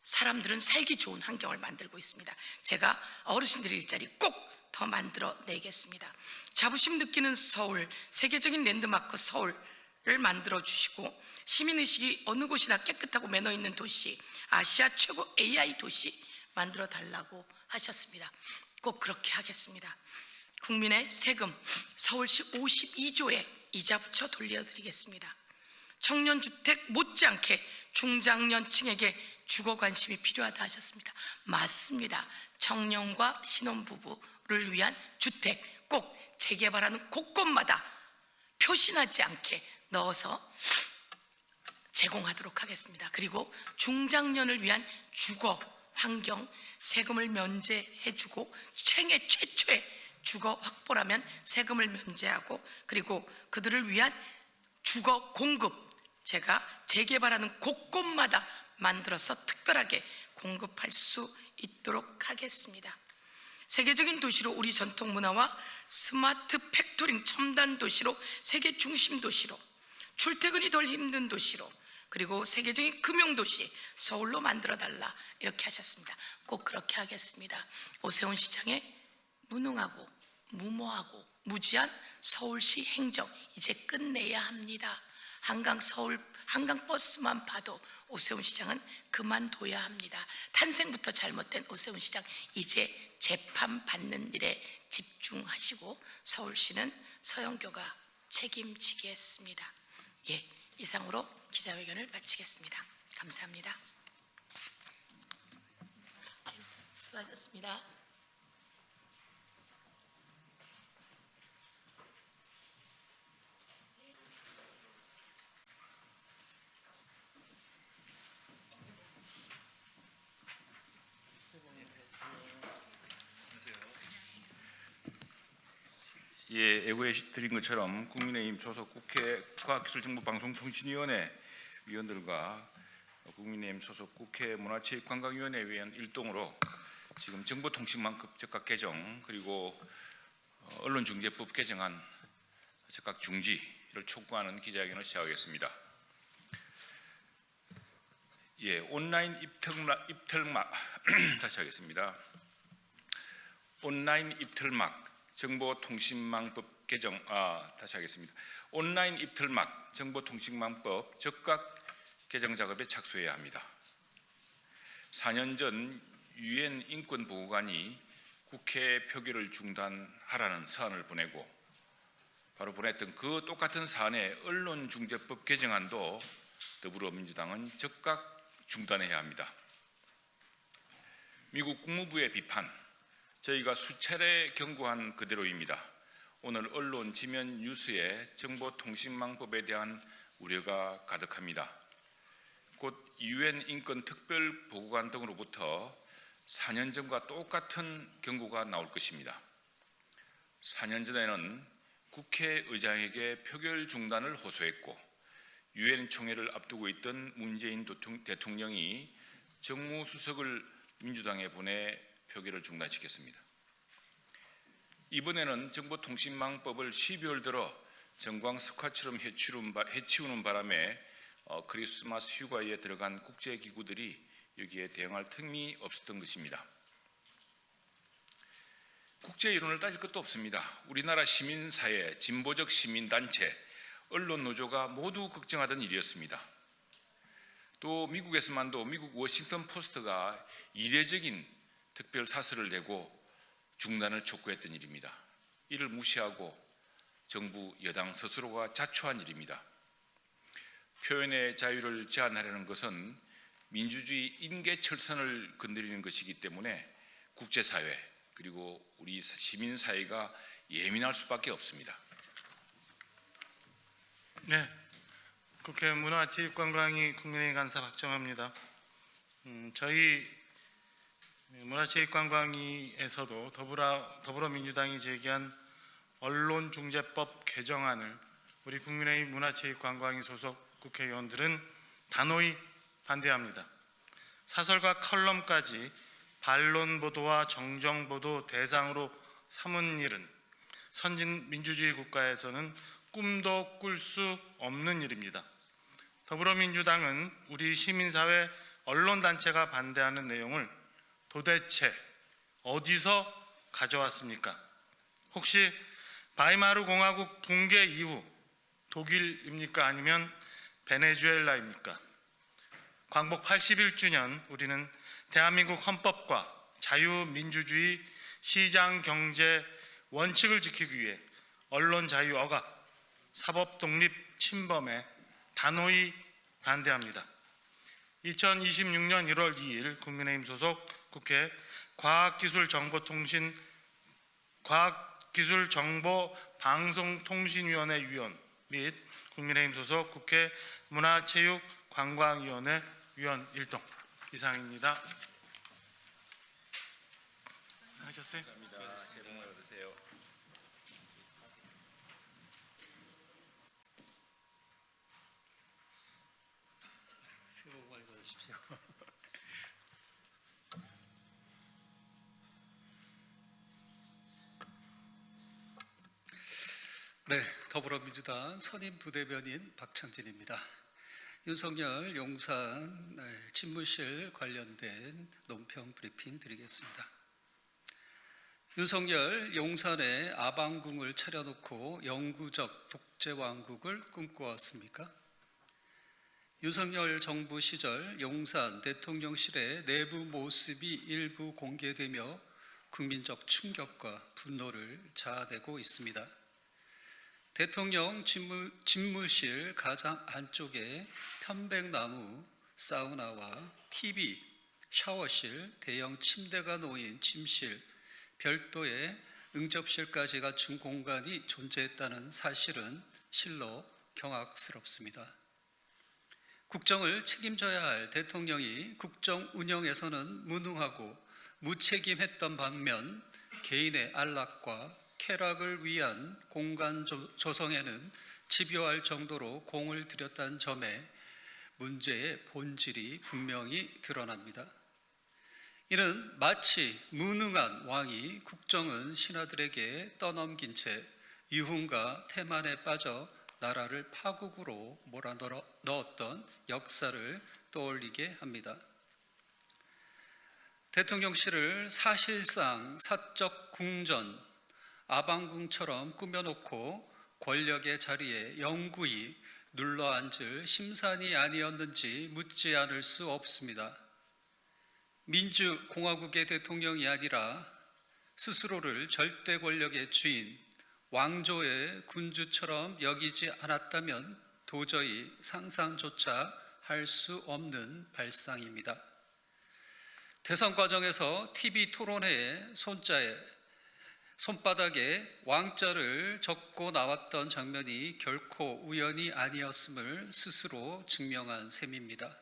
S16: 사람들은 살기 좋은 환경을 만들고 있습니다. 제가 어르신들의 일자리 꼭 더 만들어 내겠습니다. 자부심 느끼는 서울, 세계적인 랜드마크 서울 만들어 주시고 시민의식이 어느 곳이나 깨끗하고 매너 있는 도시, 아시아 최고 AI 도시 만들어 달라고 하셨습니다. 꼭 그렇게 하겠습니다. 국민의 세금 서울시 52조에 이자 붙여 돌려드리겠습니다. 청년주택 못지않게 중장년층에게 주거 관심이 필요하다 하셨습니다. 맞습니다. 청년과 신혼부부를 위한 주택 꼭 재개발하는 곳곳마다 표시나지 않게 넣어서 제공하도록 하겠습니다. 그리고 중장년을 위한 주거 환경 세금을 면제해주고 생애 최초의 주거 확보라면 세금을 면제하고 그리고 그들을 위한 주거 공급 제가 재개발하는 곳곳마다 만들어서 특별하게 공급할 수 있도록 하겠습니다. 세계적인 도시로 우리 전통 문화와 스마트 팩토링 첨단 도시로 세계 중심 도시로 출퇴근이 덜 힘든 도시로 그리고 세계적인 금융도시 서울로 만들어달라 이렇게 하셨습니다. 꼭 그렇게 하겠습니다. 오세훈 시장의 무능하고 무모하고 무지한 서울시 행정 이제 끝내야 합니다. 한강 버스만 봐도 오세훈 시장은 그만둬야 합니다. 탄생부터 잘못된 오세훈 시장 이제 재판 받는 일에 집중하시고 서울시는 서영교가 책임지겠습니다. 예, 이상으로 기자회견을 마치겠습니다. 감사합니다. 수고하셨습니다.
S17: 예, 예고해 드린 것처럼 국민의힘 소속 국회 과학기술정보방송통신위원회 위원들과 국민의힘 소속 국회 문화체육관광위원회 위원 일동으로 지금 정보통신망법 즉각 개정 그리고 언론중재법 개정안 즉각 중지를 촉구하는 기자회견을 시작하겠습니다. 예, 온라인 입틀막 다시 하겠습니다. 온라인 입틀막 정보통신망법 개정 다시 하겠습니다. 온라인 입틀막 정보통신망법 즉각 개정 작업에 착수해야 합니다. 4년 전 유엔 인권보고관이 국회 표결을 중단하라는 사안을 보내고 바로 보냈던 그 똑같은 사안의 언론중재법 개정안도 더불어민주당은 즉각 중단해야 합니다. 미국 국무부의 비판 저희가 수차례 경고한 그대로입니다. 오늘 언론 지면 뉴스에 정보통신망법에 대한 우려가 가득합니다. 곧 유엔 인권 특별보고관 등으로부터 4년 전과 똑같은 경고가 나올 것입니다. 4년 전에는 국회의장에게 표결 중단을 호소했고 유엔 총회를 앞두고 있던 문재인 대통령이 정무수석을 민주당에 보내 표결을 중단시켰습니다. 이번에는 정보통신망법을 12월 들어 정광석화처럼 해치우는 바람에 크리스마스 휴가에 들어간 국제기구들이 여기에 대응할 틈이 없었던 것입니다. 국제 여론을 따질 것도 없습니다. 우리나라 시민사회, 진보적 시민단체, 언론노조가 모두 걱정하던 일이었습니다. 또 미국에서만도 미국 워싱턴 포스트가 이례적인 특별 사설을 내고 중단을 촉구했던 일입니다. 이를 무시하고 정부 여당 스스로가 자초한 일입니다. 표현의 자유를 제한하려는 것은 민주주의 인계철선을 건드리는 것이기 때문에 국제사회 그리고 우리 시민사회가 예민할 수밖에 없습니다.
S18: 네, 국회 문화체육관광위 국민의힘 간사 박정호입니다. 저희 문화체육관광위에서도 더불어민주당이 제기한 언론중재법 개정안을 우리 국민의힘 문화체육관광위 소속 국회의원들은 단호히 반대합니다. 사설과 컬럼까지 반론보도와 정정보도 대상으로 삼은 일은 선진 민주주의 국가에서는 꿈도 꿀 수 없는 일입니다. 더불어민주당은 우리 시민사회 언론단체가 반대하는 내용을 도대체 어디서 가져왔습니까? 혹시 바이마르 공화국 붕괴 이후 독일입니까? 아니면 베네수엘라입니까? 광복 81주년 우리는 대한민국 헌법과 자유민주주의 시장 경제 원칙을 지키기 위해 언론 자유 억압, 사법 독립 침범에 단호히 반대합니다. 2026년 1월 2일 국민의힘 소속 국회 과학기술정보방송통신위원회 위원 및 국민의힘 소속 국회 문화체육관광위원회 위원 1동 이상입니다. 하셨어요?
S1: 감사합니다. 새해 복 많이 받으세요.
S13: 새해 복 많이 받으십시오. 네, 더불어민주당 선임 부대변인 박창진입니다. 윤석열 용산 집무실 관련된 논평 브리핑 드리겠습니다. 윤석열 용산에 아방궁을 차려놓고 영구적 독재왕국을 꿈꿔왔습니까? 윤석열 정부 시절 용산 대통령실의 내부 모습이 일부 공개되며 국민적 충격과 분노를 자아내고 있습니다. 대통령 집무실 가장 안쪽에 편백나무, 사우나와 TV, 샤워실, 대형 침대가 놓인 침실, 별도의 응접실까지 갖춘 공간이 존재했다는 사실은 실로 경악스럽습니다. 국정을 책임져야 할 대통령이 국정 운영에서는 무능하고 무책임했던 반면 개인의 안락과 쾌락을 위한 공간 조성에는 집요할 정도로 공을 들였다는 점에 문제의 본질이 분명히 드러납니다. 이는 마치 무능한 왕이 국정은 신하들에게 떠넘긴 채 유흥과 태만에 빠져 나라를 파국으로 몰아넣었던 역사를 떠올리게 합니다. 대통령실을 사실상 사적 궁전, 아방궁처럼 꾸며놓고 권력의 자리에 영구히 눌러앉을 심산이 아니었는지 묻지 않을 수 없습니다. 민주공화국의 대통령이 아니라 스스로를 절대 권력의 주인, 왕조의 군주처럼 여기지 않았다면 도저히 상상조차 할 수 없는 발상입니다. 대선 과정에서 TV 토론회에 손바닥에 왕자를 적고 나왔던 장면이 결코 우연이 아니었음을 스스로 증명한 셈입니다.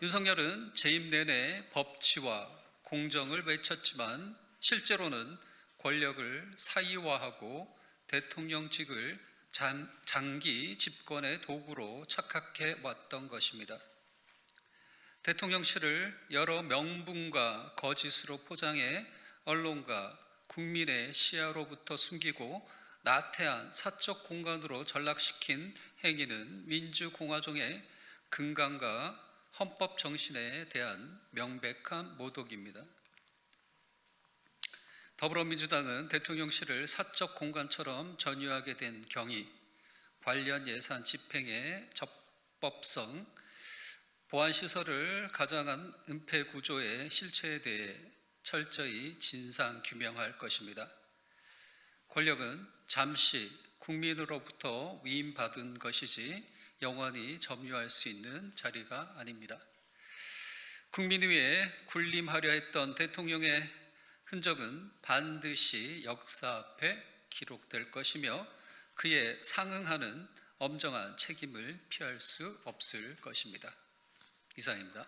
S13: 윤석열은 재임 내내 법치와 공정을 외쳤지만 실제로는 권력을 사이화하고 대통령직을 장기 집권의 도구로 착각해 왔던 것입니다. 대통령실을 여러 명분과 거짓으로 포장해 언론과 국민의 시야로부터 숨기고 나태한 사적 공간으로 전락시킨 행위는 민주공화정의 근간과 헌법 정신에 대한 명백한 모독입니다. 더불어민주당은 대통령실을 사적 공간처럼 전유하게 된 경위, 관련 예산 집행의 적법성, 보안시설을 가장한 은폐 구조의 실체에 대해 철저히 진상 규명할 것입니다. 권력은 잠시 국민으로부터 위임받은 것이지 영원히 점유할 수 있는 자리가 아닙니다. 국민 위에 군림하려 했던 대통령의 흔적은 반드시 역사 앞에 기록될 것이며 그에 상응하는 엄정한 책임을 피할 수 없을 것입니다. 이상입니다.